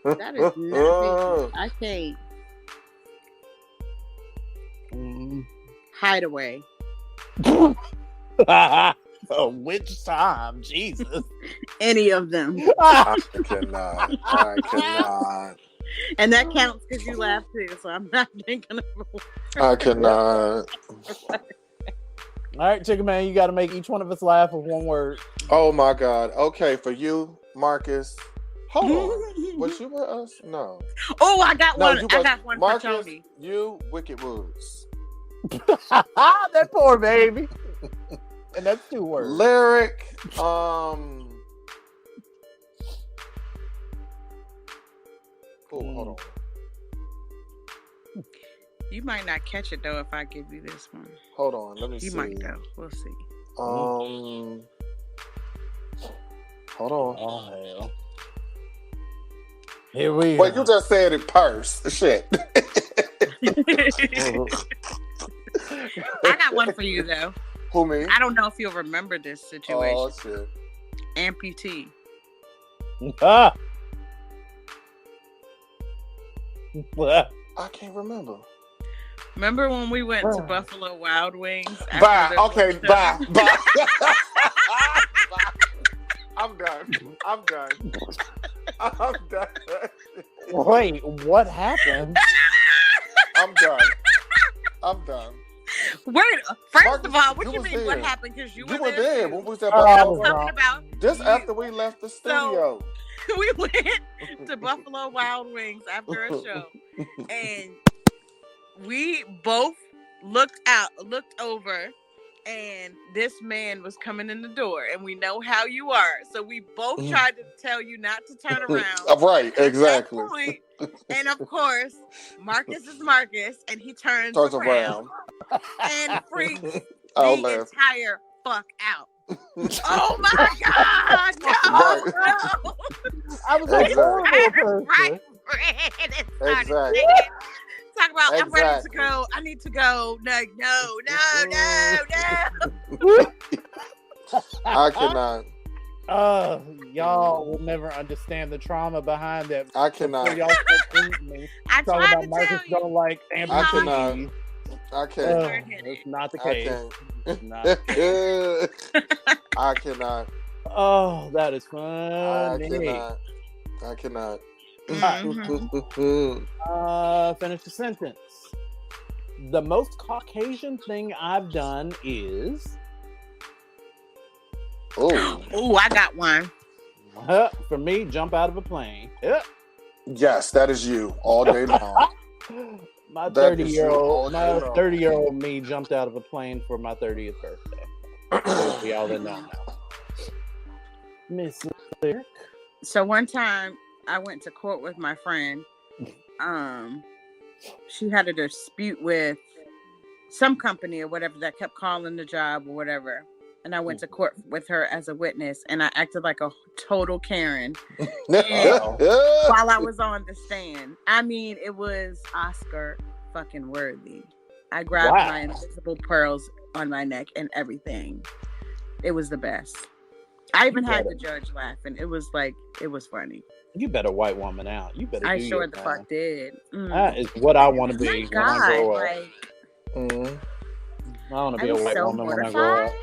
That is nothing. I can't. Hideaway. Oh, which time? Jesus. Any of them. I cannot. And that counts because you laughed too, so I'm not thinking of I cannot. All right, Chicken Man, you got to make each one of us laugh with one word. Oh my God. Okay, for you, Marcus. Hold on. Was you with us? No. Oh, I got one. I got one Marcus, for Tony. You, Wicked Woods. That poor baby. And that's 2 words. Lyric. Hold on. You might not catch it though if I give you this one. Hold on, let me see. You might though. We'll see. Hold on. Oh hell. Here we Well, you just said it purse. Shit. I got one for you though. Who, me? I don't know if you'll remember this situation. Oh shit. Amputee. Ah. I can't remember. Remember when we went to Buffalo Wild Wings? Bye. Okay, bye. Bye. I'm done. Wait, what happened? I'm done. Wait, first Marcus, of all, what you you was mean? there. What happened? Because you were there. there. When we was at Buffalo. Talking about just after we left the studio. We went to Buffalo Wild Wings after a show, and we both looked over, and this man was coming in the door, and we know how you are, so we both tried to tell you not to turn around. Right, exactly. And of course, Marcus is Marcus, and he turns around and freaks the entire fuck out. Oh my God! No! I was like, right. Exactly. Talk about I'm ready to go. I need to go. No. I cannot. Y'all will never understand the trauma behind that. I cannot. Y'all me. I tried to Marcus tell don't like amputee. I can't. It's not the case. I cannot. Oh, that is funny. I cannot. Finish the sentence. The most Caucasian thing I've done is. Oh, I got one. For me, jump out of a plane. Yes, that is you all day long. My That is true. 30-year-old me jumped out of a plane for my 30th birthday. We all in that now. Miss Lyric. So one time I went to court with my friend. She had a dispute with some company or whatever that kept calling the job or whatever. And I went to court with her as a witness, and I acted like a total Karen while I was on the stand. I mean, it was Oscar fucking worthy. I grabbed my invisible pearls on my neck and everything. It was the best. I even had the judge laughing. It was funny. You better white woman out. You better. I sure the fuck did. That is what I want to be when I grow up. I want to be a white woman when I grow up.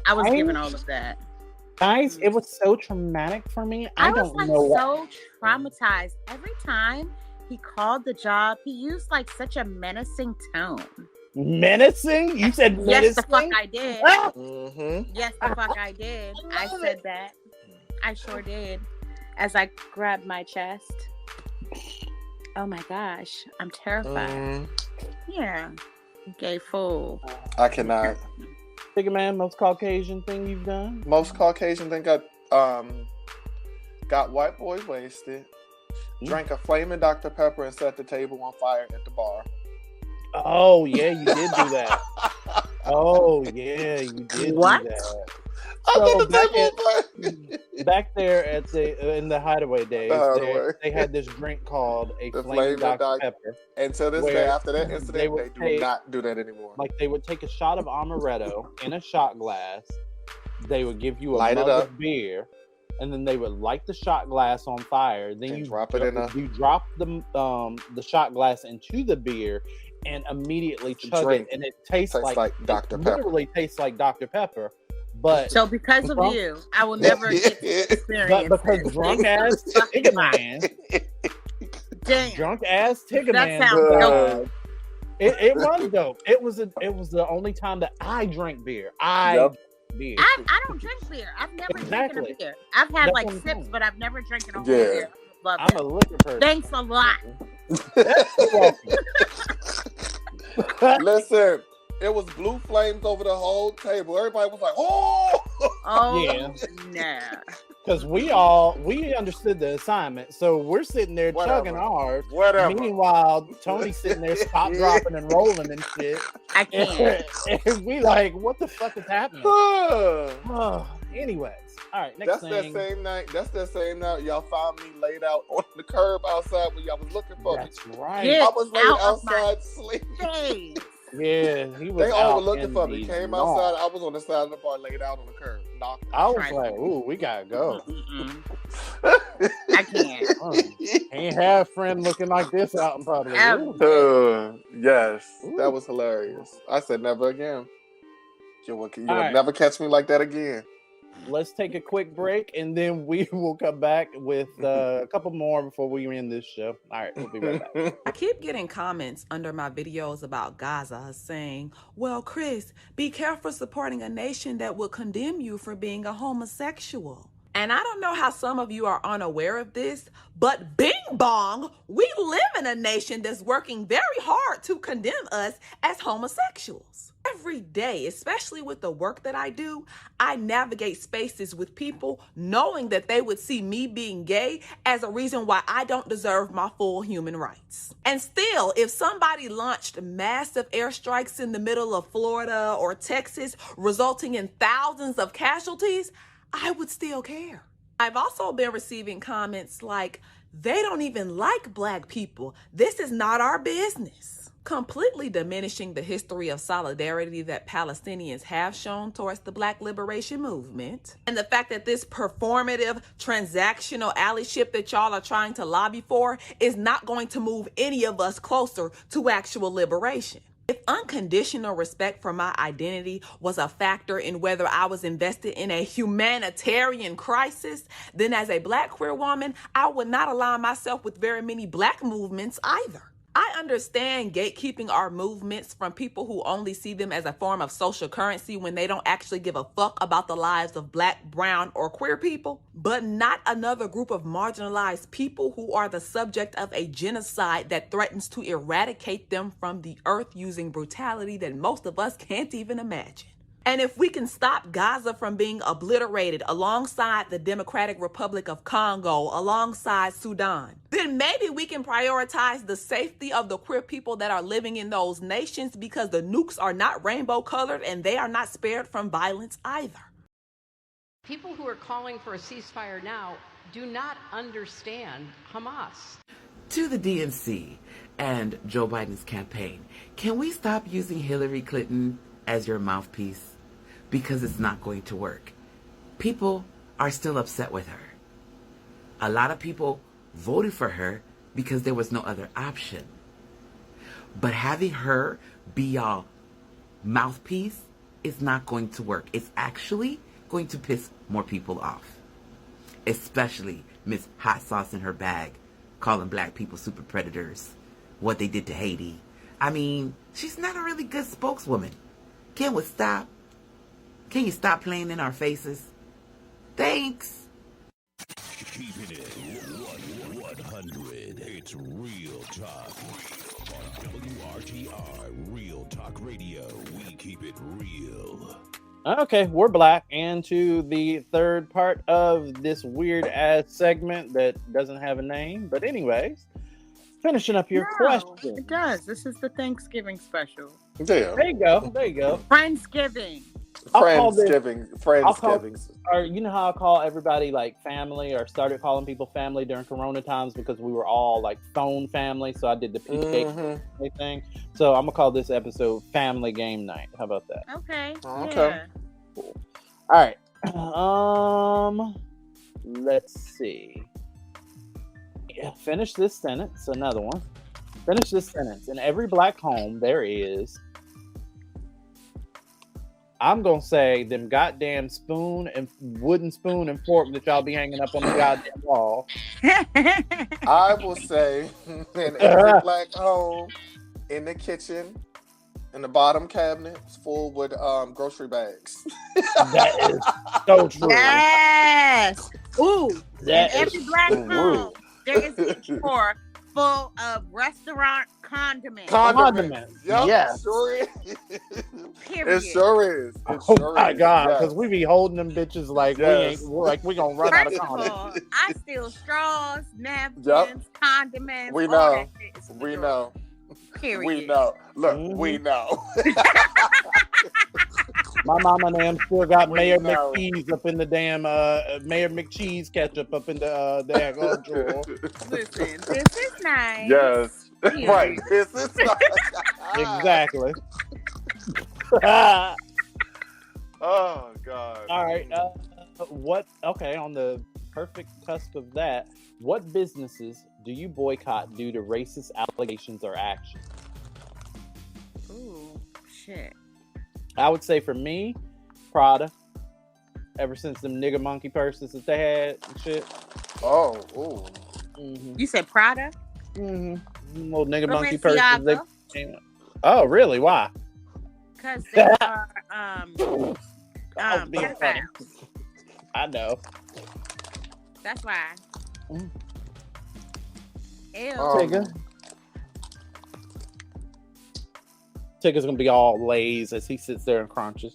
I was given all of that. Guys, it was so traumatic for me. I was so traumatized. Every time he called the job, he used like such a menacing tone. Menacing? You said menacing? Yes, the fuck I did. Yes, the fuck I did. I said that. I sure did. As I grabbed my chest. Oh my gosh, I'm terrified. Yeah. Gay fool. I cannot. Bigger man, most Caucasian thing you've done? Most Caucasian thing got white boy wasted, drank a flaming Dr. Pepper and set the table on fire at the bar. Oh yeah, you did do that. Oh yeah, you did do that. So back there at in the hideaway days, they had this drink called a flaming Dr. Pepper. And to this day, after that incident, they do not do that anymore. Like they would take a shot of amaretto in a shot glass. They would give you a Light mug it up. of beer, and then they would light the shot glass on fire. Then you drop it you drop the shot glass into the beer and immediately chug it, and it tastes like Dr. It Pepper. literally tastes like Dr. Pepper. But so because of you, I will never get to experience. But because drunk ass Tigger Man, drunk ass Tigger Man, that sounds dope. It was dope. It was the only time that I drank beer. I don't drink beer. I've never drank a beer. I've had like sips, but I've never drank a whole beer. I'm a liquor person. Thanks a lot. Listen, it was blue flames over the whole table. Everybody was like, "Oh, yeah, nah." Because we understood the assignment, so we're sitting there chugging ours. Meanwhile, Tony's sitting there stop, dropping, and rolling and shit. I can't. And we like, what the fuck is happening? Anyways, all right. Next thing. That's that same night. Y'all found me laid out on the curb outside when y'all was looking for me. That's right. I was laid outside sleeping. Yeah, they all were looking for me. Came outside. I was on the side of the bar, laid out on the curb. I was like, "Ooh, we gotta go." I can't. Can't have a friend looking like this out in public. Yes, that was hilarious. I said, "Never again. You will never catch me like that again." Let's take a quick break, and then we will come back with a couple more before we end this show. All right, we'll be right back. I keep getting comments under my videos about Gaza saying, well, Chris, be careful supporting a nation that will condemn you for being a homosexual. And I don't know how some of you are unaware of this, but bing bong, we live in a nation that's working very hard to condemn us as homosexuals. Every day, especially with the work that I do, I navigate spaces with people knowing that they would see me being gay as a reason why I don't deserve my full human rights. And still, if somebody launched massive airstrikes in the middle of Florida or Texas, resulting in thousands of casualties, I would still care. I've also been receiving comments like, they don't even like Black people. This is not our business. Completely diminishing the history of solidarity that Palestinians have shown towards the Black liberation movement. And the fact that this performative, transactional allyship that y'all are trying to lobby for is not going to move any of us closer to actual liberation. If unconditional respect for my identity was a factor in whether I was invested in a humanitarian crisis, then as a Black queer woman, I would not align myself with very many Black movements either. I understand gatekeeping our movements from people who only see them as a form of social currency when they don't actually give a fuck about the lives of Black, brown, or queer people, but not another group of marginalized people who are the subject of a genocide that threatens to eradicate them from the earth using brutality that most of us can't even imagine. And if we can stop Gaza from being obliterated alongside the Democratic Republic of Congo, alongside Sudan, then maybe we can prioritize the safety of the queer people that are living in those nations, because the nukes are not rainbow colored and they are not spared from violence either. People who are calling for a ceasefire now do not understand Hamas. To the DNC and Joe Biden's campaign, can we stop using Hillary Clinton as your mouthpiece? Because it's not going to work. People are still upset with her. A lot of people voted for her because there was no other option. But having her be your mouthpiece is not going to work. It's actually going to piss more people off. Especially Miss Hot Sauce in her bag, calling Black people super predators, what they did to Haiti. I mean, she's not a really good spokeswoman. Can we stop? Can you stop playing in our faces? Thanks. Keeping it 100. It's Real Talk on WRTR. Real Talk Radio. We keep it real. Okay, we're back into the third part of this weird ass segment that doesn't have a name. But anyways, finishing up your question. It does. This is the Thanksgiving special. Yeah. There you go. There you go. Friendsgiving. Friendsgiving. Or you know how I call everybody like family, or started calling people family during Corona times because we were all like phone family. So I did the PK thing. So I'm gonna call this episode Phamily Game Night. How about that? Okay. Okay. Yeah. Cool. All right. Let's see. Yeah, finish this sentence. Another one. Finish this sentence. In every Black home, there is. I'm gonna say them goddamn wooden spoon and fork that y'all be hanging up on the goddamn wall. I will say in every Black home, in the kitchen, in the bottom cabinet, it's full with grocery bags. That is so true. Yes. Ooh. That in every Black home, there is a drawer full of restaurant condiments. Condiments. Yep, Yes. Sure is. Period. It sure is. It Oh sure my is. God, Yes. because we be holding them bitches like Yes. we gonna run out of First of condiments. all, I steal straws, napkins, Yep. condiments. We all know. that shit is in the We drawer. know. Period. We know. Look, we know. My mama and them still got Mayor know. McCheese up in the damn Mayor McCheese ketchup up in the damn drawer. Listen, this is nice. Yes. Yeah. Right. This is Exactly. Oh God. All right. Okay, on the perfect cusp of that, what businesses do you boycott due to racist allegations or actions? Ooh, shit. I would say for me, Prada. Ever since them nigga monkey purses that they had and shit. Oh, ooh. Mm-hmm. You said Prada? Mm-hmm. Little nigga monkey Balenciaga? purses. Oh, really? Why? Because they are being funny. pedophiles. I know. That's why. Mm. Ew. Tigger's gonna be all lazy as he sits there and crunches.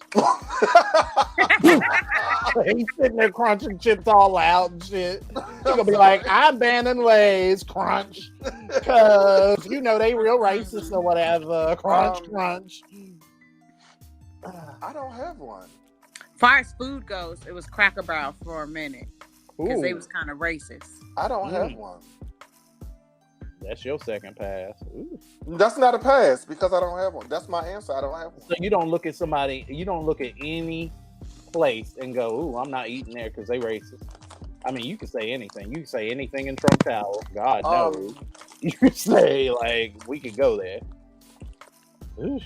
He's sitting there crunching chips all out and shit. He's gonna be like, I'm banning Lay's, crunch. Because, you know, they real racist or whatever. Crunch. I don't have one. Far as food goes, it was Cracker Barrel for a minute. Because they was kind of racist. I don't have one. That's your second pass. Ooh. That's not a pass because I don't have one. That's my answer. I don't have one. So you don't look at any place and go, ooh, I'm not eating there because they racist. I mean, you can say anything. You can say anything in Trump Tower. God knows. You can say, like, we could go there. Oof.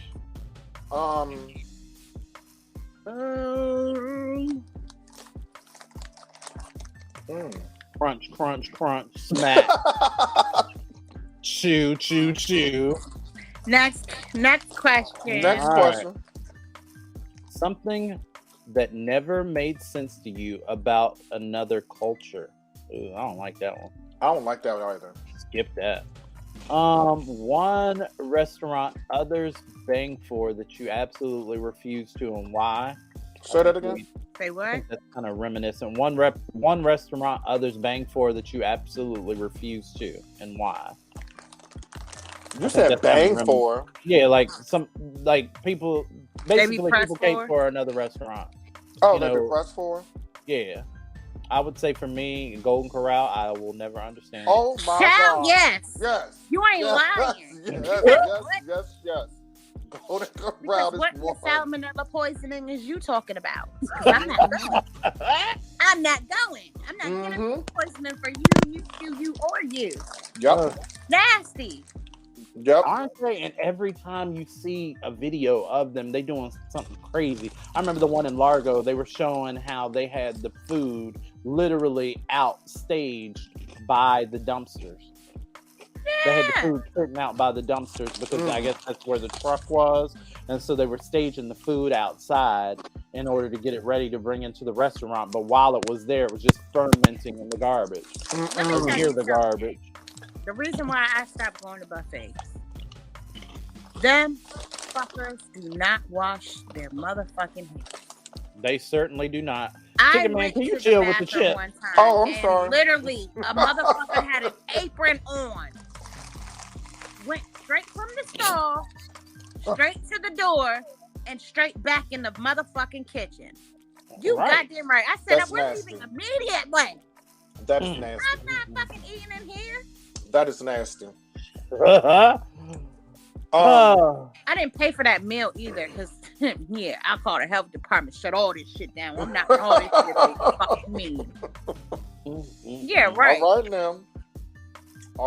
Crunch, crunch, crunch, smack. Choo, choo, choo. Next question. Next All question. right. Something that never made sense to you about another culture. Ooh, I don't like that one. I don't like that one either. Skip that. One restaurant others bang for that you absolutely refuse to, and why? Say that again. Say I what? think that's kind of reminiscent. One restaurant others bang for that you absolutely refuse to, and why? You said bang for. Yeah, like people. Basically, press people cake for? for another restaurant. Oh, You they know, be pressed for? Yeah, I would say for me, Golden Corral, I will never understand. Oh my Child, God. yes. Yes. You ain't lying. Yes. Golden Corral Because is what more. salmonella poisoning is you talking about? 'Cause I'm not going. I'm not going. I'm not getting poisoning for you, or you. Yep. Nasty. Yep. Aren't they? And every time you see a video of them, they doing something crazy. I remember the one in Largo. They were showing how they had the food literally outstaged by the dumpsters. They had the food sitting out by the dumpsters because I guess that's where the truck was. And so they were staging the food outside in order to get it ready to bring into the restaurant. But while it was there, it was just fermenting in the garbage. You could hear the garbage. The reason why I stopped going to buffets, them fuckers do not wash their motherfucking hands. They certainly do not. I Chicken Man, went can you to chill the with the bathroom chip? one time. Oh, I'm and sorry. Literally, a motherfucker had an apron on. Went straight from the stall, straight to the door, and straight back in the motherfucking kitchen. You goddamn right. I said That's we're nasty. leaving immediately. That is nasty. I'm not fucking eating in here. That is nasty. I didn't pay for that meal either, because yeah, I'll call the health department. Shut all this shit down. I'm not all this shit. Fuck me. Yeah, right. All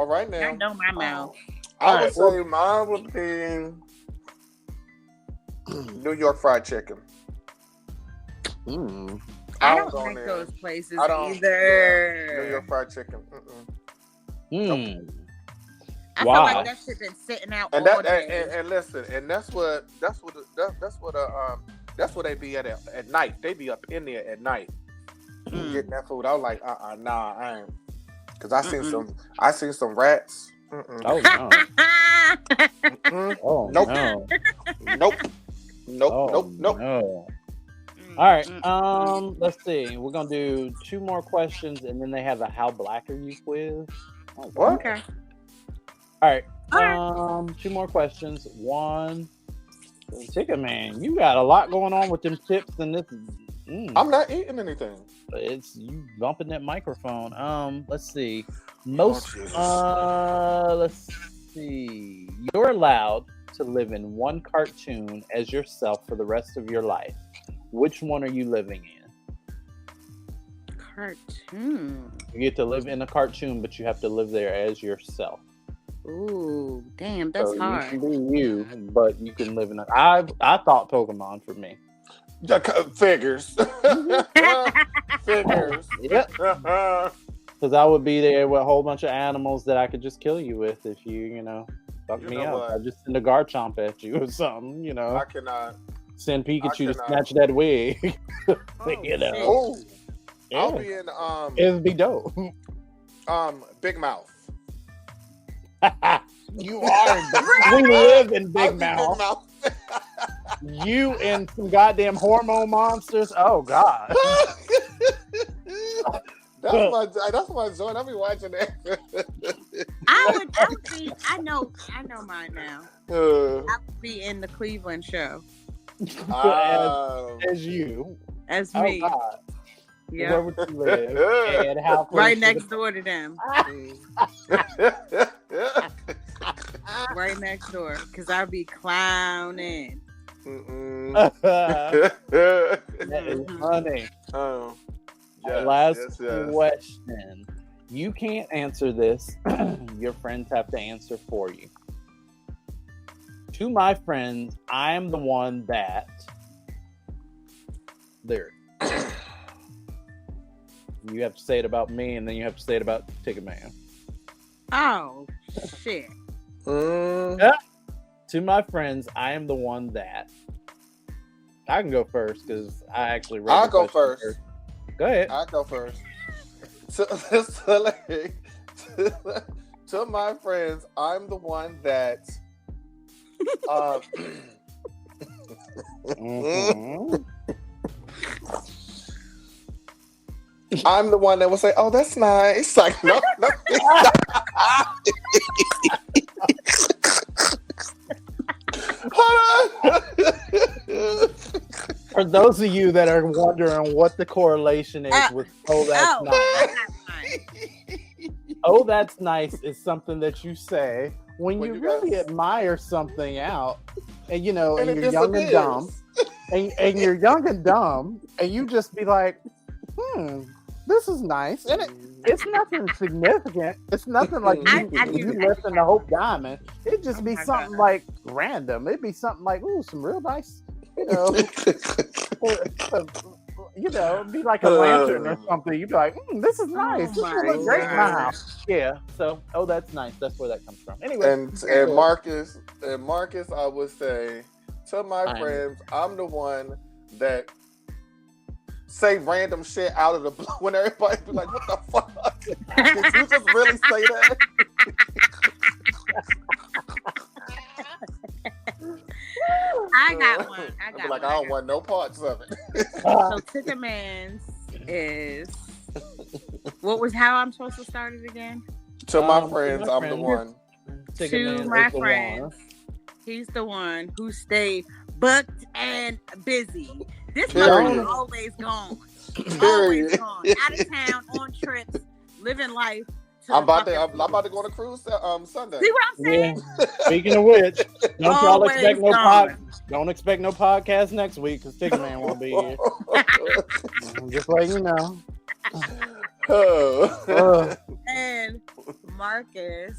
right now. I know my mouth. I would say mine would be New York fried chicken. I don't like those places either. Yeah, New York fried chicken. I feel like that shit been sitting out all day. And listen, and that's what they be at night. They be up in there at night getting that food. I was like, nah, I ain't, because I seen some rats. Oh no! Oh nope. no! Nope. No. All right. Let's see. We're gonna do 2 more questions, and then they have a "How black are you?" quiz. What? Okay. All right. 2 more questions. One. Chicken Man, you got a lot going on with them chips and this. I'm not eating anything. It's you bumping that microphone. Let's see. Let's see. You're allowed to live in one cartoon as yourself for the rest of your life. Which one are you living in? Cartoon. You get to live in a cartoon, but you have to live there as yourself. Ooh, damn, that's hard. You can be you, but you can live in a. I thought Pokemon for me. Figures. Figures. Yep. Because I would be there with a whole bunch of animals that I could just kill you with if you fuck me up. I'd just send a Garchomp at you or something, I cannot. Send Pikachu to snatch that wig. Oh, yeah. I'll be in It'd be dope. Big Mouth. You are. We live in Big Mouth. You and some goddamn hormone monsters. Oh God. That's my joint. I'll be watching that. I would be. I know mine now. I would be in the Cleveland show. As you. As me. God. Yeah. Where would you live? And how close right next door to them. Right next door, because I'll be clowning. That is funny. Last question. You can't answer this. Your friends have to answer for you. To my friends, I am the one that. There. You have to say it about me, and then you have to say it about Ticket Man. Oh Shit. Yeah. To my friends, I am the one that. I can go first because I actually read I'll the go question first. Go ahead. I'll go first. To my friends, I'm the one that. I'm the one that will say, "Oh, that's nice." Like, no. For those of you that are wondering what the correlation is with "oh, that's nice," "oh, that's nice" is something that you say when you really admire something out, and you're young and dumb, and you're young and dumb, and you just be like, this is nice, and it's nothing significant. It's nothing like you listen to Hope Diamond. It'd just be something like random. It'd be something like, ooh, some real nice, it'd be like a lantern or something. You'd be like, this is nice. This will look great in my house. Yeah. So, oh, that's nice. That's where that comes from. Anyway. And Marcus, I would say to my friends, I'm the one that say random shit out of the blue when everybody be like, what the fuck? Did you just really say that? I got one. I don't want no parts of it. So Ticketman's is how I'm supposed to start it again? To my friends, I'm the one. To my friends, he's the one who stayed booked and busy. This motherfucker always gone. Always gone. Out of town, on trips, living life. I'm about to go on a cruise Sunday. See what I'm saying? Yeah. Speaking of which, don't expect no podcast next week because Ticketman won't be here. I'm just letting you know. And Marcus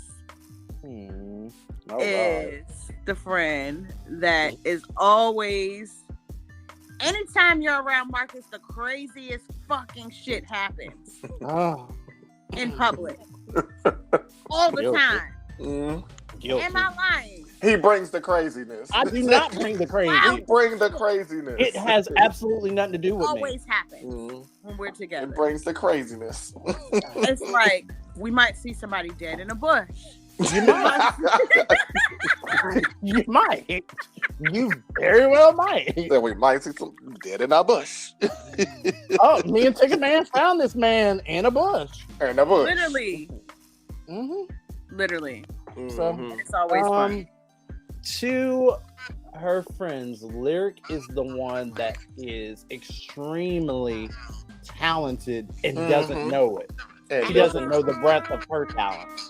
is the friend that is always. Anytime you're around Marcus, the craziest fucking shit happens in public. All the time. Am I lying? He brings the craziness. I do not bring the crazy. He brings the craziness. It has absolutely nothing to do with Always happens when we're together. It brings the craziness. It's like we might see somebody dead in a bush. You might. You might. You very well might. Then we might see some dead in our bush. Oh, me and Ticketman found this man in a bush. In a bush. Literally. Literally. So it's always fun. To her friends, Lyric is the one that is extremely talented and doesn't know it. She doesn't know the breadth of her talent.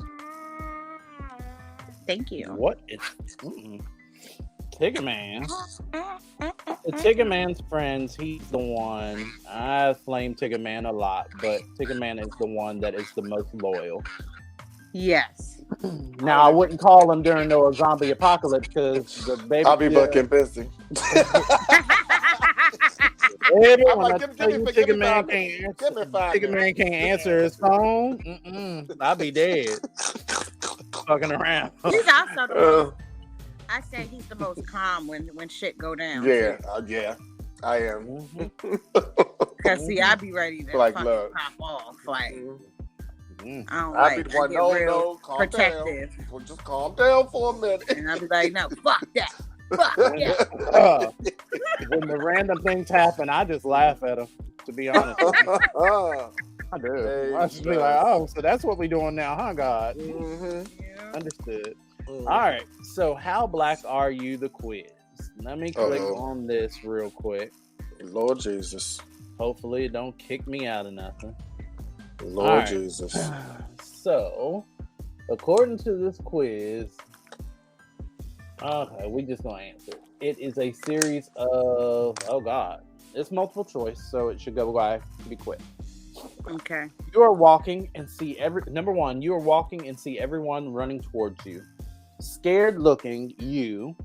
Thank you. What is Ticketman? The Ticketman's friends, he's the one. I flame Ticketman a lot, but Ticketman is the one that is the most loyal. Yes. Now, I wouldn't call him during no zombie apocalypse because the baby. I'll be fucking busy. Ticketman can't answer his phone. I'll be dead. Fucking around. He's also the most, I say he's the most calm when shit go down. Yeah, I am. Cause see, I be ready to like fucking pop off. Like I don't I be the one, no, calm protective. down. Well, just calm down for a minute. And I'll be like, no, fuck that. Fuck that. When the random things happen, I just laugh at them, to be honest. I do. Hey, I just be like, oh, so that's what we doing now, huh, God? Understood. All right. So, how black are you? The quiz. Let me click on this real quick. Lord Jesus. Hopefully, it don't kick me out of nothing. Lord Jesus. So, according to this quiz, okay, we just gonna answer. It is a series of it's multiple choice, so it should go by pretty quick. Okay. You are walking and see number one, you are walking and see everyone running towards you. Scared looking, you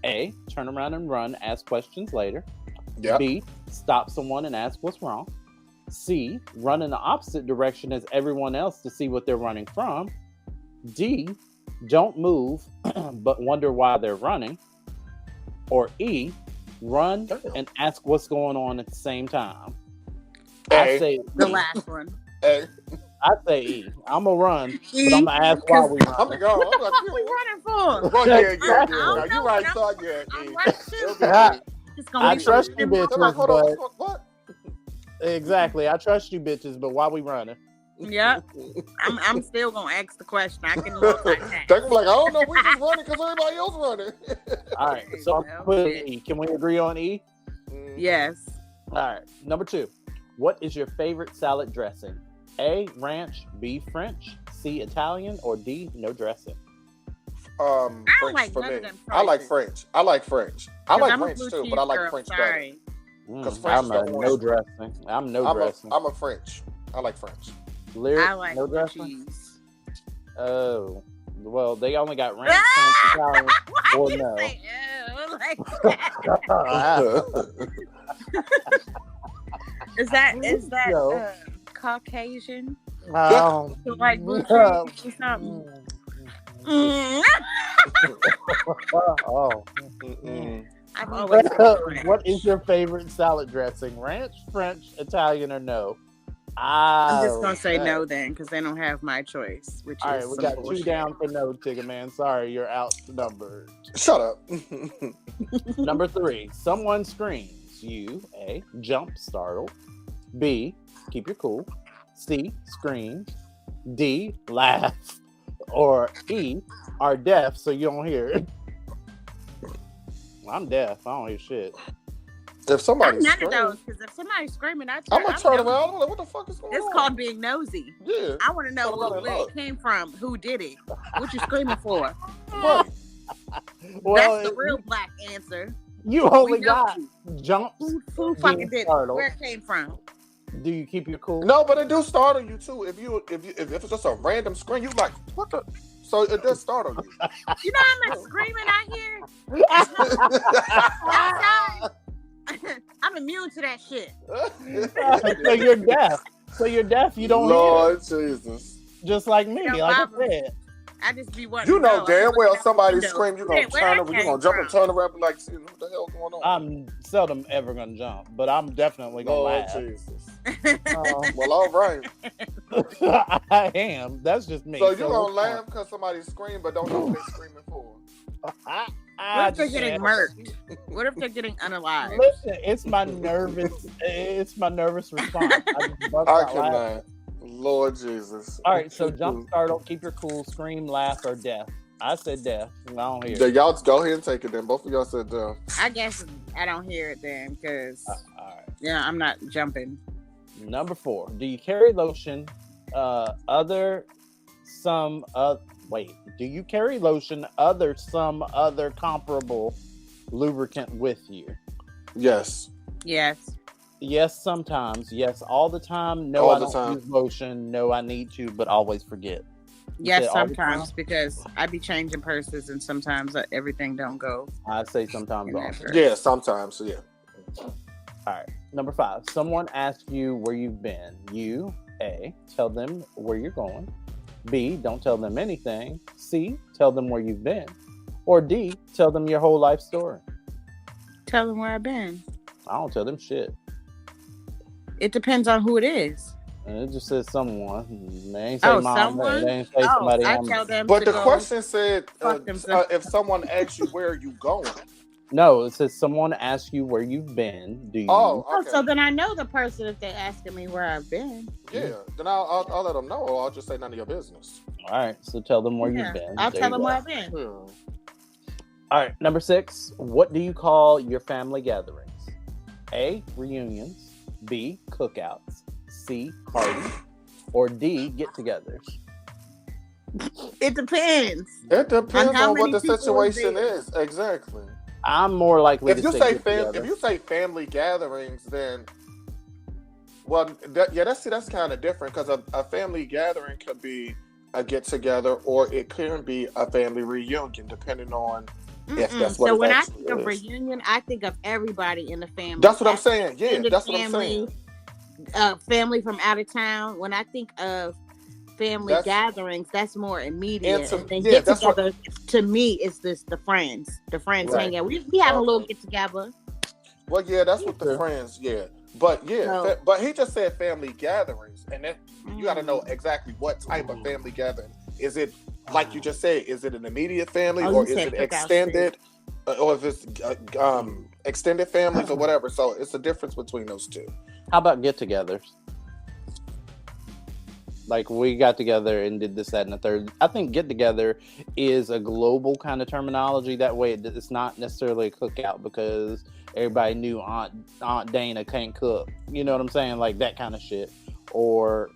A, turn around and run, ask questions later. Yep. B, stop someone and ask what's wrong. C, run in the opposite direction as everyone else to see what they're running from. D, don't move, but wonder why they're running. Or E, run and ask what's going on at the same time. I say the last one. Hey. I say E. I'm gonna run, but I'm gonna ask why we run. I'm gonna go. What we running for? Well, yeah. No, you right, son. Yeah, It's gonna I be trust you, something. bitches, Hold but on. What? exactly. I trust you, bitches, but why we running? Yep. I'm still gonna ask the question. I can multitask. They're like, I don't know. We just running because everybody else running. All right. So I'm putting E. Can we agree on E? Yes. All right. Number 2. What is your favorite salad dressing? A, ranch, B, French, C, Italian, or D, no dressing? French like for none me. of them I like French. I like French. I like I'm French too, but I like French better. Because I'm a no dressing. I'm no dressing. I'm a French. I like French. Lyric, I like no the dressing? cheese. Oh, well, they only got ranch, French, Italian, or no. Is that Caucasian? Like blue cheese or something? I've always What is your favorite salad dressing? Ranch, French, Italian, or no? I'm just gonna say no then, because they don't have my choice. Which all is right, we got 2 down for no, Tigger Man. Sorry, you're outnumbered. Shut up. Number 3, someone screams. You, A, jump, startle. B, keep your cool. C, scream. D, laugh. Or E, are deaf so you don't hear it. I'm deaf. I don't hear shit. If somebody's none of those, because if somebody's screaming, I'm gonna turn around. I'm like, what the fuck is going on? It's called being nosy. Yeah. I want to know where it came from, who did it, what you screaming for. Right. Well, that's the real black answer. You only got jumps. Who fucking did it? Where it came from? Do you keep your cool? No, but it do startle you too. If it's just a random scream, you like, what the? So it does startle you. You know how much screaming I hear? I'm immune to that shit. So you're deaf. You don't Lord hear. Jesus. Just like me, like I said. I just be wanting You to know damn well somebody window. scream, you're gonna turn over, you're gonna jump and turn around and be like, see what the hell going on? I'm seldom ever gonna jump, but I'm definitely gonna laugh. Jesus. Well, all right. I am. That's just me. So you gonna laugh because somebody screamed, but don't know what they're screaming for. What if they're getting murked? What if they're getting unalived? Listen, it's my nervous response. I cannot. Lord Jesus. All right, so jump, startle, keep your cool, scream, laugh, or deaf. I said deaf. I don't hear it. Y'all go ahead and take it then. Both of y'all said deaf. I guess I don't hear it then because I'm not jumping. Number 4. Do you carry lotion do you carry lotion some other comparable lubricant with you? Yes. Yes, sometimes. Yes, all the time. No, I don't use lotion. No, I need to, but always forget. Yes, sometimes, because I be changing purses and sometimes everything don't go. I say sometimes also. Yeah, sometimes, yeah. All right. Number 5. Someone asks you where you've been. You, A, tell them where you're going. B, don't tell them anything. C, tell them where you've been. Or D, tell them your whole life story. Tell them where I've been. I don't tell them shit. It depends on who it is. And it just says someone. They ain't say mom. Someone? They ain't say somebody. I tell them but to the go question said, if someone asks you where are you going? No, it says someone asks you where you've been. Do you? Oh, okay. So then I know the person if they're asking me where I've been. Yeah, then I'll let them know, or I'll just say none of your business. All right, so tell them where you've been. I'll tell them where I've been. All right, number 6. What do you call your family gatherings? A, reunions. B, cookouts. C, parties. Or D, get-togethers. It depends. It depends on what the situation is. Exactly. I'm more likely if you say family gatherings, then that's kind of different because a family gathering could be a get together or it can be a family reunion, depending on if that's what. So when I think of reunion, I think of everybody in the family. That's what I'm saying. Yeah, that's what I'm saying. Family from out of town. When I think of family gatherings, that's more immediate. And then yeah, get that's together, to me, is this the friends. The friends hang out. We have a little get together. Well, yeah, that's what the friends, But but he just said family gatherings, and then you got to know exactly what type of family gathering. Is it like you just said? Is it an immediate family, or is it extended, or if it's extended families or whatever? So it's a difference between those two. How about get-togethers? Like we got together and did this, that, and the third. I think get-together is a global kind of terminology. That way, it's not necessarily a cookout because everybody knew Aunt Dana can't cook. You know what I'm saying? Like that kind of shit. Or,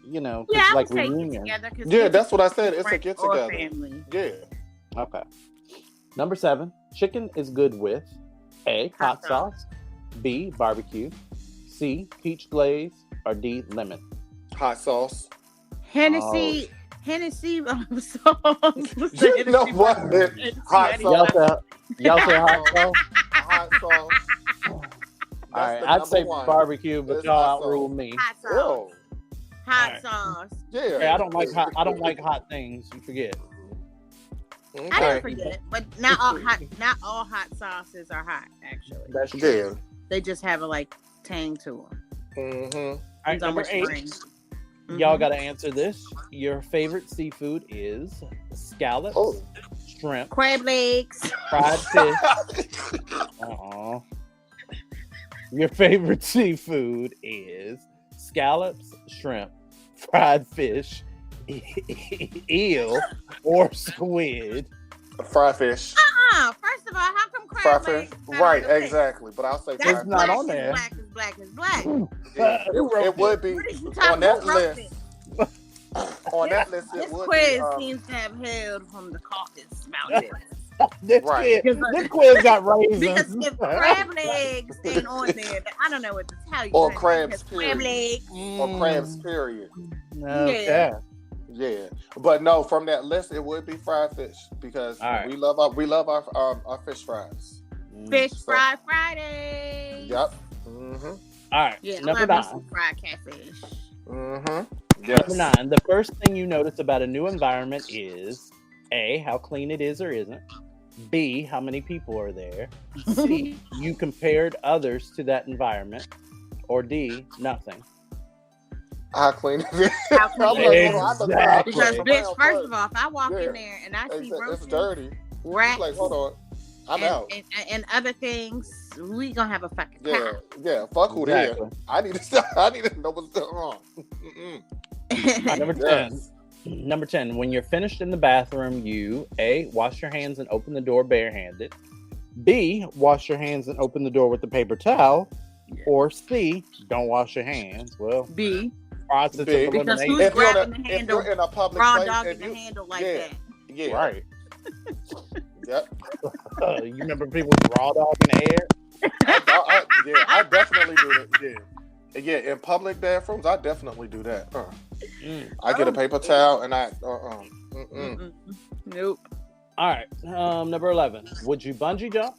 like reunion. Yeah, that's what I said. It's a get-together. Yeah. Okay. Number 7. Chicken is good with A, hot sauce, B, barbecue, C, peach glaze, or D, lemon. Hot sauce. Hennessy sauce. You know what? Hot sauce. Y'all say hot sauce? Hot sauce. All right, I'd say barbecue, but y'all outrule me. Hot sauce. Hot sauce. Yeah. Hey, I don't like hot things. You forget. Okay. I didn't forget, but not all hot sauces are hot. Actually, that's true. Yeah. They just have a tang to them. Mm-hmm. All right, number 8. Y'all got to answer this. Your favorite seafood is scallops, shrimp, crab legs, fried fish. Your favorite seafood is scallops, shrimp, fried fish, eel, or squid. Fried fish. First of all, how come crab legs? Right, exactly. But I'll say it's not on there. Black is black. It would be on that list. On that list, it this would quiz be, seems to have hailed from the Caucasus Mountains. This quiz got raisins. Because if crab legs ain't on there, I don't know what to tell you. Or crabs, crab legs. Or crabs, period. Okay. Yeah, but no, from that list, it would be fried fish because we love our fish fries. Fish fry Friday. Yep. Mm-hmm. All right. Yeah, number 9. Fried catfish. Mm-hmm. Yes. Number 9. The first thing you notice about a new environment is A, how clean it is or isn't. B, how many people are there. C, you compared others to that environment. Or D, nothing. How clean it is. Exactly. Because, bitch, first of all, if I walk in there and I see roaches, it's dirty. rats, like, hold on, I'm out. And other things, we gonna have a fucking time. Yeah. Fuck who there. I need to know what's going on. Number 10. Number 10. When you're finished in the bathroom, you A, wash your hands and open the door barehanded. B, wash your hands and open the door with the paper towel. Or C, don't wash your hands. Well, B. Process of because elimination. who's grabbing the handle, in a public raw place, dogging the handle like that? Yeah. Right. Yep. You remember people raw dogging the air? I definitely do that. Yeah, in public bathrooms, I definitely do that. I get a paper towel and I. Nope. All right. Number 11. Would you bungee jump,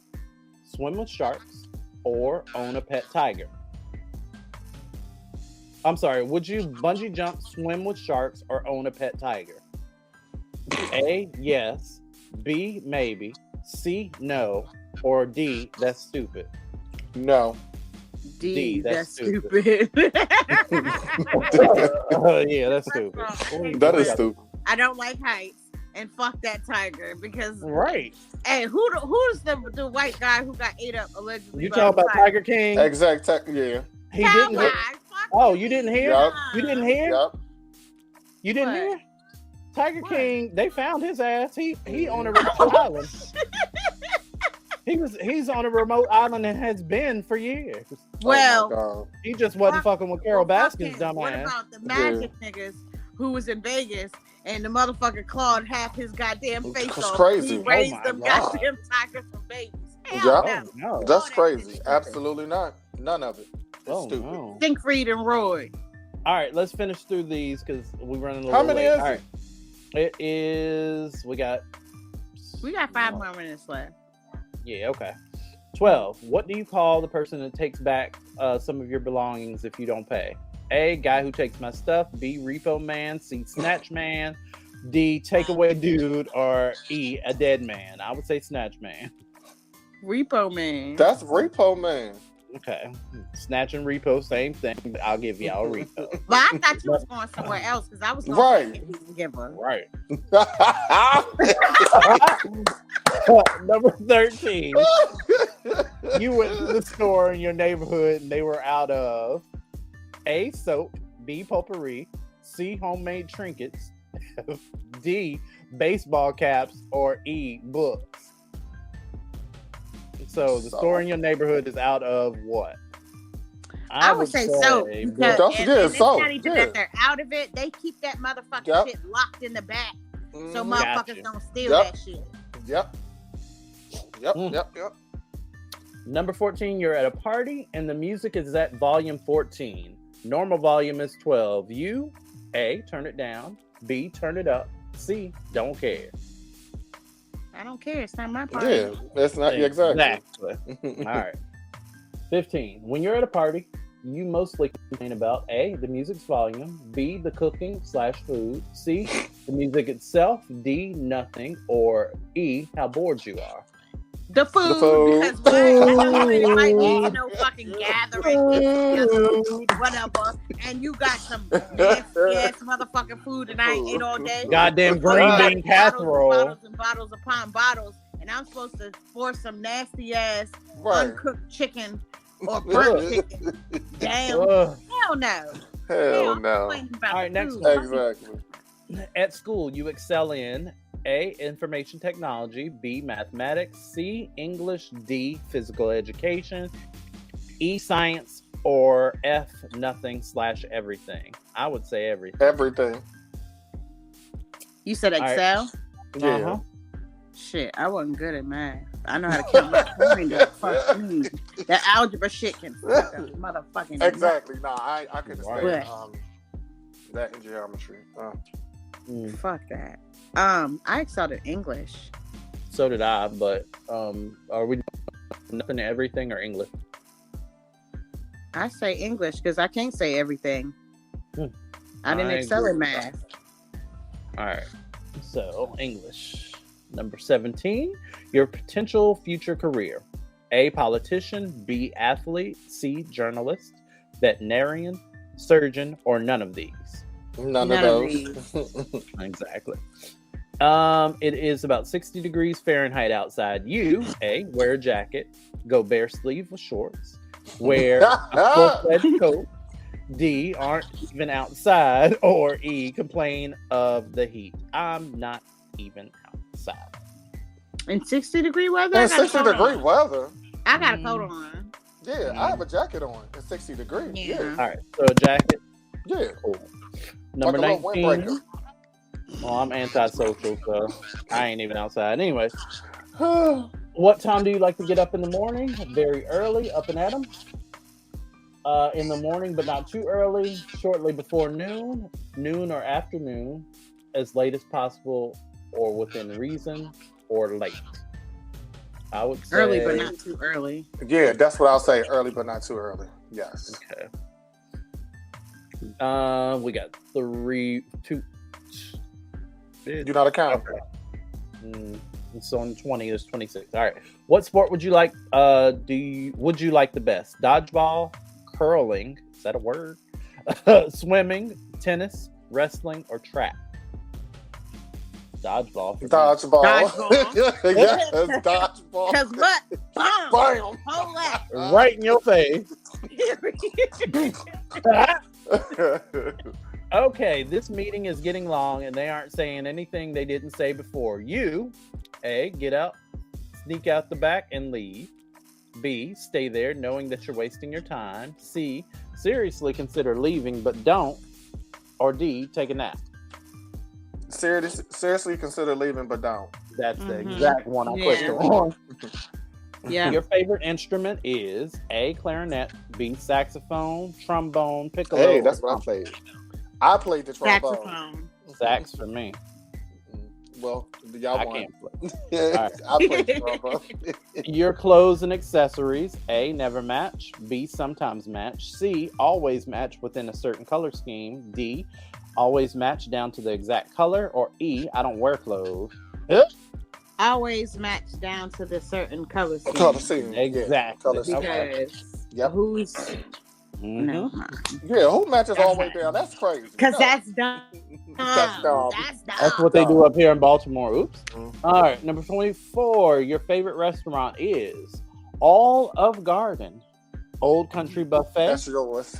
swim with sharks, or own a pet tiger? I'm sorry. Would you bungee jump, swim with sharks, or own a pet tiger? A, yes. B, maybe. C, no. Or D, that's stupid. No. D, that's stupid. Yeah, that's stupid. That is stupid. I don't like heights. And fuck that tiger because Hey, who's the white guy who got ate up allegedly? You talking about Tiger King? Exact. Yeah. He didn't. Oh, you didn't hear? Yep. You didn't hear? Yep. You didn't hear? Tiger King. They found his ass. He on a remote island. He's on a remote island and has been for years. Well, he just wasn't fucking with Carol Baskin's dumb what ass. What about the magic niggas who was in Vegas and the motherfucker clawed half his goddamn face off? Crazy. He raised them goddamn tigers from babies. Hell no. That's crazy. Absolutely not. None of it. It's stupid. No. Siegfried and Roy. All right, let's finish through these because we're running a little How many late. is All right. It is. We got 5 more minutes left. Yeah. Okay. 12. What do you call the person that takes back some of your belongings if you don't pay? A, guy who takes my stuff. B, repo man. C, snatch man. D, takeaway dude. Or E, a dead man. I would say snatch man. Repo man. That's repo man. Okay. Snatch and repo, same thing. But I'll give y'all a repo. But I thought you was going somewhere else because I was going Right. to give her. Right. Number 13. You went to the store in your neighborhood and they were out of A, soap. B, potpourri. C, homemade trinkets. D, baseball caps. Or E, books. So the store in your neighborhood is out of what? I would say soap. Because, Don't forget it's soap. not even that they're out of it. They keep that motherfucking shit locked in the back. So motherfuckers don't steal that shit. Yep. Number 14, you're at a party and the music is at volume 14. Normal volume is 12. You, A, turn it down. B, turn it up. C, don't care. I don't care. It's not my party. Yeah, that's not exactly. All right. 15. When you're at a party, you mostly complain about A, the music's volume, B, the cooking / food, C, the music itself, D, nothing, or E, how bored you are. The food. Because it might be no fucking gathering, whatever, and you got some nasty ass motherfucking food and I ain't ate all day. Goddamn green bean casserole. Bottles and bottles upon bottles, and I'm supposed to force some nasty ass uncooked chicken or burnt chicken. Damn. Hell no. Hell no. All right, next one. one. Exactly. At school, you excel in A, information technology, B, mathematics, C, English, D, physical education, E, science, or F, nothing / everything. I would say everything. Everything. You said Excel? Right. Yeah. Uh-huh. Shit, I wasn't good at math. I know how to count my coin. That algebra shit can fuck up motherfucking. Exactly. No, I couldn't stand that in geometry. Fuck that. I excelled at English. So did I, but are we nothing to everything or English? I say English because I can't say everything. I didn't excel at math. All right. So, English. Number 17, your potential future career. A, politician. B, athlete. C, journalist. Veterinarian. Surgeon. Or none of these. None of those. Exactly. It is about 60 degrees Fahrenheit outside. You, A, wear a jacket. Go bare sleeve with shorts. Wear a full-fledged coat. D, aren't even outside. Or E, complain of the heat. I'm not even outside. In 60-degree weather? In 60-degree weather? I got a coat on. Yeah, I have a jacket on. It's 60 degrees. Yeah. All right, so a jacket. Yeah. Cool. Number like 19. Well, I'm antisocial, so I ain't even outside. Anyways, what time do you like to get up in the morning? Very early, up and at 'em. In the morning, but not too early. Shortly before noon, noon or afternoon, as late as possible, or within reason, or late. I would say early, but not too early. Yeah, that's what I'll say. Early, but not too early. Yes. Okay. We got 3, 2. You're not a count. Okay. So on 20 is 26. All right. What sport would you like? Would you like the best? Dodgeball, curling. Is that a word? Swimming, tennis, wrestling, or track? Dodgeball. Dodgeball. Yes, dodgeball. Cause what? Bam. Hold that. Right in your face. Okay, this meeting is getting long and they aren't saying anything they didn't say before. You, A, get up, sneak out the back and leave. B, stay there knowing that you're wasting your time. C, seriously consider leaving but don't. Or D, take a nap. Seriously consider leaving but don't. That's the exact one I pushed on. Yeah. Your favorite instrument is A, clarinet, B, saxophone, trombone, piccolo. Hey, that's what I played. I played the trombone. Sax for me. Well, y'all I won. can't play. Yeah, All I played Scrabble. Your clothes and accessories: A, never match. B, sometimes match. C, always match within a certain color scheme. D, always match down to the exact color. Or E, I don't wear clothes. Always match down to the certain color scheme. Color scheme. Exactly. Yeah, color scheme. Because who's no, yeah, who matches all the way down? That's crazy. Because No. that's dumb. That's dumb. That's what they do up here in Baltimore. Oops. All right, number 24. Your favorite restaurant is Olive Garden, Old Country Buffet, That's yours.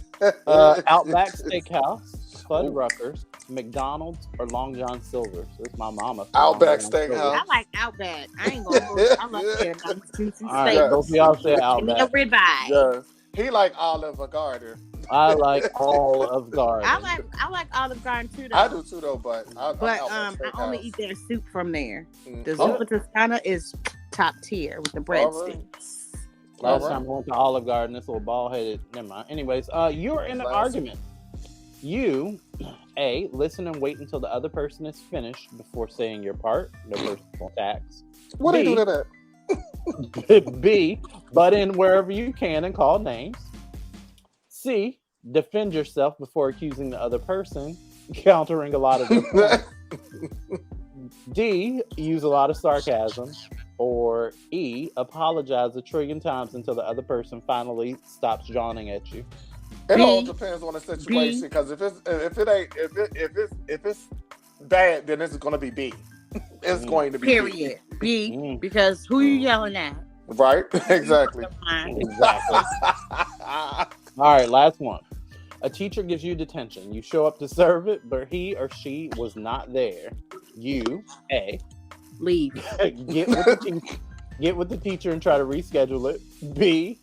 Outback Steakhouse, Fuddruckers, McDonald's, or Long John Silver's. This is my mama. Outback Steakhouse. I like Outback. I ain't gonna hold it. I love it. Juicy steak. All right, both of y'all say Give me a Outback. ribeye. Yes. He like Olive Garden. I like Olive Garden. I like Olive Garden too, though. I do too, though, but I only eat their soup from there. The Oh. Zuppa Toscana is top tier with the breadsticks. Last time I went to Olive Garden, this little bald-headed. Never mind. Anyways, you're in an argument. You, A, listen and wait until the other person is finished before saying your part. No personal attacks. What do you do to that? B, butt in wherever you can and call names. C, defend yourself before accusing the other person, countering a lot of their points. D, use a lot of sarcasm. Or E, apologize a trillion times until the other person finally stops yawning at you. It all depends on the situation, because if it's bad, then it's gonna be B. It's going to be period. B, because who you yelling at? Right? Exactly. Exactly. All right, last one. A teacher gives you detention. You show up to serve it, but he or she was not there. You, A, leave. Get with the teacher and try to reschedule it. B,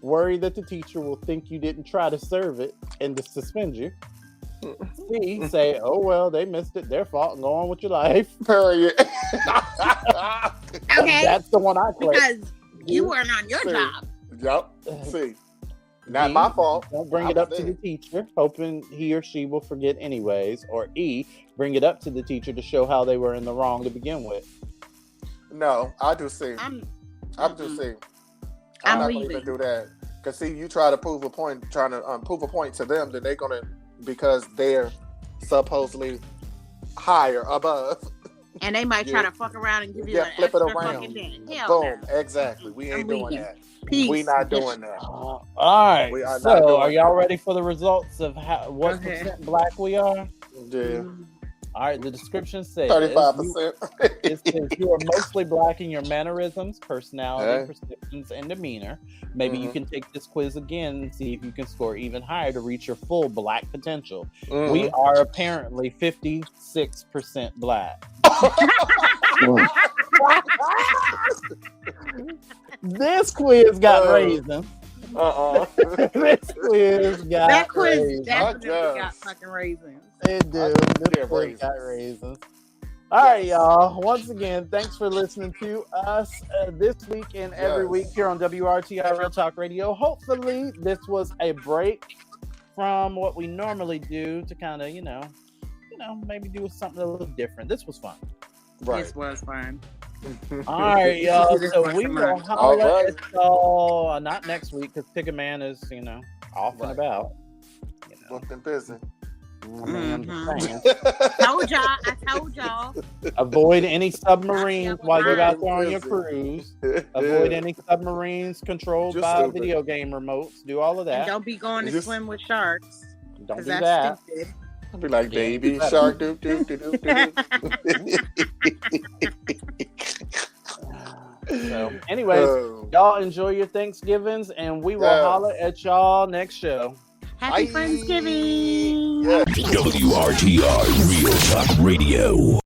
worry that the teacher will think you didn't try to serve it and to suspend you. C, say, oh well, they missed it, their fault, and go on with your life. Period. Okay. That's the one I play. Because you weren't on your job. Yep. See. Not my fault. Don't bring it up to the teacher, hoping he or she will forget anyways. Or E, bring it up to the teacher to show how they were in the wrong to begin with. No, I do C. I'm do C. I'm not going to even do that. Because see, you try to prove a point, trying to prove a point to them, then they're going to, because they're supposedly higher, above. And they might try to fuck around and give you an flip it extra around. fucking day. Hell Boom. no. Exactly. We ain't doing that. Peace. We not doing that. All right. We are not So, doing are y'all ready for the results of what percent black we are? Yeah. All right. The description says 35%. It says you are mostly black in your mannerisms, personality, perceptions, and demeanor. Maybe you can take this quiz again and see if you can score even higher to reach your full black potential. We are apparently 56% black. This quiz got raisins. This quiz got that quiz raisins. definitely got fucking raisins. It did. This quiz got raisins. All right, y'all. Once again, thanks for listening to us this week and every week here on WRTR Real Talk Radio. Hopefully, this was a break from what we normally do to kind of, maybe do something a little different. This was fun. Right. This was fun. All right, y'all. So we will holler at y'all not next week because Pick a Man is, off and about. Booked and busy. Told y'all. Avoid any submarines while you're out there on your cruise. Avoid any submarines controlled by video game remotes. Do all of that. And don't be going to swim with sharks. Don't do that's that. Stupid. I'll be like, baby shark, doop, doop, doop, doop. So, anyways, y'all enjoy your Thanksgivings, and we will holler at y'all next show. Happy Thanksgiving! WRTR Real Talk Radio.